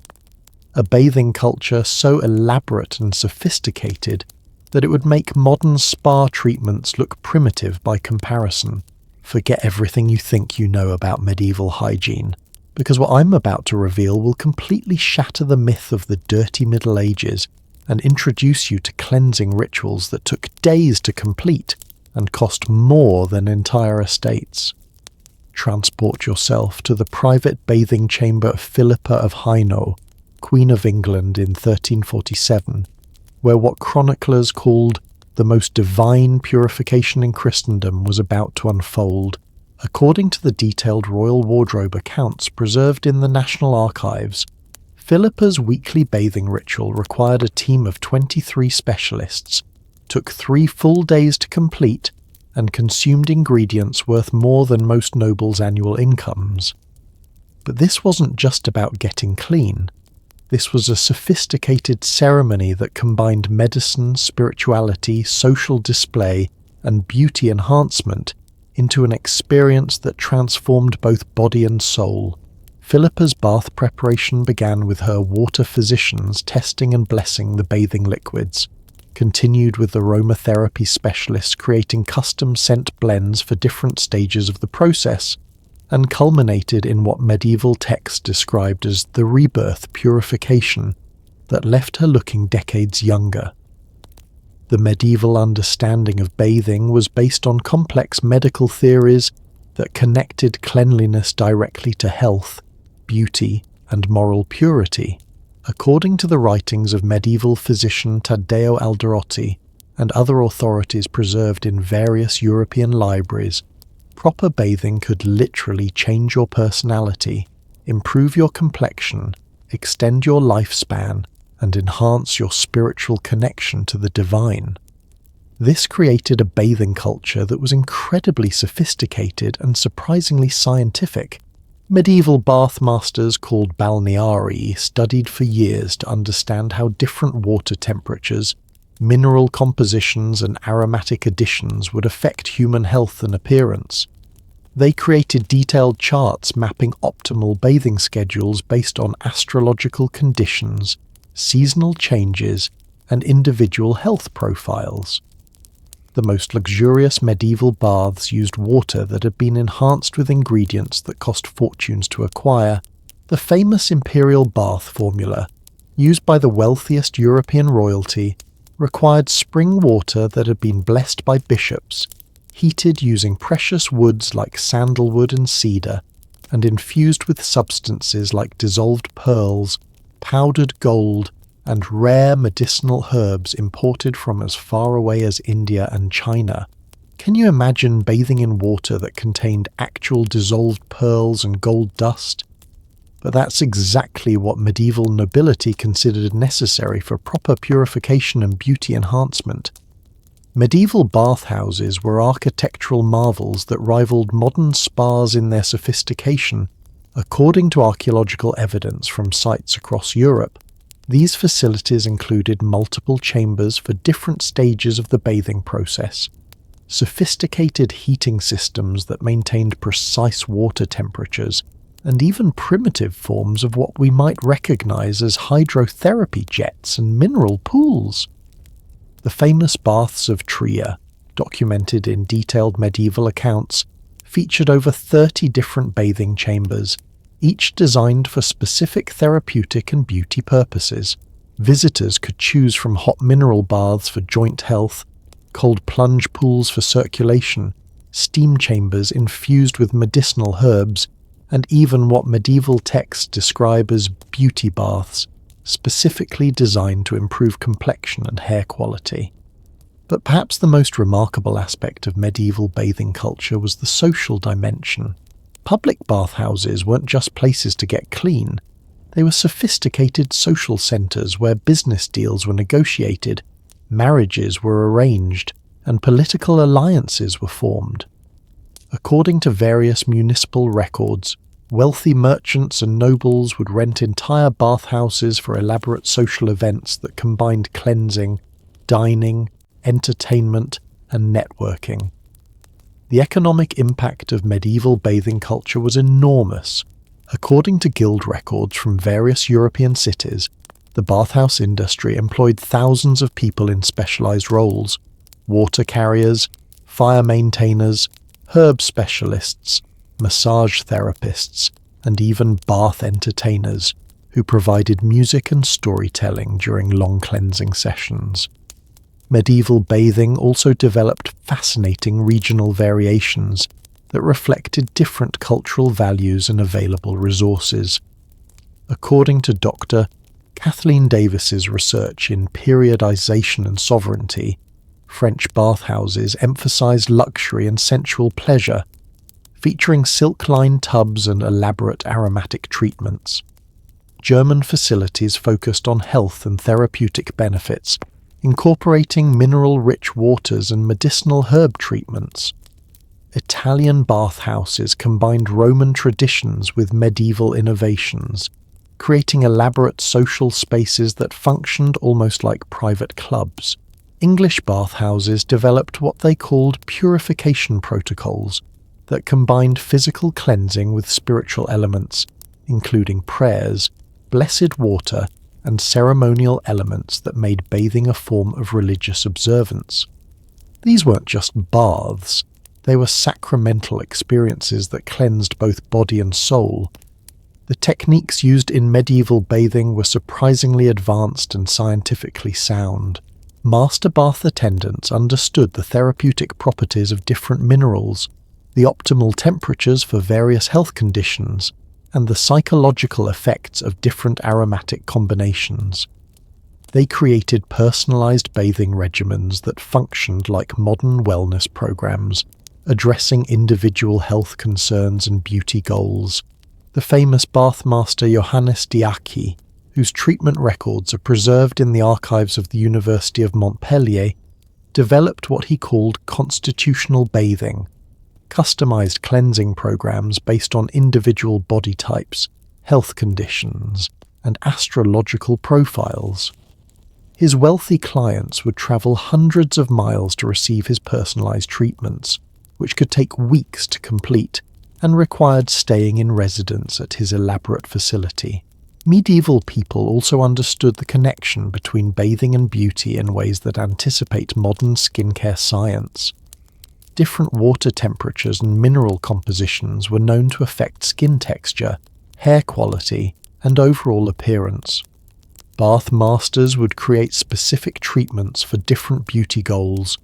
A bathing culture so elaborate and sophisticated that it would make modern spa treatments look primitive by comparison. Forget everything you think you know about medieval hygiene, because what I'm about to reveal will completely shatter the myth of the dirty Middle Ages and introduce you to cleansing rituals that took days to complete and cost more than entire estates. Transport yourself to the private bathing chamber of Philippa of Hainaut, Queen of England in 1347, where what chroniclers called the most divine purification in Christendom was about to unfold. According to the detailed royal wardrobe accounts preserved in the National Archives, Philippa's weekly bathing ritual required a team of 23 specialists, took 3 full days to complete, and consumed ingredients worth more than most nobles' annual incomes. But this wasn't just about getting clean. This was a sophisticated ceremony that combined medicine, spirituality, social display, and beauty enhancement into an experience that transformed both body and soul. Philippa's bath preparation began with her water physicians testing and blessing the bathing liquids, continued with aromatherapy specialists creating custom scent blends for different stages of the process, and culminated in what medieval texts described as the rebirth purification that left her looking decades younger. The medieval understanding of bathing was based on complex medical theories that connected cleanliness directly to health, beauty, and moral purity. According to the writings of medieval physician Taddeo Alderotti and other authorities preserved in various European libraries, proper bathing could literally change your personality, improve your complexion, extend your lifespan, and enhance your spiritual connection to the divine. This created a bathing culture that was incredibly sophisticated and surprisingly scientific. Medieval bath masters called balnearii studied for years to understand how different water temperatures, mineral compositions, and aromatic additions would affect human health and appearance. They created detailed charts mapping optimal bathing schedules based on astrological conditions, seasonal changes, and individual health profiles. The most luxurious medieval baths used water that had been enhanced with ingredients that cost fortunes to acquire. The famous imperial bath formula, used by the wealthiest European royalty, required spring water that had been blessed by bishops, heated using precious woods like sandalwood and cedar, and infused with substances like dissolved pearls, powdered gold, and rare medicinal herbs imported from as far away as India and China. Can you imagine bathing in water that contained actual dissolved pearls and gold dust? But that's exactly what medieval nobility considered necessary for proper purification and beauty enhancement. Medieval bathhouses were architectural marvels that rivaled modern spas in their sophistication. According to archaeological evidence from sites across Europe, these facilities included multiple chambers for different stages of the bathing process, sophisticated heating systems that maintained precise water temperatures, and even primitive forms of what we might recognize as hydrotherapy jets and mineral pools. The famous baths of Trier, documented in detailed medieval accounts, featured over 30 different bathing chambers, each designed for specific therapeutic and beauty purposes. Visitors could choose from hot mineral baths for joint health, cold plunge pools for circulation, steam chambers infused with medicinal herbs, and even what medieval texts describe as beauty baths, specifically designed to improve complexion and hair quality. But perhaps the most remarkable aspect of medieval bathing culture was the social dimension. Public bathhouses weren't just places to get clean. They were sophisticated social centres where business deals were negotiated, marriages were arranged, and political alliances were formed. According to various municipal records, wealthy merchants and nobles would rent entire bathhouses for elaborate social events that combined cleansing, dining, entertainment, and networking. The economic impact of medieval bathing culture was enormous. According to guild records from various European cities, the bathhouse industry employed thousands of people in specialized roles: water carriers, fire maintainers, herb specialists, massage therapists, and even bath entertainers, who provided music and storytelling during long cleansing sessions. Medieval bathing also developed fascinating regional variations that reflected different cultural values and available resources. According to Dr. Kathleen Davis's research in Periodization and Sovereignty, French bathhouses emphasized luxury and sensual pleasure, featuring silk-lined tubs and elaborate aromatic treatments. German facilities focused on health and therapeutic benefits, incorporating mineral-rich waters and medicinal herb treatments. Italian bathhouses combined Roman traditions with medieval innovations, creating elaborate social spaces that functioned almost like private clubs. English bathhouses developed what they called purification protocols that combined physical cleansing with spiritual elements, including prayers, blessed water, and ceremonial elements that made bathing a form of religious observance. These weren't just baths, they were sacramental experiences that cleansed both body and soul. The techniques used in medieval bathing were surprisingly advanced and scientifically sound. Master bath attendants understood the therapeutic properties of different minerals, the optimal temperatures for various health conditions, and the psychological effects of different aromatic combinations. They created personalized bathing regimens that functioned like modern wellness programs, addressing individual health concerns and beauty goals. The famous bathmaster Johannes Diachy, whose treatment records are preserved in the archives of the University of Montpellier, developed what he called constitutional bathing, customized cleansing programs based on individual body types, health conditions, and astrological profiles. His wealthy clients would travel hundreds of miles to receive his personalized treatments, which could take weeks to complete and required staying in residence at his elaborate facility. Medieval people also understood the connection between bathing and beauty in ways that anticipate modern skincare science. Different water temperatures and mineral compositions were known to affect skin texture, hair quality, and overall appearance. Bath masters would create specific treatments for different beauty goals,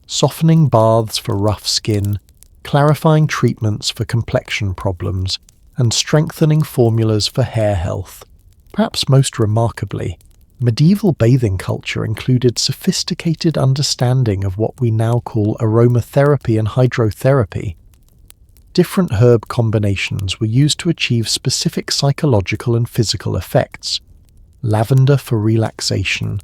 softening baths for rough skin, clarifying treatments for complexion problems, and strengthening formulas for hair health. Perhaps most remarkably, medieval bathing culture included sophisticated understanding of what we now call aromatherapy and hydrotherapy. Different herb combinations were used to achieve specific psychological and physical effects. Lavender for relaxation,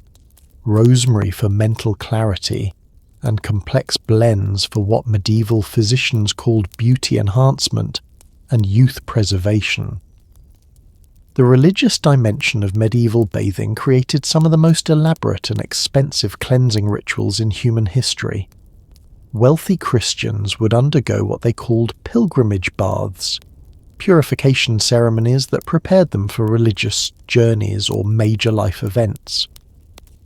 rosemary for mental clarity, and complex blends for what medieval physicians called beauty enhancement and youth preservation. The religious dimension of medieval bathing created some of the most elaborate and expensive cleansing rituals in human history. Wealthy Christians would undergo what they called pilgrimage baths. purification ceremonies that prepared them for religious journeys or major life events.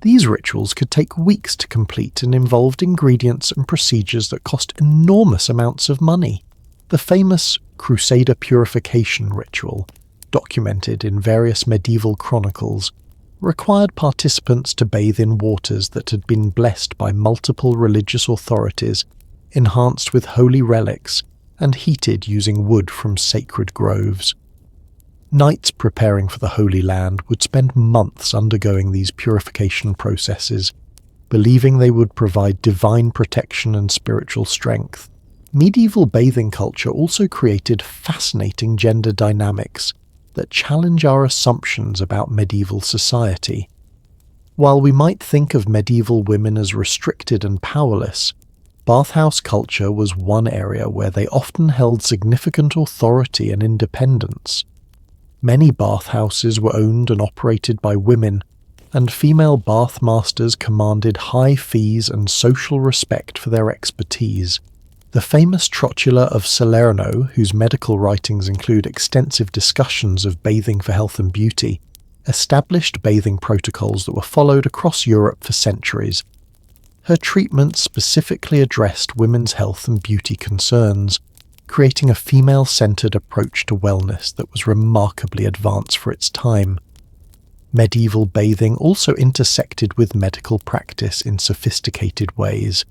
These rituals could take weeks to complete and involved ingredients and procedures that cost enormous amounts of money. The famous Crusader purification ritual, documented in various medieval chronicles, required participants to bathe in waters that had been blessed by multiple religious authorities, enhanced with holy relics, and heated using wood from sacred groves. Knights preparing for the Holy Land would spend months undergoing these purification processes, believing they would provide divine protection and spiritual strength. Medieval bathing culture also created fascinating gender dynamics that challenge our assumptions about medieval society. While we might think of medieval women as restricted and powerless, bathhouse culture was one area where they often held significant authority and independence. Many bathhouses were owned and operated by women, and female bath masters commanded high fees and social respect for their expertise. The famous Trotula of Salerno, whose medical writings include extensive discussions of bathing for health and beauty, established bathing protocols that were followed across Europe for centuries. Her treatments specifically addressed women's health and beauty concerns, creating a female-centered approach to wellness that was remarkably advanced for its time. Medieval bathing also intersected with medical practice in sophisticated ways.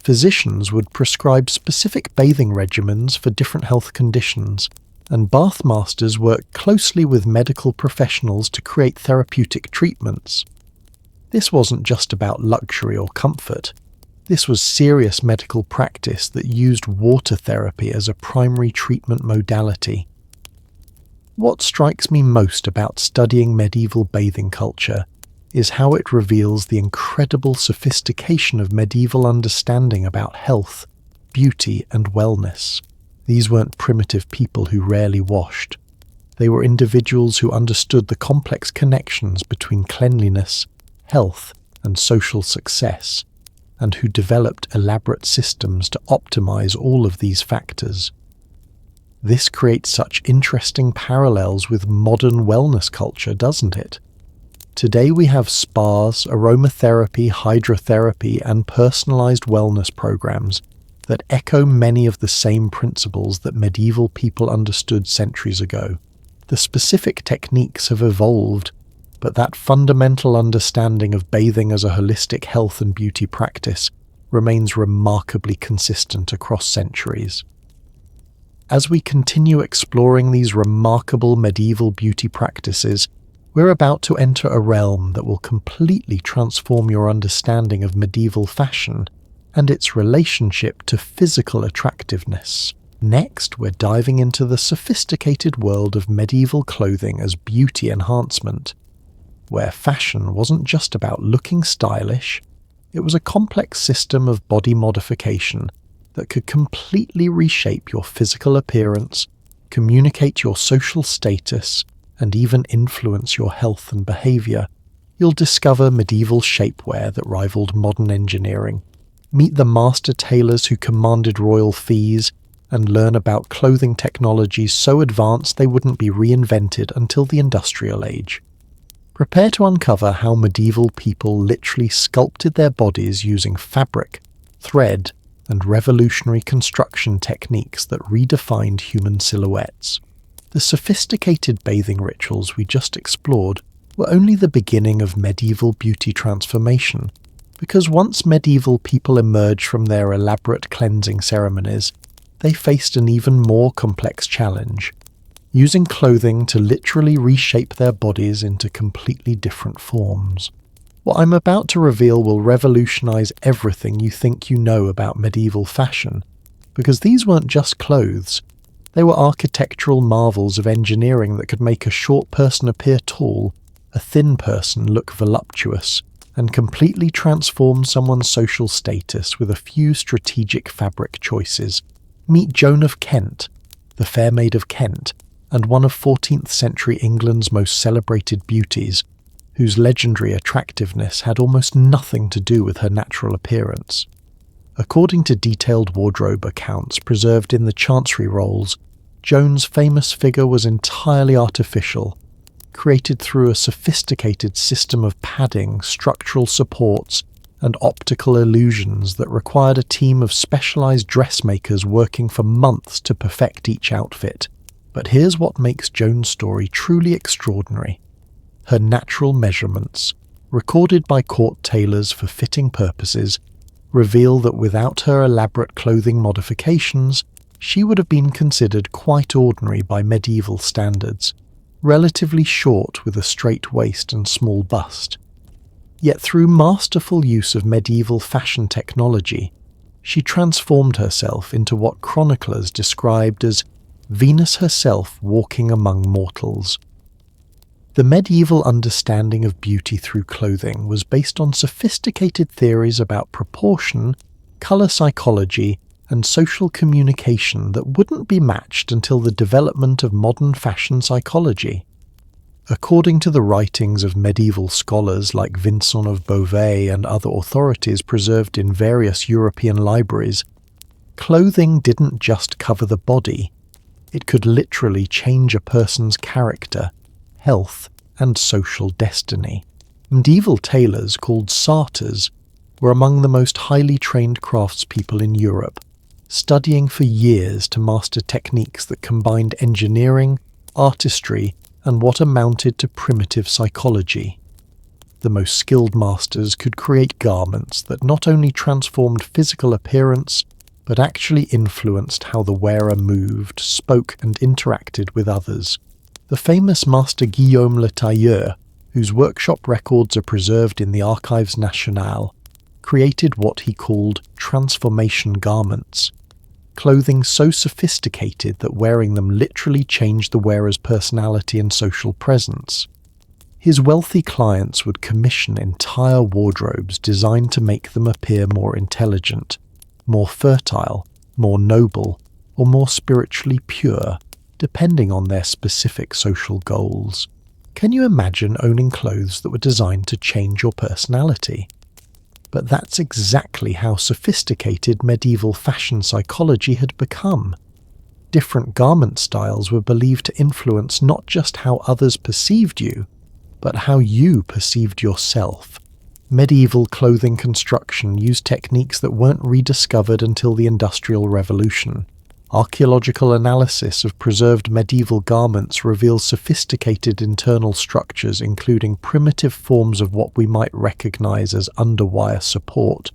Physicians would prescribe specific bathing regimens for different health conditions, and bath masters worked closely with medical professionals to create therapeutic treatments. This wasn't just about luxury or comfort. This was serious medical practice that used water therapy as a primary treatment modality. What strikes me most about studying medieval bathing culture is how it reveals the incredible sophistication of medieval understanding about health, beauty, and wellness. These weren't primitive people who rarely washed. They were individuals who understood the complex connections between cleanliness, health, and social success, and who developed elaborate systems to optimize all of these factors. This creates such interesting parallels with modern wellness culture, doesn't it? Today we have spas, aromatherapy, hydrotherapy, and personalized wellness programs that echo many of the same principles that medieval people understood centuries ago. The specific techniques have evolved, but that fundamental understanding of bathing as a holistic health and beauty practice remains remarkably consistent across centuries. As we continue exploring these remarkable medieval beauty practices, we're about to enter a realm that will completely transform your understanding of medieval fashion and its relationship to physical attractiveness. Next, we're diving into the sophisticated world of medieval clothing as beauty enhancement, where fashion wasn't just about looking stylish, it was a complex system of body modification that could completely reshape your physical appearance, communicate your social status, and even influence your health and behavior. You'll discover medieval shapewear that rivaled modern engineering, meet the master tailors who commanded royal fees, and learn about clothing technologies so advanced they wouldn't be reinvented until the industrial age. Prepare to uncover how medieval people literally sculpted their bodies using fabric, thread, and revolutionary construction techniques that redefined human silhouettes. The sophisticated bathing rituals we just explored were only the beginning of medieval beauty transformation, because once medieval people emerged from their elaborate cleansing ceremonies, they faced an even more complex challenge: using clothing to literally reshape their bodies into completely different forms. What I'm about to reveal will revolutionize everything you think you know about medieval fashion, because these weren't just clothes. They were architectural marvels of engineering that could make a short person appear tall, a thin person look voluptuous, and completely transform someone's social status with a few strategic fabric choices. Meet Joan of Kent, the Fair Maid of Kent, and one of 14th century England's most celebrated beauties, whose legendary attractiveness had almost nothing to do with her natural appearance. According to detailed wardrobe accounts preserved in the Chancery Rolls, Joan's famous figure was entirely artificial, created through a sophisticated system of padding, structural supports, and optical illusions that required a team of specialized dressmakers working for months to perfect each outfit. But here's what makes Joan's story truly extraordinary. Her natural measurements, recorded by court tailors for fitting purposes, reveal that without her elaborate clothing modifications, she would have been considered quite ordinary by medieval standards, relatively short with a straight waist and small bust. Yet through masterful use of medieval fashion technology, she transformed herself into what chroniclers described as Venus herself walking among mortals. The medieval understanding of beauty through clothing was based on sophisticated theories about proportion, color psychology, and social communication that wouldn't be matched until the development of modern fashion psychology. According to the writings of medieval scholars like Vincent of Beauvais and other authorities preserved in various European libraries, clothing didn't just cover the body, it could literally change a person's character, health, and social destiny. Medieval tailors, called sartors, were among the most highly trained craftspeople in Europe, studying for years to master techniques that combined engineering, artistry, and what amounted to primitive psychology. The most skilled masters could create garments that not only transformed physical appearance, but actually influenced how the wearer moved, spoke, and interacted with others. The famous master Guillaume le Tailleur, whose workshop records are preserved in the Archives Nationales, created what he called transformation garments, clothing so sophisticated that wearing them literally changed the wearer's personality and social presence. His wealthy clients would commission entire wardrobes designed to make them appear more intelligent, more fertile, more noble, or more spiritually pure, depending on their specific social goals. Can you imagine owning clothes that were designed to change your personality? But that's exactly how sophisticated medieval fashion psychology had become. Different garment styles were believed to influence not just how others perceived you, but how you perceived yourself. Medieval clothing construction used techniques that weren't rediscovered until the Industrial Revolution. Archaeological analysis of preserved medieval garments reveals sophisticated internal structures including primitive forms of what we might recognize as underwire support,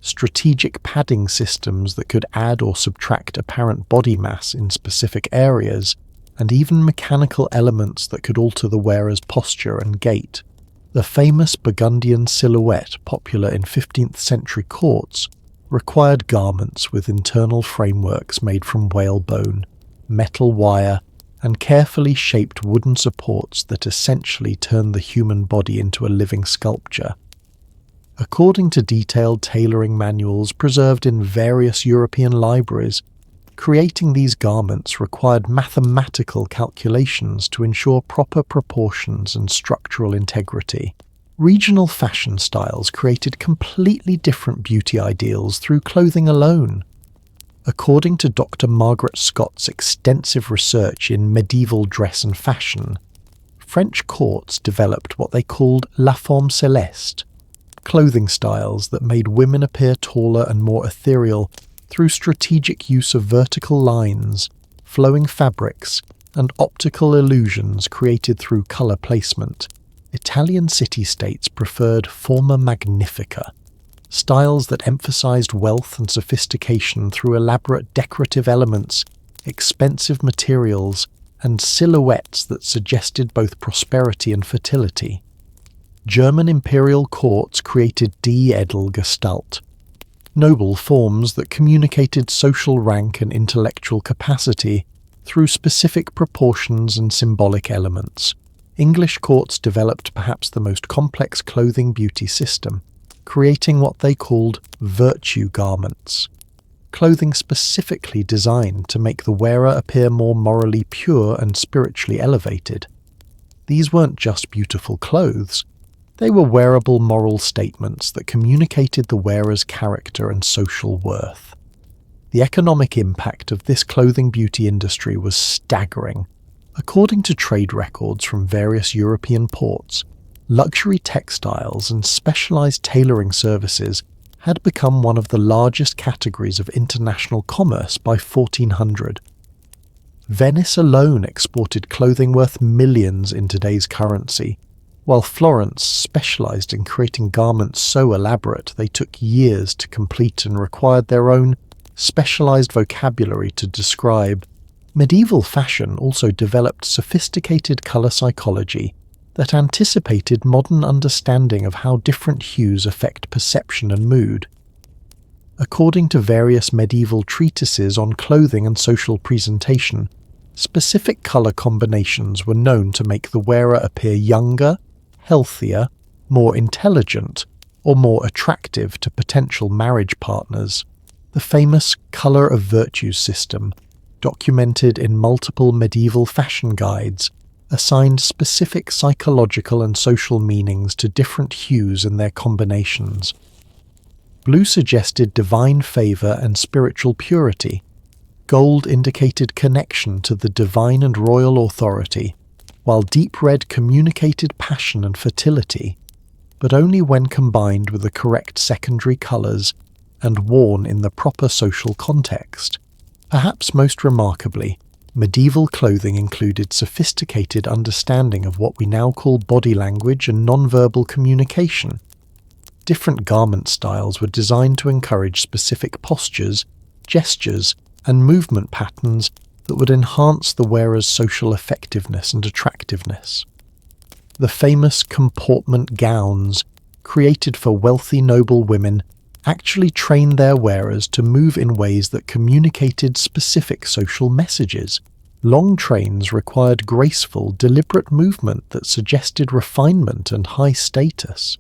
strategic padding systems that could add or subtract apparent body mass in specific areas, and even mechanical elements that could alter the wearer's posture and gait. The famous Burgundian silhouette, popular in 15th century courts, required garments with internal frameworks made from whalebone, metal wire, and carefully shaped wooden supports that essentially turned the human body into a living sculpture. According to detailed tailoring manuals preserved in various European libraries, creating these garments required mathematical calculations to ensure proper proportions and structural integrity. Regional fashion styles created completely different beauty ideals through clothing alone. According to Dr. Margaret Scott's extensive research in medieval dress and fashion, French courts developed what they called la forme céleste, clothing styles that made women appear taller and more ethereal through strategic use of vertical lines, flowing fabrics, and optical illusions created through color placement. Italian city-states preferred forma magnifica, styles that emphasized wealth and sophistication through elaborate decorative elements, expensive materials, and silhouettes that suggested both prosperity and fertility. German imperial courts created die Edelgestalt, noble forms that communicated social rank and intellectual capacity through specific proportions and symbolic elements. English courts developed perhaps the most complex clothing beauty system, creating what they called virtue garments, clothing specifically designed to make the wearer appear more morally pure and spiritually elevated. These weren't just beautiful clothes, they were wearable moral statements that communicated the wearer's character and social worth. The economic impact of this clothing beauty industry was staggering. According to trade records from various European ports, luxury textiles and specialized tailoring services had become one of the largest categories of international commerce by 1400. Venice alone exported clothing worth millions in today's currency, while Florence specialized in creating garments so elaborate they took years to complete and required their own specialized vocabulary to describe. Medieval fashion also developed sophisticated color psychology that anticipated modern understanding of how different hues affect perception and mood. According to various medieval treatises on clothing and social presentation, specific color combinations were known to make the wearer appear younger, healthier, more intelligent, or more attractive to potential marriage partners. The famous Color of Virtues system, documented in multiple medieval fashion guides, assigned specific psychological and social meanings to different hues and their combinations. Blue suggested divine favor and spiritual purity. Gold indicated connection to the divine and royal authority, while deep red communicated passion and fertility, but only when combined with the correct secondary colors and worn in the proper social context. Perhaps most remarkably, medieval clothing included sophisticated understanding of what we now call body language and nonverbal communication. Different garment styles were designed to encourage specific postures, gestures, and movement patterns that would enhance the wearer's social effectiveness and attractiveness. The famous comportment gowns, created for wealthy noble women, actually trained their wearers to move in ways that communicated specific social messages. Long trains required graceful, deliberate movement that suggested refinement and high status.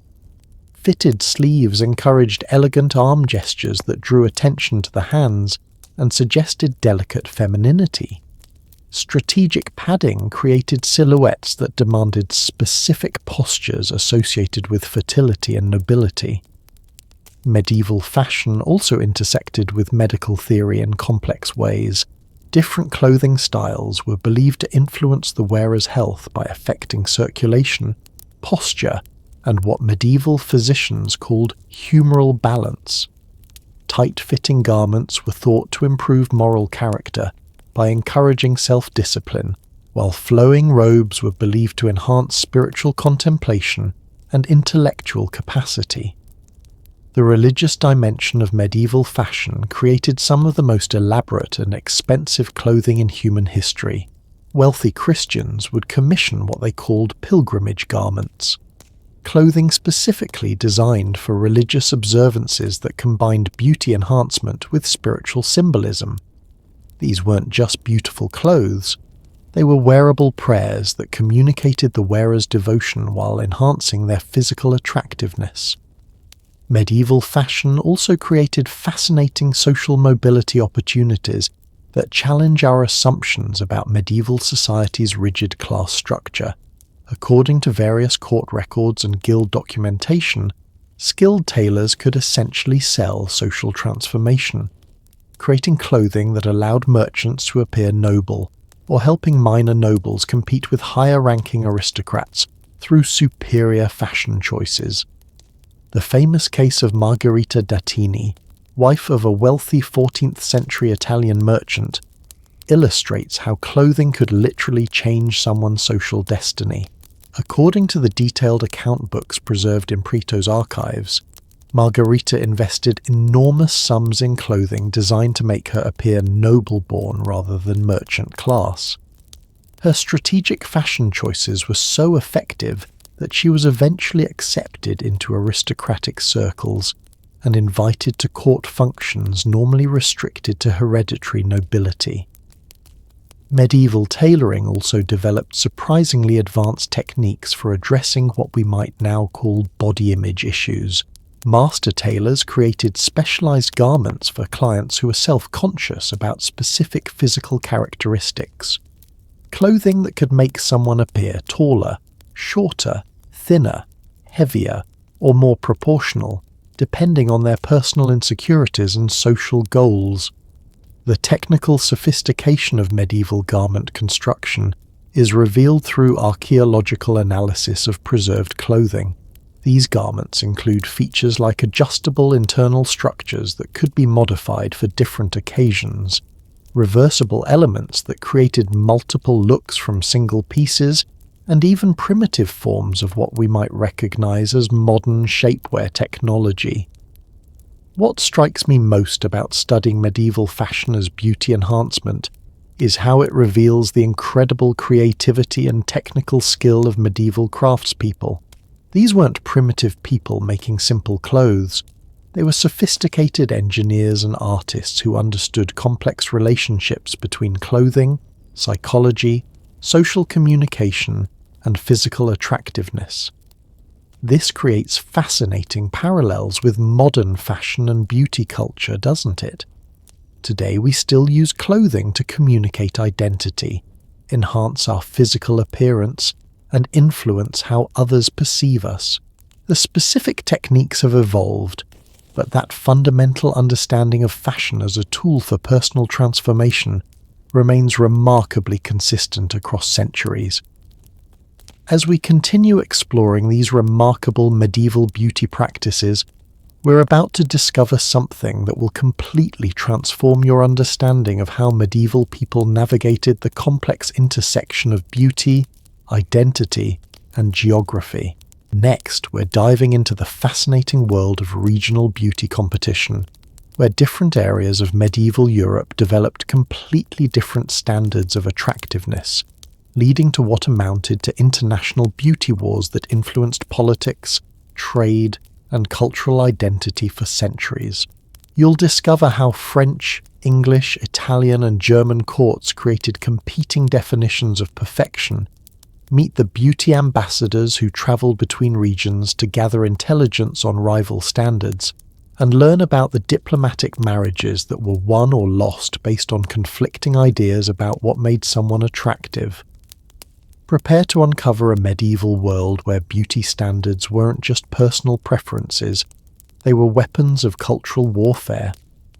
Fitted sleeves encouraged elegant arm gestures that drew attention to the hands and suggested delicate femininity. Strategic padding created silhouettes that demanded specific postures associated with fertility and nobility. Medieval fashion also intersected with medical theory in complex ways. Different clothing styles were believed to influence the wearer's health by affecting circulation, posture, and what medieval physicians called humoral balance. Tight-fitting garments were thought to improve moral character by encouraging self-discipline, while flowing robes were believed to enhance spiritual contemplation and intellectual capacity. The religious dimension of medieval fashion created some of the most elaborate and expensive clothing in human history. Wealthy Christians would commission what they called pilgrimage garments, clothing specifically designed for religious observances that combined beauty enhancement with spiritual symbolism. These weren't just beautiful clothes, they were wearable prayers that communicated the wearer's devotion while enhancing their physical attractiveness. Medieval fashion also created fascinating social mobility opportunities that challenge our assumptions about medieval society's rigid class structure. According to various court records and guild documentation, skilled tailors could essentially sell social transformation, creating clothing that allowed merchants to appear noble, or helping minor nobles compete with higher-ranking aristocrats through superior fashion choices. The famous case of Margherita d'Attini, wife of a wealthy 14th-century Italian merchant, illustrates how clothing could literally change someone's social destiny. According to the detailed account books preserved in Preto's archives, Margherita invested enormous sums in clothing designed to make her appear noble-born rather than merchant class. Her strategic fashion choices were so effective that she was eventually accepted into aristocratic circles and invited to court functions normally restricted to hereditary nobility. Medieval tailoring also developed surprisingly advanced techniques for addressing what we might now call body image issues. Master tailors created specialized garments for clients who were self-conscious about specific physical characteristics. Clothing that could make someone appear taller, shorter, thinner, heavier, or more proportional, depending on their personal insecurities and social goals. The technical sophistication of medieval garment construction is revealed through archaeological analysis of preserved clothing. These garments include features like adjustable internal structures that could be modified for different occasions, reversible elements that created multiple looks from single pieces, and even primitive forms of what we might recognize as modern shapewear technology. What strikes me most about studying medieval fashion as beauty enhancement is how it reveals the incredible creativity and technical skill of medieval craftspeople. These weren't primitive people making simple clothes. They were sophisticated engineers and artists who understood complex relationships between clothing, psychology, social communication, and physical attractiveness. This creates fascinating parallels with modern fashion and beauty culture, doesn't it? Today we still use clothing to communicate identity, enhance our physical appearance, and influence how others perceive us. The specific techniques have evolved, but that fundamental understanding of fashion as a tool for personal transformation remains remarkably consistent across centuries. As we continue exploring these remarkable medieval beauty practices, we're about to discover something that will completely transform your understanding of how medieval people navigated the complex intersection of beauty, identity, and geography. Next, we're diving into the fascinating world of regional beauty competition, where different areas of medieval Europe developed completely different standards of attractiveness, leading to what amounted to international beauty wars that influenced politics, trade, and cultural identity for centuries. You'll discover how French, English, Italian, and German courts created competing definitions of perfection. Meet the beauty ambassadors who traveled between regions to gather intelligence on rival standards, and learn about the diplomatic marriages that were won or lost based on conflicting ideas about what made someone attractive. Prepare to uncover a medieval world where beauty standards weren't just personal preferences, they were weapons of cultural warfare.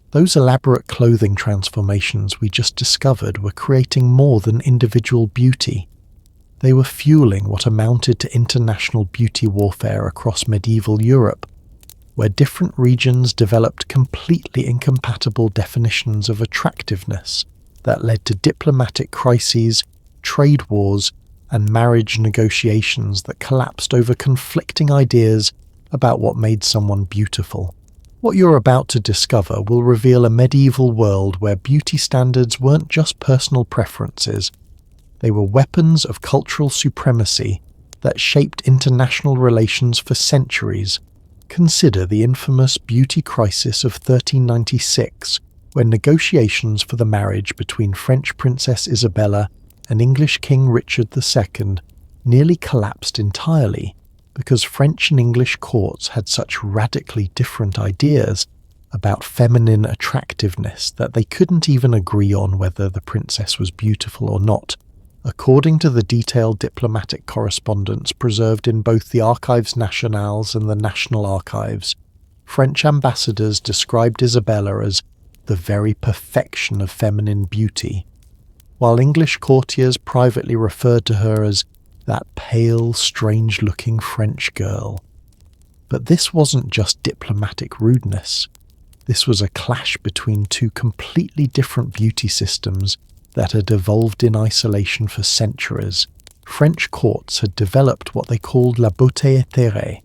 Those elaborate clothing transformations we just discovered were creating more than individual beauty. They were fueling what amounted to international beauty warfare across medieval Europe, where different regions developed completely incompatible definitions of attractiveness that led to diplomatic crises, trade wars, and marriage negotiations that collapsed over conflicting ideas about what made someone beautiful. What you're about to discover will reveal a medieval world where beauty standards weren't just personal preferences, they were weapons of cultural supremacy that shaped international relations for centuries. Consider the infamous beauty crisis of 1396, when negotiations for the marriage between French Princess Isabella and English King Richard II nearly collapsed entirely because French and English courts had such radically different ideas about feminine attractiveness that they couldn't even agree on whether the princess was beautiful or not. According to the detailed diplomatic correspondence preserved in both the Archives Nationales and the National Archives, French ambassadors described Isabella as the very perfection of feminine beauty, while English courtiers privately referred to her as that pale, strange-looking French girl. But this wasn't just diplomatic rudeness. This was a clash between two completely different beauty systems that had evolved in isolation for centuries. French courts had developed what they called la beauté éthérée,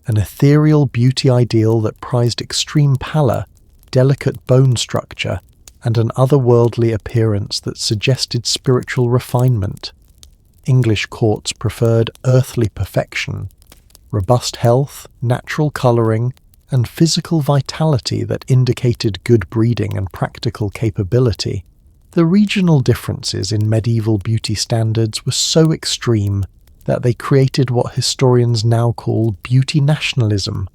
an ethereal beauty ideal that prized extreme pallor, delicate bone structure, and an otherworldly appearance that suggested spiritual refinement. English courts preferred earthly perfection, robust health, natural colouring, and physical vitality that indicated good breeding and practical capability. The regional differences in medieval beauty standards were so extreme that they created what historians now call beauty nationalism,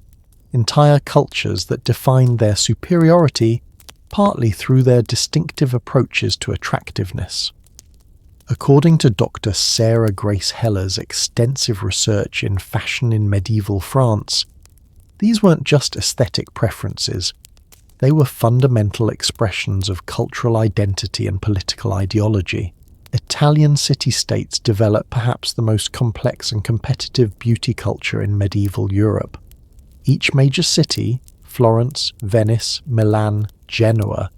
entire cultures that defined their superiority partly through their distinctive approaches to attractiveness. According to Dr. Sarah Grace Heller's extensive research in fashion in medieval France, these weren't just aesthetic preferences. They were fundamental expressions of cultural identity and political ideology. Italian city-states developed perhaps the most complex and competitive beauty culture in medieval Europe. Each major city, Florence, Venice, Milan, Genoa,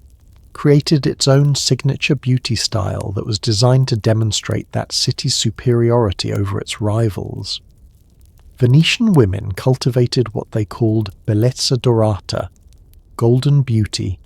created its own signature beauty style that was designed to demonstrate that city's superiority over its rivals. Venetian women cultivated what they called bellezza dorata, golden beauty,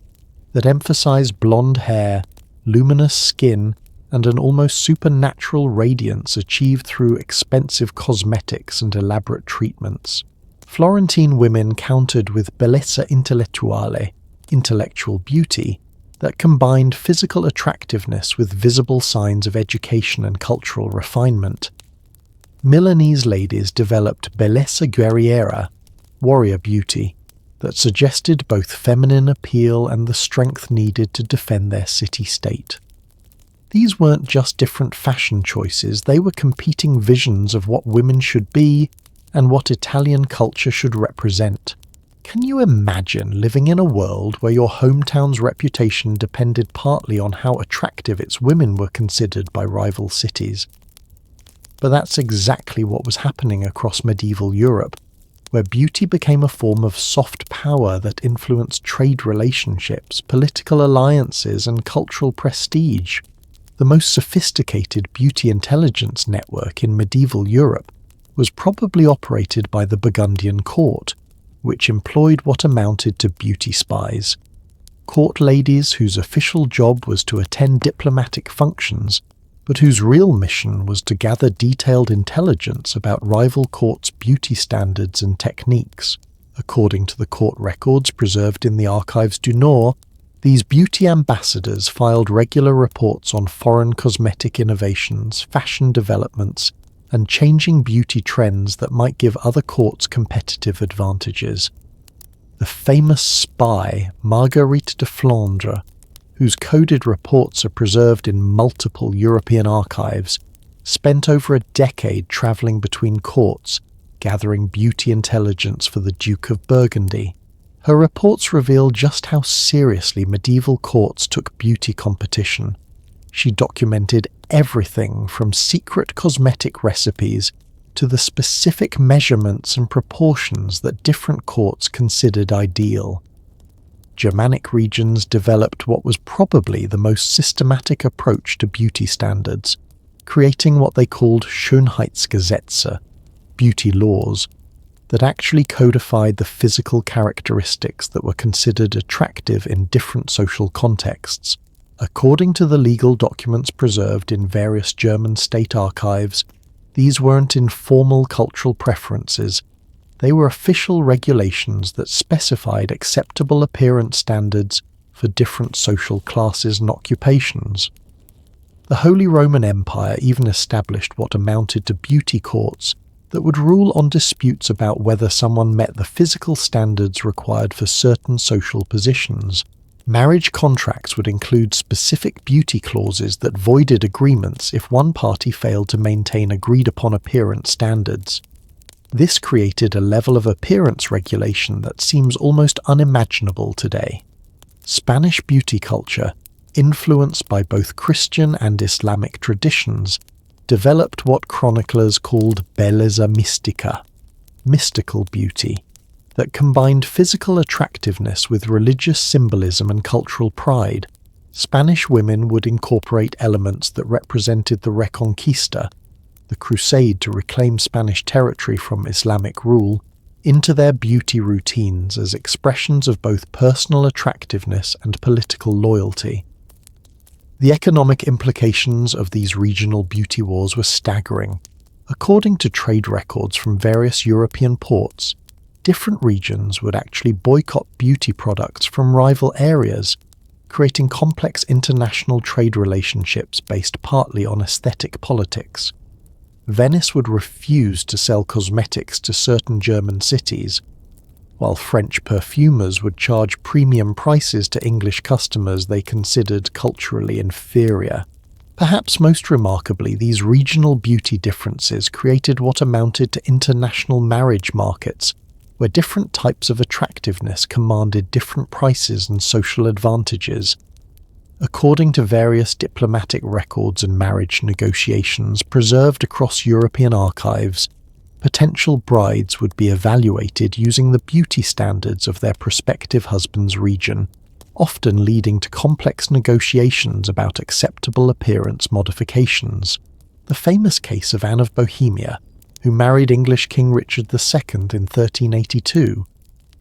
that emphasized blonde hair, luminous skin, and an almost supernatural radiance achieved through expensive cosmetics and elaborate treatments. Florentine women countered with bellezza intellettuale, intellectual beauty, that combined physical attractiveness with visible signs of education and cultural refinement. Milanese ladies developed bellezza guerriera, warrior beauty, that suggested both feminine appeal and the strength needed to defend their city-state. These weren't just different fashion choices, they were competing visions of what women should be and what Italian culture should represent. Can you imagine living in a world where your hometown's reputation depended partly on how attractive its women were considered by rival cities? But that's exactly what was happening across medieval Europe, where beauty became a form of soft power that influenced trade relationships, political alliances, and cultural prestige. The most sophisticated beauty intelligence network in medieval Europe was probably operated by the Burgundian court, which employed what amounted to beauty spies. Court ladies whose official job was to attend diplomatic functions, but whose real mission was to gather detailed intelligence about rival courts' beauty standards and techniques. According to the court records preserved in the Archives du Nord, these beauty ambassadors filed regular reports on foreign cosmetic innovations, fashion developments, and changing beauty trends that might give other courts competitive advantages. The famous spy Marguerite de Flandre, whose coded reports are preserved in multiple European archives, spent over a decade travelling between courts, gathering beauty intelligence for the Duke of Burgundy. Her reports reveal just how seriously medieval courts took beauty competition. She documented everything from secret cosmetic recipes to the specific measurements and proportions that different courts considered ideal. Germanic regions developed what was probably the most systematic approach to beauty standards, creating what they called Schönheitsgesetze, beauty laws, that actually codified the physical characteristics that were considered attractive in different social contexts. According to the legal documents preserved in various German state archives, these weren't informal cultural preferences. They were official regulations that specified acceptable appearance standards for different social classes and occupations. The Holy Roman Empire even established what amounted to beauty courts that would rule on disputes about whether someone met the physical standards required for certain social positions. Marriage contracts would include specific beauty clauses that voided agreements if one party failed to maintain agreed-upon appearance standards. This created a level of appearance regulation that seems almost unimaginable today. Spanish beauty culture, influenced by both Christian and Islamic traditions, developed what chroniclers called bellezza mística, mystical beauty, that combined physical attractiveness with religious symbolism and cultural pride. Spanish women would incorporate elements that represented the Reconquista, the crusade to reclaim Spanish territory from Islamic rule, into their beauty routines as expressions of both personal attractiveness and political loyalty. The economic implications of these regional beauty wars were staggering. According to trade records from various European ports, different regions would actually boycott beauty products from rival areas, creating complex international trade relationships based partly on aesthetic politics. Venice would refuse to sell cosmetics to certain German cities, while French perfumers would charge premium prices to English customers they considered culturally inferior. Perhaps most remarkably, these regional beauty differences created what amounted to international marriage markets, where different types of attractiveness commanded different prices and social advantages. According to various diplomatic records and marriage negotiations preserved across European archives, potential brides would be evaluated using the beauty standards of their prospective husband's region, often leading to complex negotiations about acceptable appearance modifications. The famous case of Anne of Bohemia, who married English King Richard II in 1382,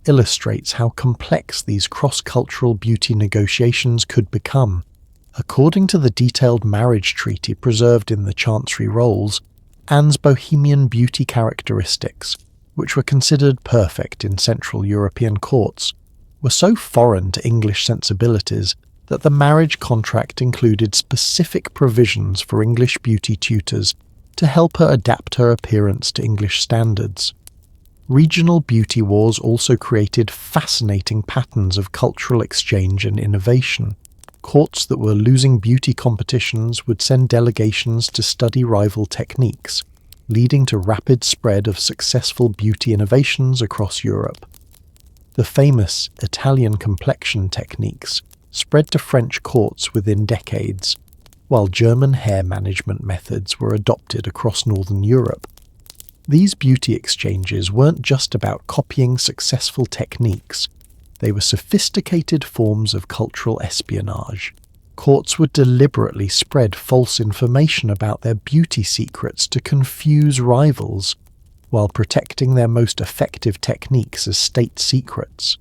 illustrates how complex these cross-cultural beauty negotiations could become. According to the detailed marriage treaty preserved in the Chancery Rolls, Anne's Bohemian beauty characteristics, which were considered perfect in Central European courts, were so foreign to English sensibilities that the marriage contract included specific provisions for English beauty tutors to help her adapt her appearance to English standards. Regional beauty wars also created fascinating patterns of cultural exchange and innovation. Courts that were losing beauty competitions would send delegations to study rival techniques, leading to rapid spread of successful beauty innovations across Europe. The famous Italian complexion techniques spread to French courts within decades, while German hair management methods were adopted across Northern Europe. These beauty exchanges weren't just about copying successful techniques, they were sophisticated forms of cultural espionage. Courts would deliberately spread false information about their beauty secrets to confuse rivals, while protecting their most effective techniques as state secrets.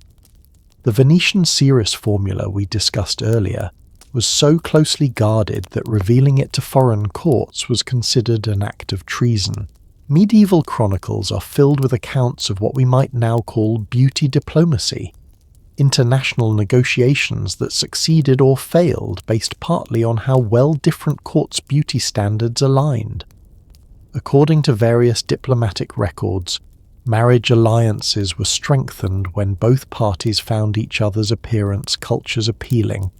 The Venetian Ceres formula we discussed earlier was so closely guarded that revealing it to foreign courts was considered an act of treason. Medieval chronicles are filled with accounts of what we might now call beauty diplomacy, international negotiations that succeeded or failed based partly on how well different courts' beauty standards aligned. According to various diplomatic records, marriage alliances were strengthened when both parties found each other's appearance cultures appealing,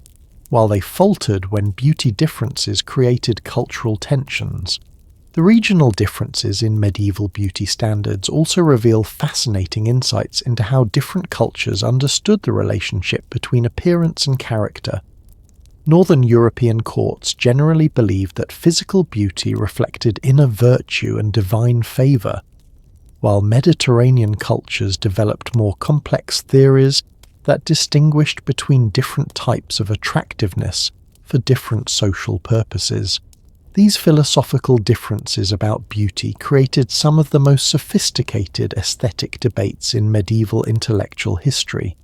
while they faltered when beauty differences created cultural tensions. The regional differences in medieval beauty standards also reveal fascinating insights into how different cultures understood the relationship between appearance and character. Northern European courts generally believed that physical beauty reflected inner virtue and divine favour, while Mediterranean cultures developed more complex theories that distinguished between different types of attractiveness for different social purposes. These philosophical differences about beauty created some of the most sophisticated aesthetic debates in medieval intellectual history.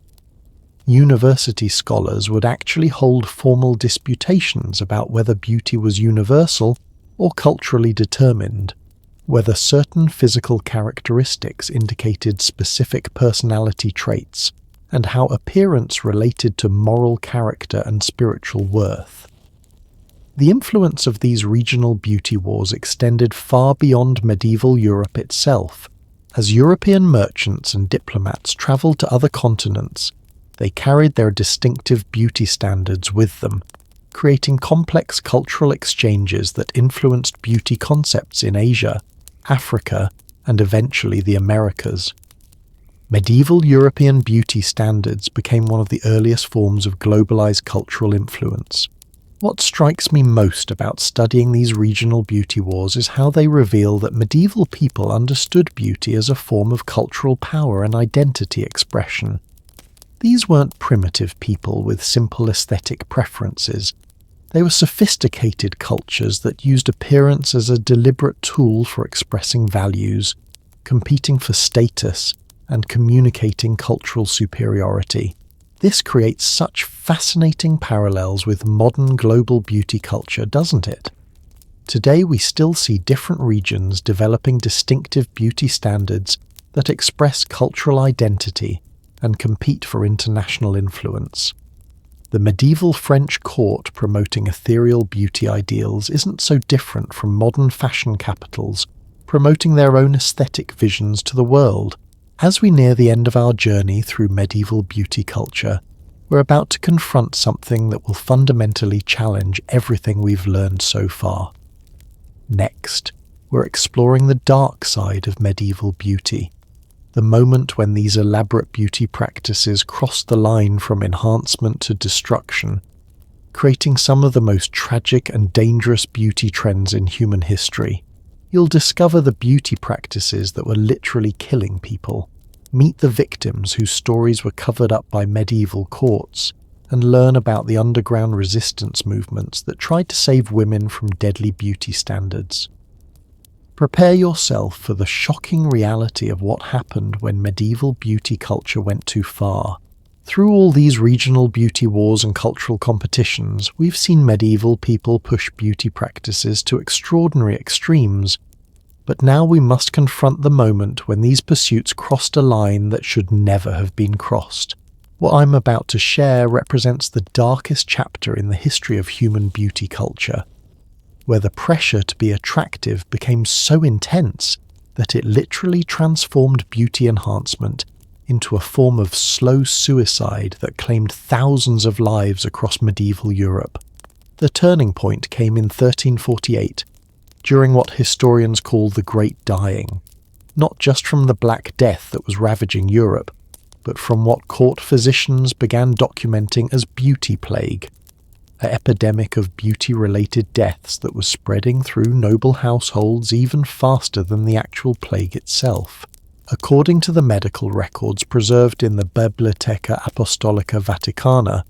University scholars would actually hold formal disputations about whether beauty was universal or culturally determined, whether certain physical characteristics indicated specific personality traits, and how appearance related to moral character and spiritual worth. The influence of these regional beauty wars extended far beyond medieval Europe itself. As European merchants and diplomats travelled to other continents, they carried their distinctive beauty standards with them, creating complex cultural exchanges that influenced beauty concepts in Asia, Africa, and eventually the Americas. Medieval European beauty standards became one of the earliest forms of globalized cultural influence. What strikes me most about studying these regional beauty wars is how they reveal that medieval people understood beauty as a form of cultural power and identity expression. These weren't primitive people with simple aesthetic preferences. They were sophisticated cultures that used appearance as a deliberate tool for expressing values, competing for status, and communicating cultural superiority. This creates such fascinating parallels with modern global beauty culture, doesn't it? Today we still see different regions developing distinctive beauty standards that express cultural identity and compete for international influence. The medieval French court promoting ethereal beauty ideals isn't so different from modern fashion capitals promoting their own aesthetic visions to the world. As we near the end of our journey through medieval beauty culture, we're about to confront something that will fundamentally challenge everything we've learned so far. Next, we're exploring the dark side of medieval beauty. the moment when these elaborate beauty practices crossed the line from enhancement to destruction, creating some of the most tragic and dangerous beauty trends in human history. You'll discover the beauty practices that were literally killing people, meet the victims whose stories were covered up by medieval courts, and learn about the underground resistance movements that tried to save women from deadly beauty standards. Prepare yourself for the shocking reality of what happened when medieval beauty culture went too far. Through all these regional beauty wars and cultural competitions, we've seen medieval people push beauty practices to extraordinary extremes. But now we must confront the moment when these pursuits crossed a line that should never have been crossed. What I'm about to share represents the darkest chapter in the history of human beauty culture, where the pressure to be attractive became so intense that it literally transformed beauty enhancement into a form of slow suicide that claimed thousands of lives across medieval Europe. The turning point came in 1348, during what historians call the Great Dying, not just from the Black Death that was ravaging Europe, but from what court physicians began documenting as beauty plague, an epidemic of beauty-related deaths that was spreading through noble households even faster than the actual plague itself. According to the medical records preserved in the Biblioteca Apostolica Vaticana,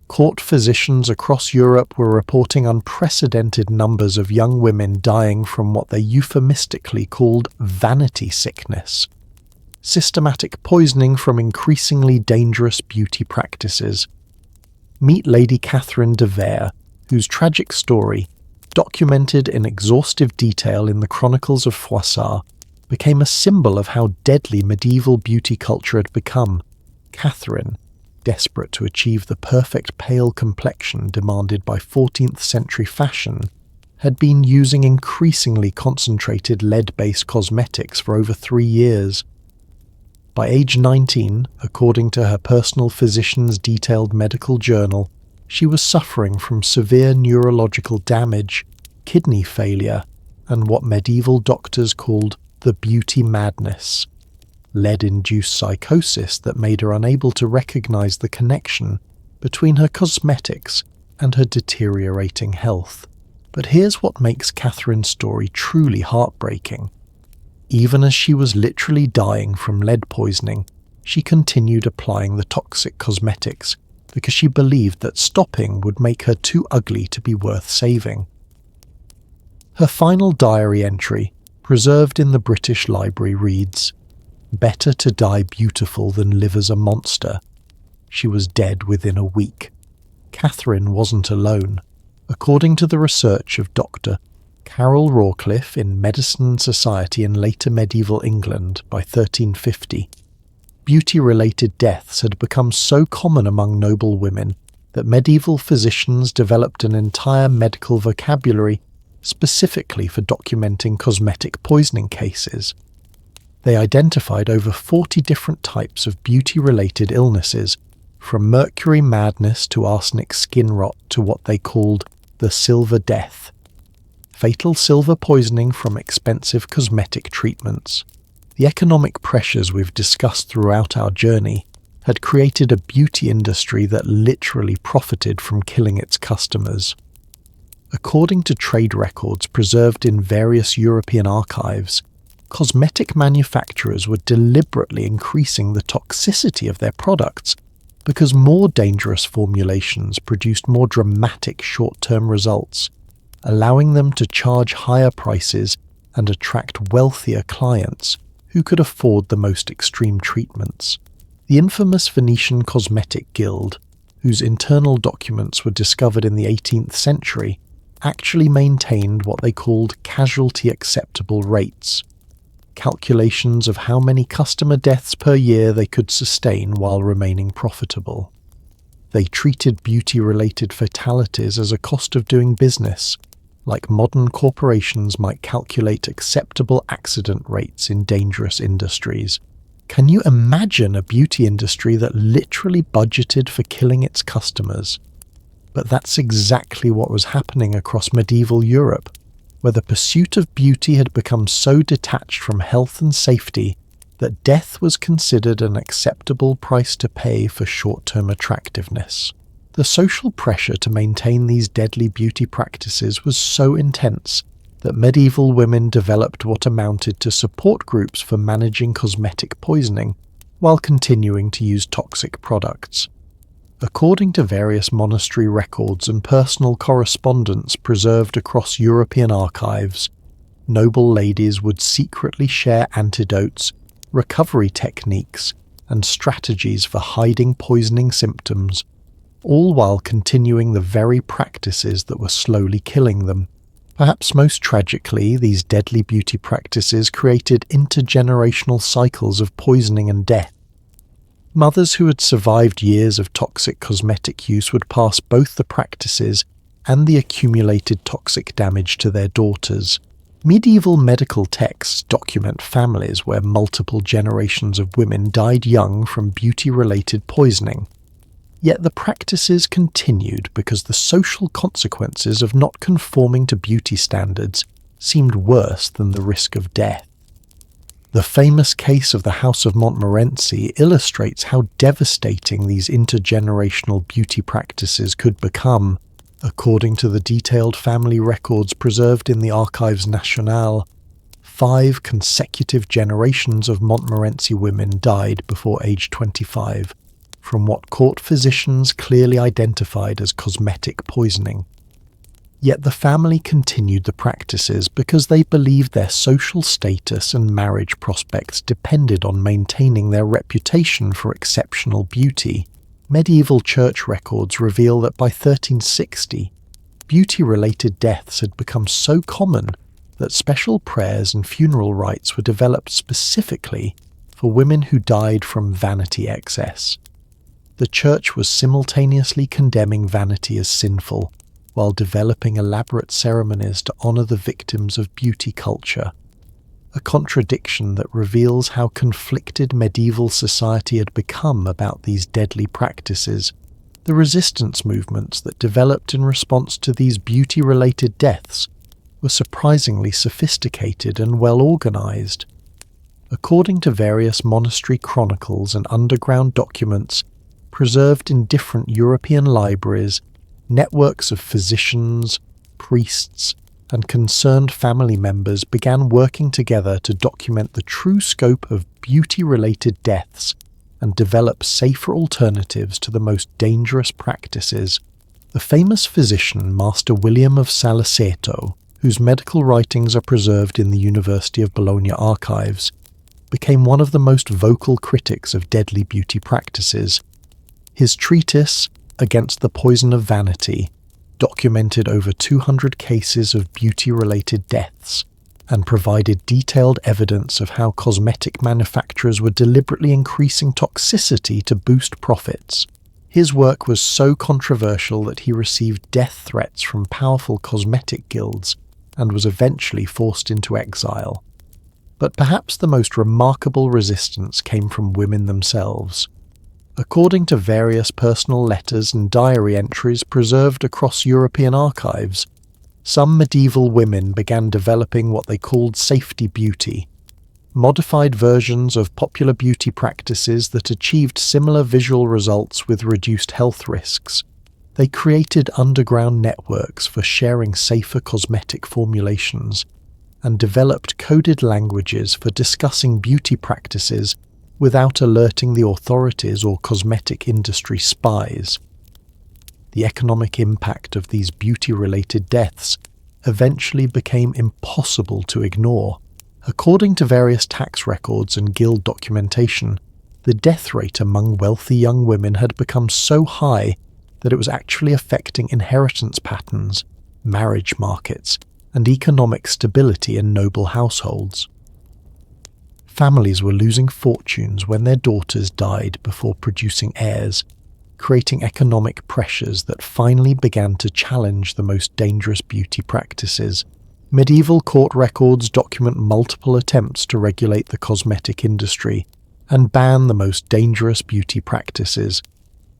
court physicians across Europe were reporting unprecedented numbers of young women dying from what they euphemistically called vanity sickness, systematic poisoning from increasingly dangerous beauty practices. Meet Lady Catherine de Vere, whose tragic story, documented in exhaustive detail in the Chronicles of Froissart, became a symbol of how deadly medieval beauty culture had become. Catherine, desperate to achieve the perfect pale complexion demanded by 14th century fashion, had been using increasingly concentrated lead-based cosmetics for over 3 years. By age 19, according to her personal physician's detailed medical journal, she was suffering from severe neurological damage, kidney failure, and what medieval doctors called the beauty madness, lead-induced psychosis that made her unable to recognize the connection between her cosmetics and her deteriorating health. But here's what makes Catherine's story truly heartbreaking. Even as she was literally dying from lead poisoning, she continued applying the toxic cosmetics because she believed that stopping would make her too ugly to be worth saving. Her final diary entry, preserved in the British Library, reads, "Better to die beautiful than live as a monster." She was dead within a week. Catherine wasn't alone. According to the research of Dr. Carol Rawcliffe in Medicine and Society in later medieval England by 1350, beauty-related deaths had become so common among noble women that medieval physicians developed an entire medical vocabulary specifically for documenting cosmetic poisoning cases. They identified over 40 different types of beauty-related illnesses, from mercury madness to arsenic skin rot to what they called the silver death, fatal silver poisoning from expensive cosmetic treatments. The economic pressures we've discussed throughout our journey had created a beauty industry that literally profited from killing its customers. According to trade records preserved in various European archives, cosmetic manufacturers were deliberately increasing the toxicity of their products because more dangerous formulations produced more dramatic short-term results, allowing them to charge higher prices and attract wealthier clients who could afford the most extreme treatments. The infamous Venetian Cosmetic Guild, whose internal documents were discovered in the 18th century, actually maintained what they called casualty acceptable rates, calculations of how many customer deaths per year they could sustain while remaining profitable. They treated beauty-related fatalities as a cost of doing business, like modern corporations might calculate acceptable accident rates in dangerous industries. Can you imagine a beauty industry that literally budgeted for killing its customers? But that's exactly what was happening across medieval Europe, where the pursuit of beauty had become so detached from health and safety that death was considered an acceptable price to pay for short-term attractiveness. The social pressure to maintain these deadly beauty practices was so intense that medieval women developed what amounted to support groups for managing cosmetic poisoning while continuing to use toxic products. According to various monastery records and personal correspondence preserved across European archives, noble ladies would secretly share antidotes, recovery techniques, and strategies for hiding poisoning symptoms, all while continuing the very practices that were slowly killing them. Perhaps most tragically, these deadly beauty practices created intergenerational cycles of poisoning and death. Mothers who had survived years of toxic cosmetic use would pass both the practices and the accumulated toxic damage to their daughters. Medieval medical texts document families where multiple generations of women died young from beauty-related poisoning. Yet the practices continued because the social consequences of not conforming to beauty standards seemed worse than the risk of death. The famous case of the House of Montmorency illustrates how devastating these intergenerational beauty practices could become. According to the detailed family records preserved in the Archives Nationales, 5 consecutive generations of Montmorency women died before age 25, from what court physicians clearly identified as cosmetic poisoning. Yet the family continued the practices because they believed their social status and marriage prospects depended on maintaining their reputation for exceptional beauty. Medieval church records reveal that by 1360, beauty-related deaths had become so common that special prayers and funeral rites were developed specifically for women who died from vanity excess. The church was simultaneously condemning vanity as sinful, while developing elaborate ceremonies to honor the victims of beauty culture, a contradiction that reveals how conflicted medieval society had become about these deadly practices. The resistance movements that developed in response to these beauty-related deaths were surprisingly sophisticated and well organized. According to various monastery chronicles and underground documents preserved in different European libraries, networks of physicians, priests, and concerned family members began working together to document the true scope of beauty-related deaths and develop safer alternatives to the most dangerous practices. The famous physician Master William of Saliceto, whose medical writings are preserved in the University of Bologna archives, became one of the most vocal critics of deadly beauty practices. His treatise, Against the Poison of Vanity, documented over 200 cases of beauty-related deaths and provided detailed evidence of how cosmetic manufacturers were deliberately increasing toxicity to boost profits. His work was so controversial that he received death threats from powerful cosmetic guilds and was eventually forced into exile. But perhaps the most remarkable resistance came from women themselves. According to various personal letters and diary entries preserved across European archives, some medieval women began developing what they called safety beauty, modified versions of popular beauty practices that achieved similar visual results with reduced health risks. They created underground networks for sharing safer cosmetic formulations and developed coded languages for discussing beauty practices without alerting the authorities or cosmetic industry spies. The economic impact of these beauty-related deaths eventually became impossible to ignore. According to various tax records and guild documentation, the death rate among wealthy young women had become so high that it was actually affecting inheritance patterns, marriage markets, and economic stability in noble households. Families were losing fortunes when their daughters died before producing heirs, creating economic pressures that finally began to challenge the most dangerous beauty practices. Medieval court records document multiple attempts to regulate the cosmetic industry and ban the most dangerous beauty practices.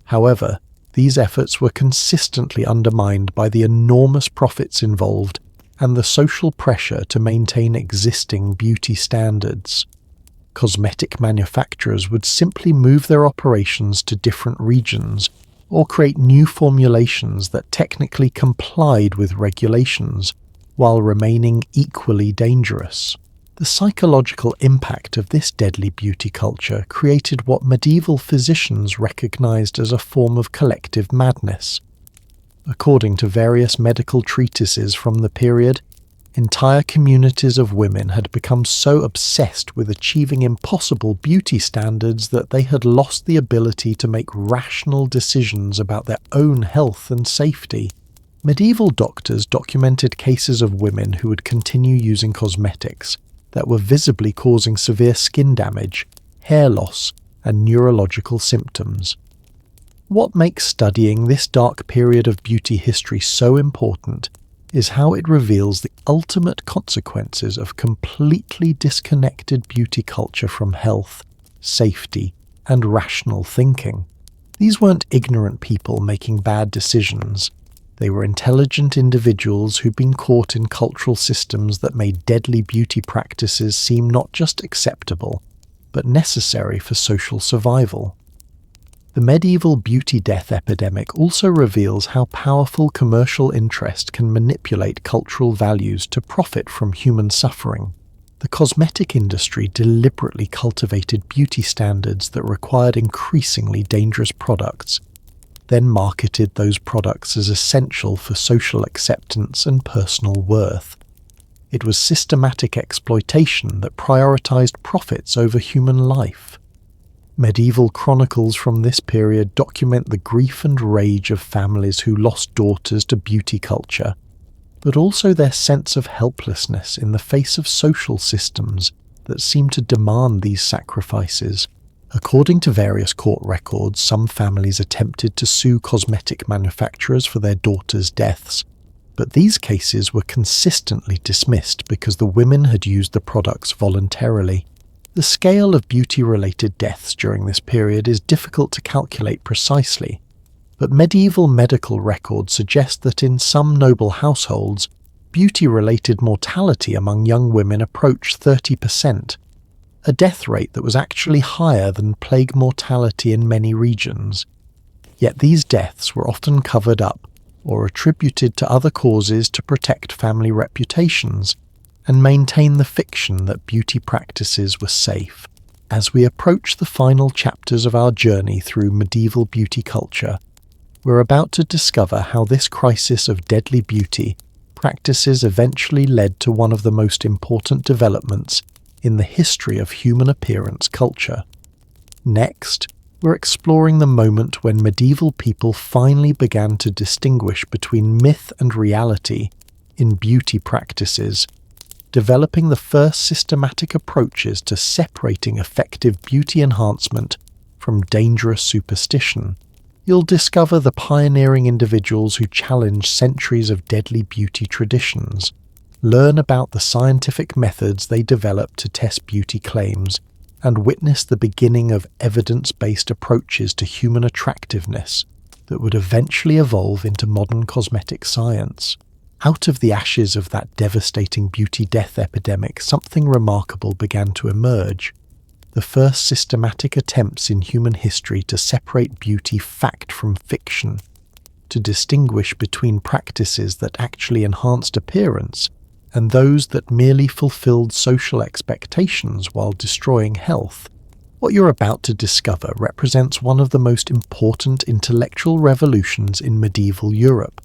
However, these efforts were consistently undermined by the enormous profits involved and the social pressure to maintain existing beauty standards. Cosmetic manufacturers would simply move their operations to different regions or create new formulations that technically complied with regulations while remaining equally dangerous. The psychological impact of this deadly beauty culture created what medieval physicians recognized as a form of collective madness. According to various medical treatises from the period, entire communities of women had become so obsessed with achieving impossible beauty standards that they had lost the ability to make rational decisions about their own health and safety. Medieval doctors documented cases of women who would continue using cosmetics that were visibly causing severe skin damage, hair loss, and neurological symptoms. What makes studying this dark period of beauty history so important is how it reveals the ultimate consequences of completely disconnected beauty culture from health, safety, and rational thinking. These weren't ignorant people making bad decisions. They were intelligent individuals who'd been caught in cultural systems that made deadly beauty practices seem not just acceptable, but necessary for social survival. The medieval beauty death epidemic also reveals how powerful commercial interest can manipulate cultural values to profit from human suffering. The cosmetic industry deliberately cultivated beauty standards that required increasingly dangerous products, then marketed those products as essential for social acceptance and personal worth. It was systematic exploitation that prioritized profits over human life. Medieval chronicles from this period document the grief and rage of families who lost daughters to beauty culture, but also their sense of helplessness in the face of social systems that seem to demand these sacrifices. According to various court records, some families attempted to sue cosmetic manufacturers for their daughters' deaths, but these cases were consistently dismissed because the women had used the products voluntarily. The scale of beauty-related deaths during this period is difficult to calculate precisely, but medieval medical records suggest that in some noble households, beauty-related mortality among young women approached 30%, a death rate that was actually higher than plague mortality in many regions. Yet these deaths were often covered up or attributed to other causes to protect family reputations and maintain the fiction that beauty practices were safe. As we approach the final chapters of our journey through medieval beauty culture, we're about to discover how this crisis of deadly beauty practices eventually led to one of the most important developments in the history of human appearance culture. Next, we're exploring the moment when medieval people finally began to distinguish between myth and reality in beauty practices, developing the first systematic approaches to separating effective beauty enhancement from dangerous superstition. You'll discover the pioneering individuals who challenged centuries of deadly beauty traditions, learn about the scientific methods they developed to test beauty claims, and witness the beginning of evidence-based approaches to human attractiveness that would eventually evolve into modern cosmetic science. Out of the ashes of that devastating beauty death epidemic, something remarkable began to emerge. The first systematic attempts in human history to separate beauty fact from fiction, to distinguish between practices that actually enhanced appearance and those that merely fulfilled social expectations while destroying health. What you're about to discover represents one of the most important intellectual revolutions in medieval Europe,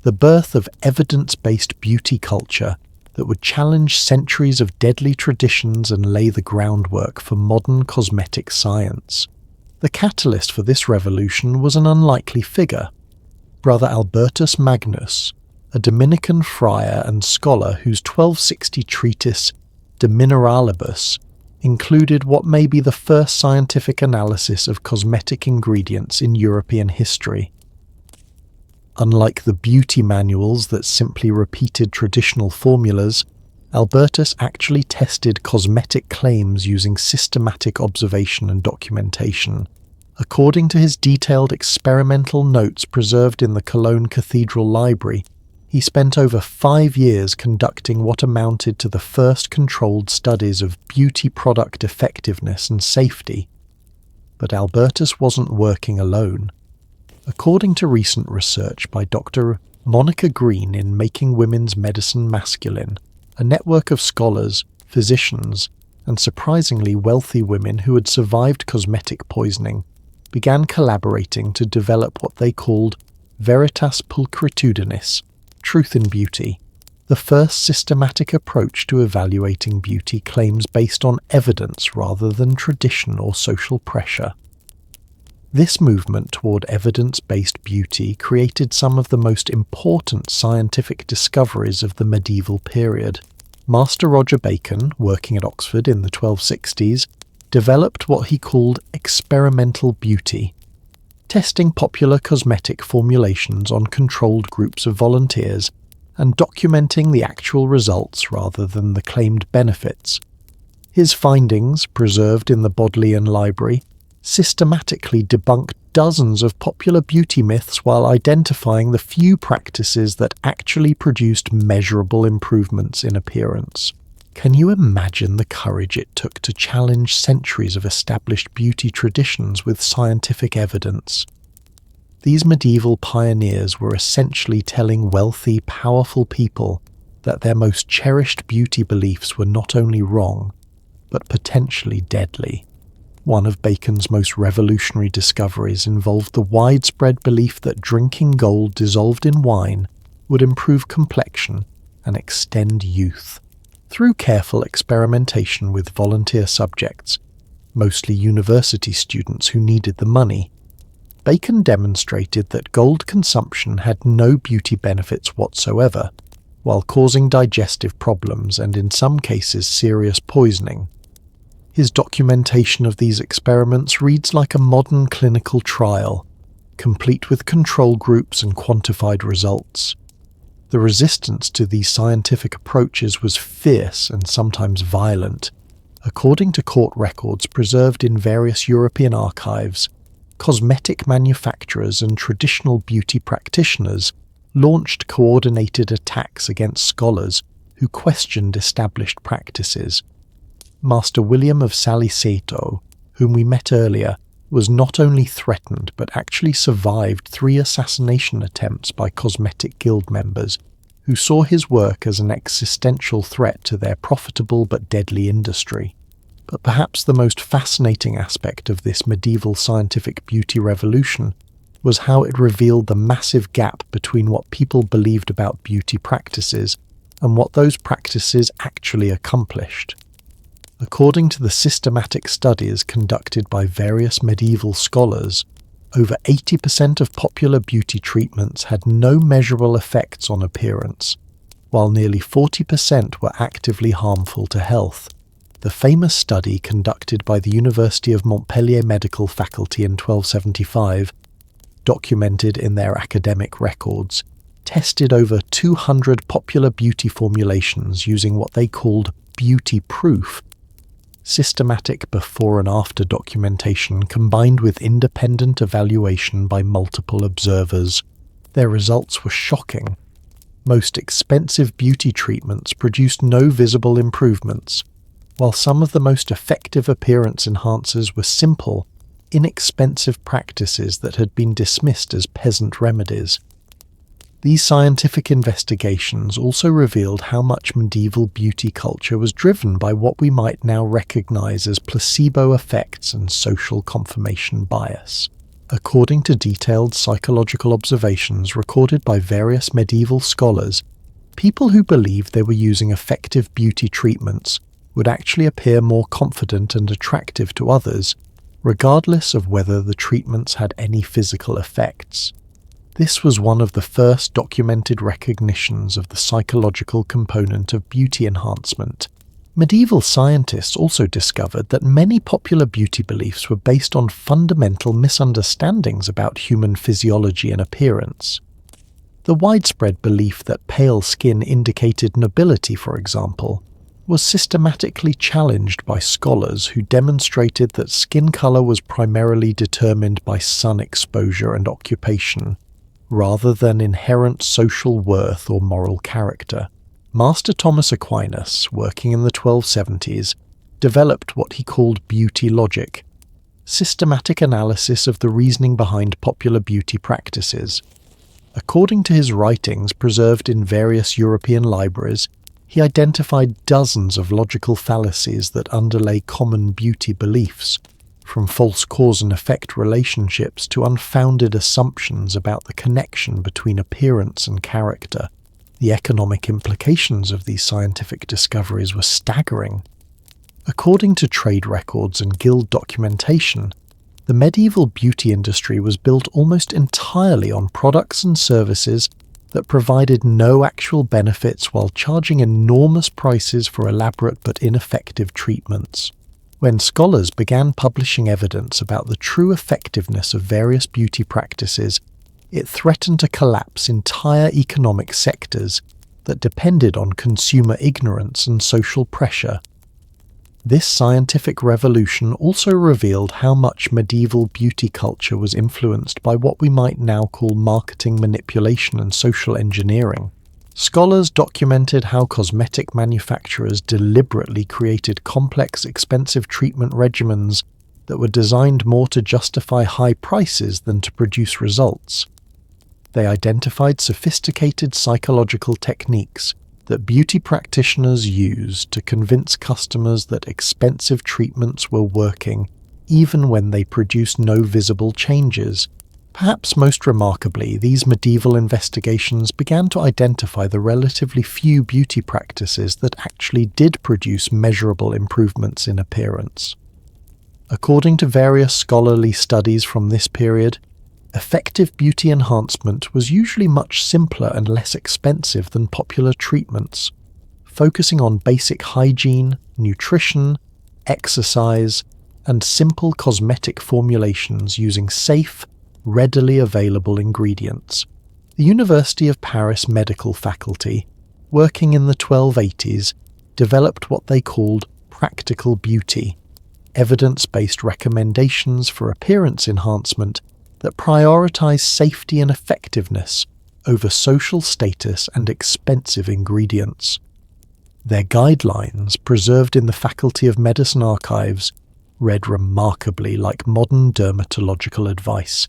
the birth of evidence-based beauty culture that would challenge centuries of deadly traditions and lay the groundwork for modern cosmetic science. The catalyst for this revolution was an unlikely figure, Brother Albertus Magnus, a Dominican friar and scholar whose 1260 treatise De Mineralibus included what may be the first scientific analysis of cosmetic ingredients in European history. Unlike the beauty manuals that simply repeated traditional formulas, Albertus actually tested cosmetic claims using systematic observation and documentation. According to his detailed experimental notes preserved in the Cologne Cathedral Library, He spent over 5 years conducting what amounted to the first controlled studies of beauty product effectiveness and safety. But Albertus wasn't working alone. According to recent research by Dr. Monica Green in Making Women's Medicine Masculine, a network of scholars, physicians, and surprisingly wealthy women who had survived cosmetic poisoning began collaborating to develop what they called veritas pulchritudinis, truth in beauty, the first systematic approach to evaluating beauty claims based on evidence rather than tradition or social pressure. This movement toward evidence-based beauty created some of the most important scientific discoveries of the medieval period. Master Roger Bacon, working at Oxford in the 1260s, developed what he called experimental beauty, testing popular cosmetic formulations on controlled groups of volunteers and documenting the actual results rather than the claimed benefits. His findings, preserved in the Bodleian Library, systematically debunked dozens of popular beauty myths while identifying the few practices that actually produced measurable improvements in appearance. Can you imagine the courage it took to challenge centuries of established beauty traditions with scientific evidence? These medieval pioneers were essentially telling wealthy, powerful people that their most cherished beauty beliefs were not only wrong, but potentially deadly. One of Bacon's most revolutionary discoveries involved the widespread belief that drinking gold dissolved in wine would improve complexion and extend youth. Through careful experimentation with volunteer subjects, mostly university students who needed the money, Bacon demonstrated that gold consumption had no beauty benefits whatsoever, while causing digestive problems and in some cases serious poisoning. His documentation of these experiments reads like a modern clinical trial, complete with control groups and quantified results. The resistance to these scientific approaches was fierce and sometimes violent. According to court records preserved in various European archives, cosmetic manufacturers and traditional beauty practitioners launched coordinated attacks against scholars who questioned established practices. Master William of Saliceto, whom we met earlier, was not only threatened but actually survived 3 assassination attempts by cosmetic guild members who saw his work as an existential threat to their profitable but deadly industry. But perhaps the most fascinating aspect of this medieval scientific beauty revolution was how it revealed the massive gap between what people believed about beauty practices and what those practices actually accomplished. According to the systematic studies conducted by various medieval scholars, over 80% of popular beauty treatments had no measurable effects on appearance, while nearly 40% were actively harmful to health. The famous study conducted by the University of Montpellier Medical Faculty in 1275, documented in their academic records, tested over 200 popular beauty formulations using what they called beauty proof, systematic before and after documentation combined with independent evaluation by multiple observers. Their results were shocking. Most expensive beauty treatments produced no visible improvements, while some of the most effective appearance enhancers were simple, inexpensive practices that had been dismissed as peasant remedies. These scientific investigations also revealed how much medieval beauty culture was driven by what we might now recognize as placebo effects and social confirmation bias. According to detailed psychological observations recorded by various medieval scholars, people who believed they were using effective beauty treatments would actually appear more confident and attractive to others, regardless of whether the treatments had any physical effects. This was one of the first documented recognitions of the psychological component of beauty enhancement. Medieval scientists also discovered that many popular beauty beliefs were based on fundamental misunderstandings about human physiology and appearance. The widespread belief that pale skin indicated nobility, for example, was systematically challenged by scholars who demonstrated that skin color was primarily determined by sun exposure and occupation, rather than inherent social worth or moral character. Master Thomas Aquinas, working in the 1270s, developed what he called beauty logic, systematic analysis of the reasoning behind popular beauty practices. According to his writings preserved in various European libraries, he identified dozens of logical fallacies that underlay common beauty beliefs, from false cause and effect relationships to unfounded assumptions about the connection between appearance and character. The economic implications of these scientific discoveries were staggering. According to trade records and guild documentation, the medieval beauty industry was built almost entirely on products and services that provided no actual benefits while charging enormous prices for elaborate but ineffective treatments. When scholars began publishing evidence about the true effectiveness of various beauty practices, it threatened to collapse entire economic sectors that depended on consumer ignorance and social pressure. This scientific revolution also revealed how much medieval beauty culture was influenced by what we might now call marketing manipulation and social engineering. Scholars documented how cosmetic manufacturers deliberately created complex, expensive treatment regimens that were designed more to justify high prices than to produce results. They identified sophisticated psychological techniques that beauty practitioners used to convince customers that expensive treatments were working even when they produced no visible changes. Perhaps most remarkably, these medieval investigations began to identify the relatively few beauty practices that actually did produce measurable improvements in appearance. According to various scholarly studies from this period, effective beauty enhancement was usually much simpler and less expensive than popular treatments, focusing on basic hygiene, nutrition, exercise, and simple cosmetic formulations using safe, readily available ingredients. The University of Paris medical faculty, working in the 1280s, developed what they called practical beauty, evidence-based recommendations for appearance enhancement that prioritize safety and effectiveness over social status and expensive ingredients. Their guidelines, preserved in the Faculty of Medicine archives, read remarkably like modern dermatological advice,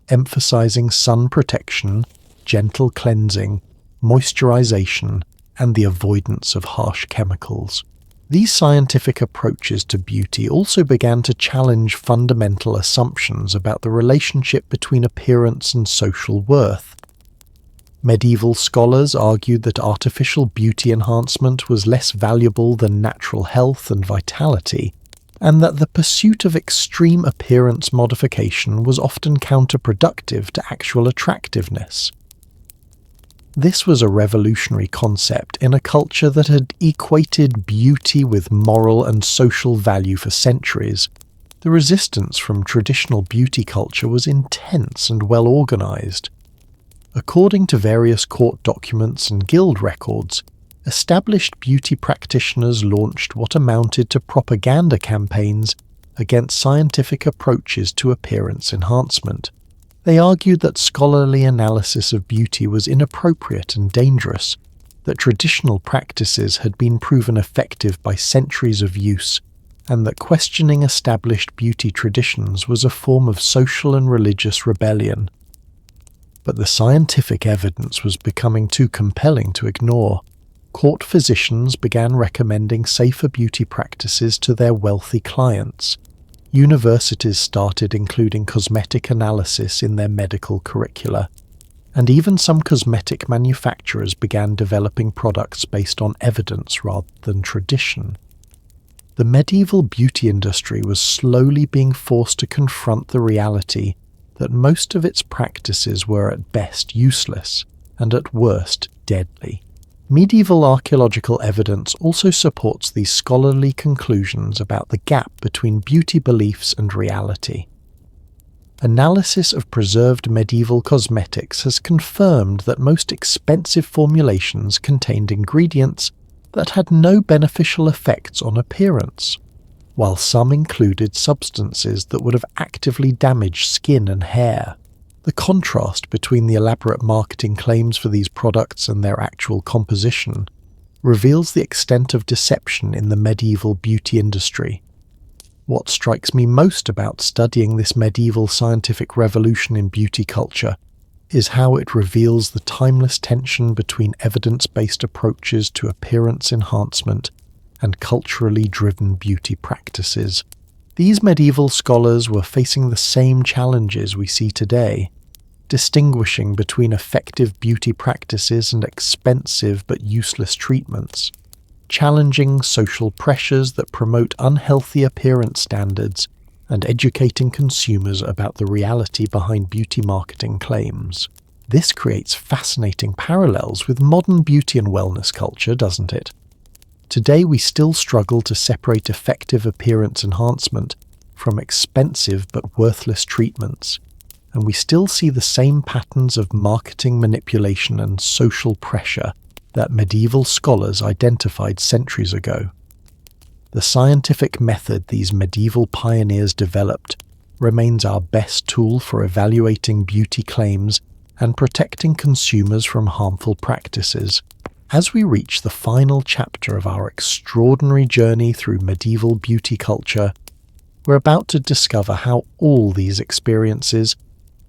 emphasizing sun protection, gentle cleansing, moisturization, and the avoidance of harsh chemicals. These scientific approaches to beauty also began to challenge fundamental assumptions about the relationship between appearance and social worth. Medieval scholars argued that artificial beauty enhancement was less valuable than natural health and vitality, and that the pursuit of extreme appearance modification was often counterproductive to actual attractiveness. This was a revolutionary concept in a culture that had equated beauty with moral and social value for centuries. The resistance from traditional beauty culture was intense and well organized. According to various court documents and guild records, established beauty practitioners launched what amounted to propaganda campaigns against scientific approaches to appearance enhancement. They argued that scholarly analysis of beauty was inappropriate and dangerous, that traditional practices had been proven effective by centuries of use, and that questioning established beauty traditions was a form of social and religious rebellion. But the scientific evidence was becoming too compelling to ignore. Court physicians began recommending safer beauty practices to their wealthy clients. Universities started including cosmetic analysis in their medical curricula, and even some cosmetic manufacturers began developing products based on evidence rather than tradition. The medieval beauty industry was slowly being forced to confront the reality that most of its practices were at best useless and at worst deadly. Medieval archaeological evidence also supports these scholarly conclusions about the gap between beauty beliefs and reality. Analysis of preserved medieval cosmetics has confirmed that most expensive formulations contained ingredients that had no beneficial effects on appearance, while some included substances that would have actively damaged skin and hair. The contrast between the elaborate marketing claims for these products and their actual composition reveals the extent of deception in the medieval beauty industry. What strikes me most about studying this medieval scientific revolution in beauty culture is how it reveals the timeless tension between evidence-based approaches to appearance enhancement and culturally driven beauty practices. These medieval scholars were facing the same challenges we see today, distinguishing between effective beauty practices and expensive but useless treatments, challenging social pressures that promote unhealthy appearance standards, and educating consumers about the reality behind beauty marketing claims. This creates fascinating parallels with modern beauty and wellness culture, doesn't it? Today we still struggle to separate effective appearance enhancement from expensive but worthless treatments, and we still see the same patterns of marketing manipulation and social pressure that medieval scholars identified centuries ago. The scientific method these medieval pioneers developed remains our best tool for evaluating beauty claims and protecting consumers from harmful practices. As we reach the final chapter of our extraordinary journey through medieval beauty culture, we're about to discover how all these experiences,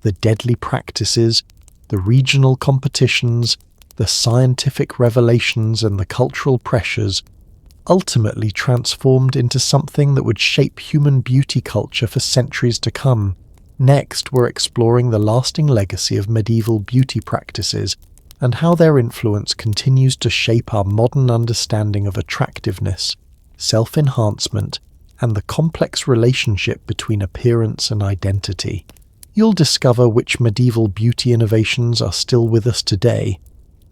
the deadly practices, the regional competitions, the scientific revelations, and the cultural pressures ultimately transformed into something that would shape human beauty culture for centuries to come. Next, we're exploring the lasting legacy of medieval beauty practices and how their influence continues to shape our modern understanding of attractiveness, self-enhancement, and the complex relationship between appearance and identity. You'll discover which medieval beauty innovations are still with us today,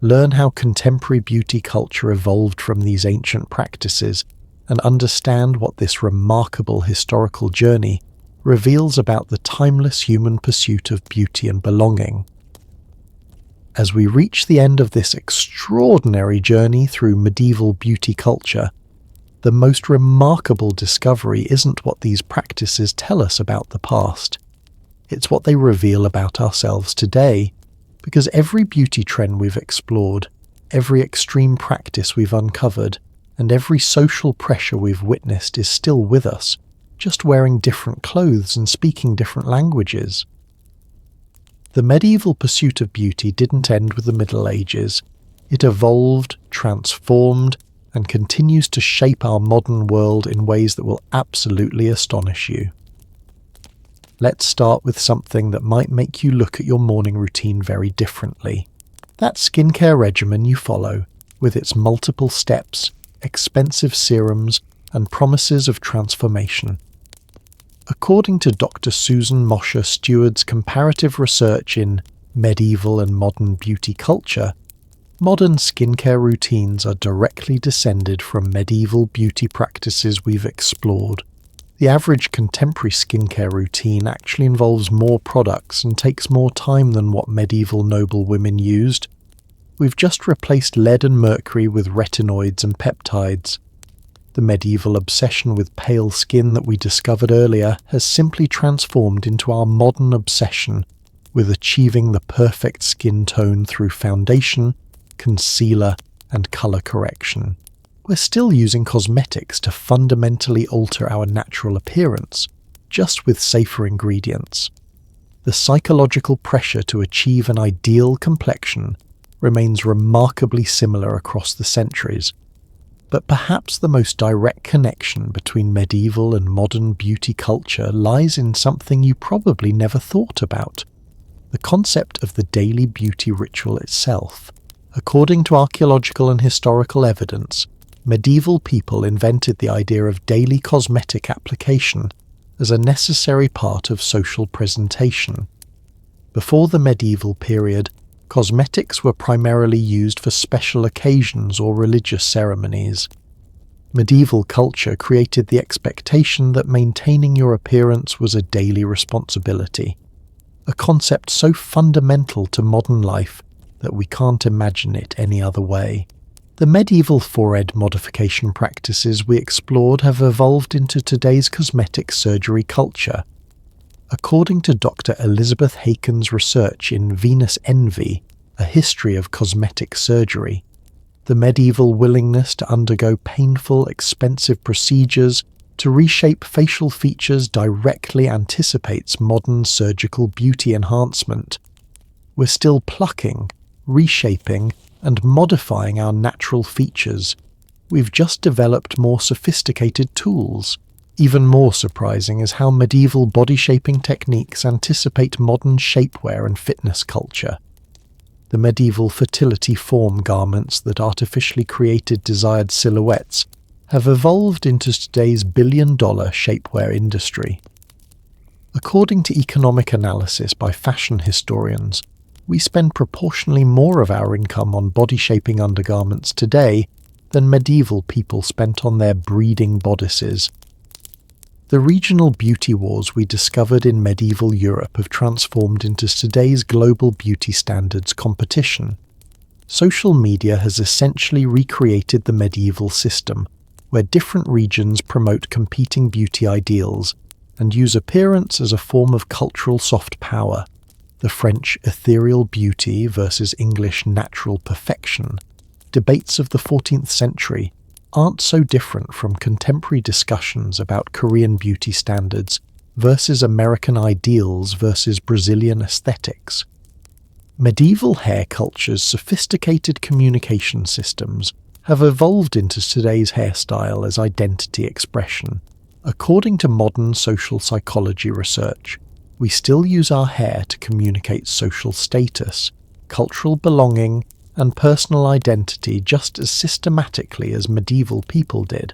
learn how contemporary beauty culture evolved from these ancient practices, and understand what this remarkable historical journey reveals about the timeless human pursuit of beauty and belonging. As we reach the end of this extraordinary journey through medieval beauty culture, the most remarkable discovery isn't what these practices tell us about the past. It's what they reveal about ourselves today, because every beauty trend we've explored, every extreme practice we've uncovered, and every social pressure we've witnessed is still with us, just wearing different clothes and speaking different languages. The medieval pursuit of beauty didn't end with the Middle Ages. It evolved, transformed, and continues to shape our modern world in ways that will absolutely astonish you. Let's start with something that might make you look at your morning routine very differently. That skincare regimen you follow, with its multiple steps, expensive serums, and promises of transformation. According to Dr. Susan Mosher Stewart's comparative research in Medieval and Modern Beauty Culture, modern skincare routines are directly descended from medieval beauty practices we've explored. The average contemporary skincare routine actually involves more products and takes more time than what medieval noble women used. We've just replaced lead and mercury with retinoids and peptides. The medieval obsession with pale skin that we discovered earlier has simply transformed into our modern obsession with achieving the perfect skin tone through foundation, concealer, and color correction. We're still using cosmetics to fundamentally alter our natural appearance, just with safer ingredients. The psychological pressure to achieve an ideal complexion remains remarkably similar across the centuries. But perhaps the most direct connection between medieval and modern beauty culture lies in something you probably never thought about: the concept of the daily beauty ritual itself. According to archaeological and historical evidence, medieval people invented the idea of daily cosmetic application as a necessary part of social presentation. Before the medieval period, cosmetics were primarily used for special occasions or religious ceremonies. Medieval culture created the expectation that maintaining your appearance was a daily responsibility, a concept so fundamental to modern life that we can't imagine it any other way. The medieval forehead modification practices we explored have evolved into today's cosmetic surgery culture. According to Dr. Elizabeth Haken's research in Venus Envy, A History of Cosmetic Surgery, the medieval willingness to undergo painful, expensive procedures to reshape facial features directly anticipates modern surgical beauty enhancement. We're still plucking, reshaping, and modifying our natural features. We've just developed more sophisticated tools. Even more surprising is how medieval body-shaping techniques anticipate modern shapewear and fitness culture. The medieval fertility form garments that artificially created desired silhouettes have evolved into today's billion-dollar shapewear industry. According to economic analysis by fashion historians, we spend proportionally more of our income on body-shaping undergarments today than medieval people spent on their breeding bodices. The regional beauty wars we discovered in medieval Europe have transformed into today's global beauty standards competition. Social media has essentially recreated the medieval system, where different regions promote competing beauty ideals and use appearance as a form of cultural soft power. The French ethereal beauty versus English natural perfection debates of the 14th century aren't so different from contemporary discussions about Korean beauty standards versus American ideals versus Brazilian aesthetics. Medieval hair culture's sophisticated communication systems have evolved into today's hairstyle as identity expression. According to modern social psychology research, we still use our hair to communicate social status, cultural belonging, and personal identity just as systematically as medieval people did.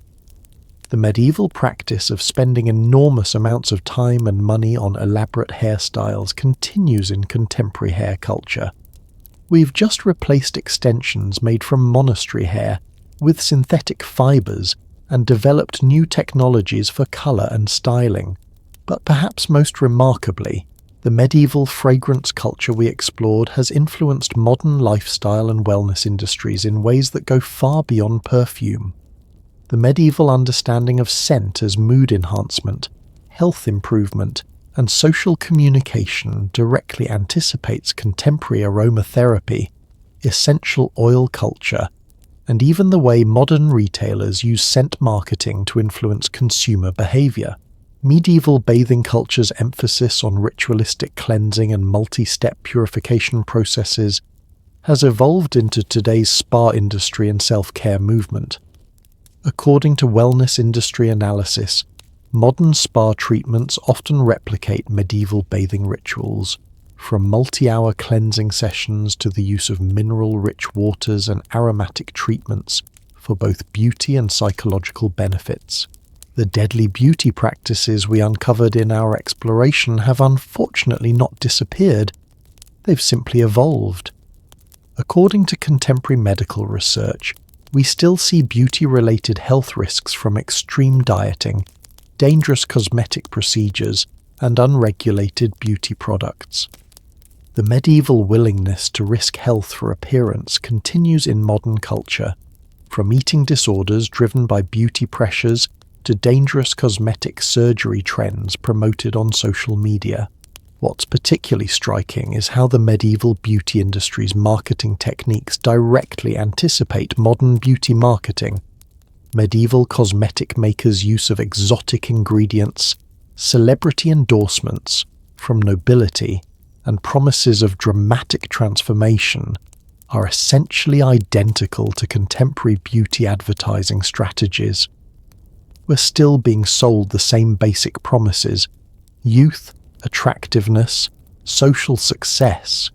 The medieval practice of spending enormous amounts of time and money on elaborate hairstyles continues in contemporary hair culture. We've just replaced extensions made from monastery hair with synthetic fibers and developed new technologies for colour and styling. But perhaps most remarkably, the medieval fragrance culture we explored has influenced modern lifestyle and wellness industries in ways that go far beyond perfume. The medieval understanding of scent as mood enhancement, health improvement, and social communication directly anticipates contemporary aromatherapy, essential oil culture, and even the way modern retailers use scent marketing to influence consumer behavior. Medieval bathing culture's emphasis on ritualistic cleansing and multi-step purification processes has evolved into today's spa industry and self-care movement. According to wellness industry analysis, modern spa treatments often replicate medieval bathing rituals, from multi-hour cleansing sessions to the use of mineral-rich waters and aromatic treatments for both beauty and psychological benefits. The deadly beauty practices we uncovered in our exploration have unfortunately not disappeared, they've simply evolved. According to contemporary medical research, we still see beauty-related health risks from extreme dieting, dangerous cosmetic procedures, and unregulated beauty products. The medieval willingness to risk health for appearance continues in modern culture, from eating disorders driven by beauty pressures to dangerous cosmetic surgery trends promoted on social media. What's particularly striking is how the medieval beauty industry's marketing techniques directly anticipate modern beauty marketing. Medieval cosmetic makers' use of exotic ingredients, celebrity endorsements from nobility, and promises of dramatic transformation are essentially identical to contemporary beauty advertising strategies. We're still being sold the same basic promises: youth, attractiveness, social success,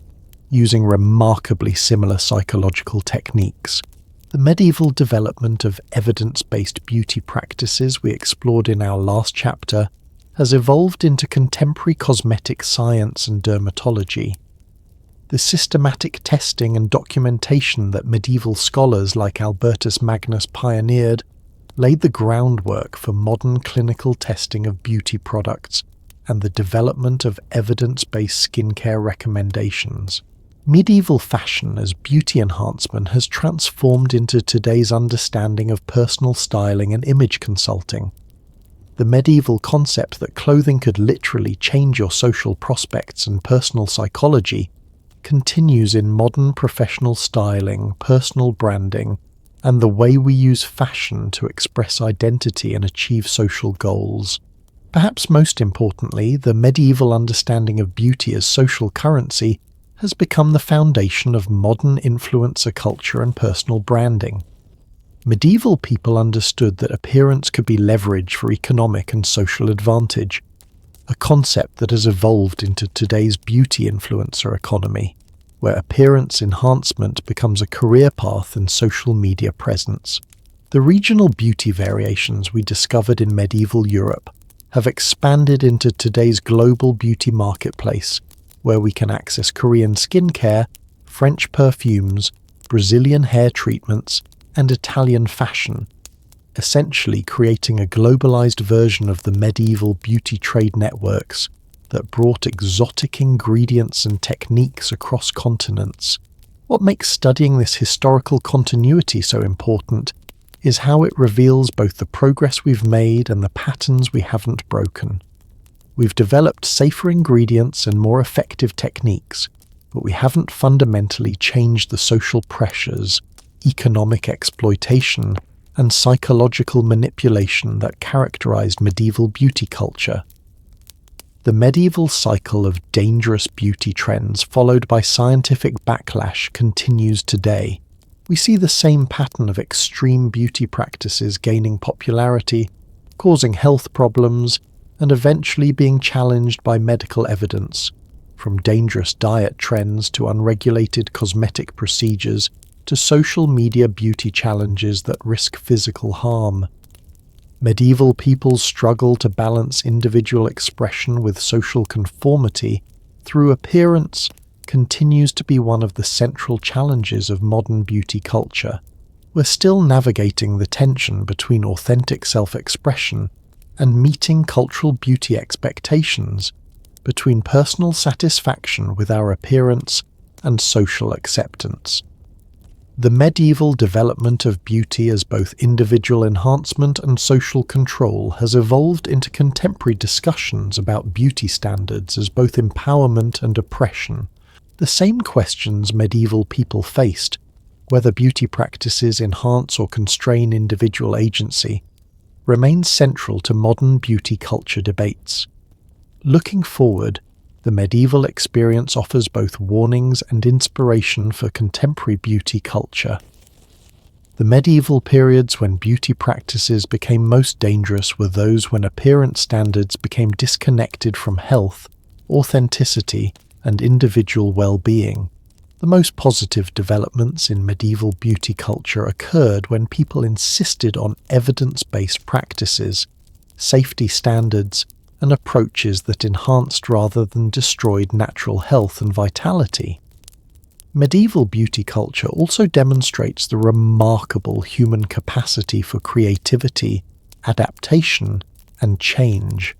using remarkably similar psychological techniques. The medieval development of evidence-based beauty practices we explored in our last chapter has evolved into contemporary cosmetic science and dermatology. The systematic testing and documentation that medieval scholars like Albertus Magnus pioneered laid the groundwork for modern clinical testing of beauty products and the development of evidence-based skincare recommendations. Medieval fashion as beauty enhancement has transformed into today's understanding of personal styling and image consulting. The medieval concept that clothing could literally change your social prospects and personal psychology continues in modern professional styling, personal branding, and the way we use fashion to express identity and achieve social goals. Perhaps most importantly, the medieval understanding of beauty as social currency has become the foundation of modern influencer culture and personal branding. Medieval people understood that appearance could be leveraged for economic and social advantage, a concept that has evolved into today's beauty influencer economy, where appearance enhancement becomes a career path and social media presence. The regional beauty variations we discovered in medieval Europe have expanded into today's global beauty marketplace, where we can access Korean skincare, French perfumes, Brazilian hair treatments, and Italian fashion, essentially creating a globalized version of the medieval beauty trade networks that brought exotic ingredients and techniques across continents. What makes studying this historical continuity so important is how it reveals both the progress we've made and the patterns we haven't broken. We've developed safer ingredients and more effective techniques, but we haven't fundamentally changed the social pressures, economic exploitation, and psychological manipulation that characterized medieval beauty culture. The medieval cycle of dangerous beauty trends followed by scientific backlash continues today. We see the same pattern of extreme beauty practices gaining popularity, causing health problems, and eventually being challenged by medical evidence, from dangerous diet trends to unregulated cosmetic procedures to social media beauty challenges that risk physical harm. Medieval peoples struggle to balance individual expression with social conformity through appearance continues to be one of the central challenges of modern beauty culture. We're still navigating the tension between authentic self-expression and meeting cultural beauty expectations, between personal satisfaction with our appearance and social acceptance. The medieval development of beauty as both individual enhancement and social control has evolved into contemporary discussions about beauty standards as both empowerment and oppression. The same questions medieval people faced, whether beauty practices enhance or constrain individual agency, remain central to modern beauty culture debates. Looking forward, the medieval experience offers both warnings and inspiration for contemporary beauty culture. The medieval periods when beauty practices became most dangerous were those when appearance standards became disconnected from health, authenticity, and individual well-being. The most positive developments in medieval beauty culture occurred when people insisted on evidence-based practices, safety standards, and approaches that enhanced rather than destroyed natural health and vitality. Medieval beauty culture also demonstrates the remarkable human capacity for creativity, adaptation, and change.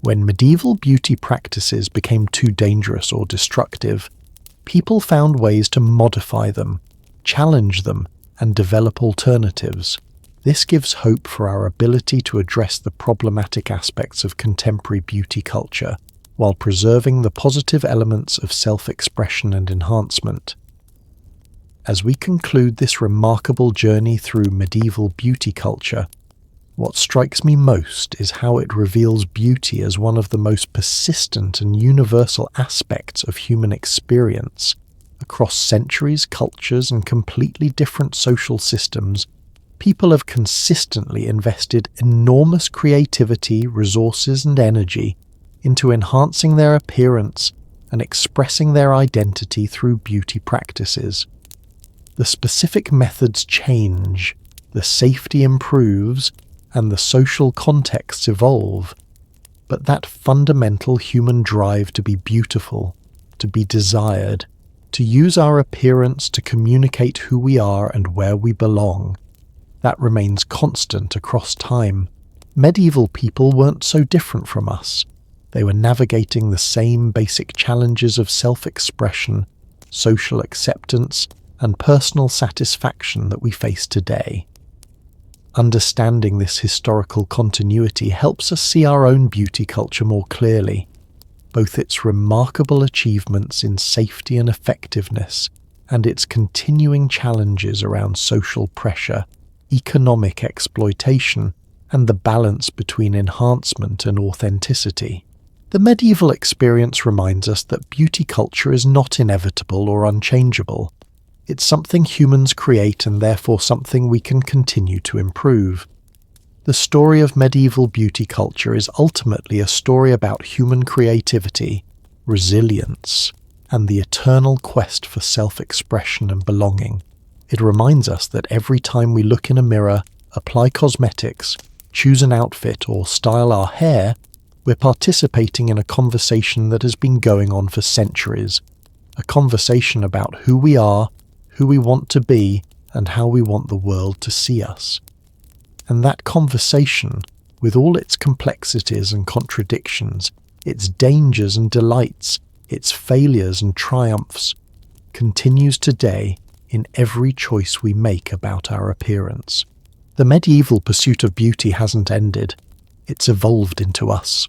When medieval beauty practices became too dangerous or destructive, people found ways to modify them, challenge them, and develop alternatives. This gives hope for our ability to address the problematic aspects of contemporary beauty culture, while preserving the positive elements of self-expression and enhancement. As we conclude this remarkable journey through medieval beauty culture, what strikes me most is how it reveals beauty as one of the most persistent and universal aspects of human experience. Across centuries, cultures, and completely different social systems, people have consistently invested enormous creativity, resources, and energy into enhancing their appearance and expressing their identity through beauty practices. The specific methods change, the safety improves, and the social contexts evolve, but that fundamental human drive to be beautiful, to be desired, to use our appearance to communicate who we are and where we belong, that remains constant across time. Medieval people weren't so different from us. They were navigating the same basic challenges of self-expression, social acceptance, and personal satisfaction that we face today. Understanding this historical continuity helps us see our own beauty culture more clearly, both its remarkable achievements in safety and effectiveness, and its continuing challenges around social pressure, economic exploitation, and the balance between enhancement and authenticity. The medieval experience reminds us that beauty culture is not inevitable or unchangeable. It's something humans create and therefore something we can continue to improve. The story of medieval beauty culture is ultimately a story about human creativity, resilience, and the eternal quest for self-expression and belonging. It reminds us that every time we look in a mirror, apply cosmetics, choose an outfit, or style our hair, we're participating in a conversation that has been going on for centuries. A conversation about who we are, who we want to be, and how we want the world to see us. And that conversation, with all its complexities and contradictions, its dangers and delights, its failures and triumphs, continues today in every choice we make about our appearance. The medieval pursuit of beauty hasn't ended. It's evolved into us.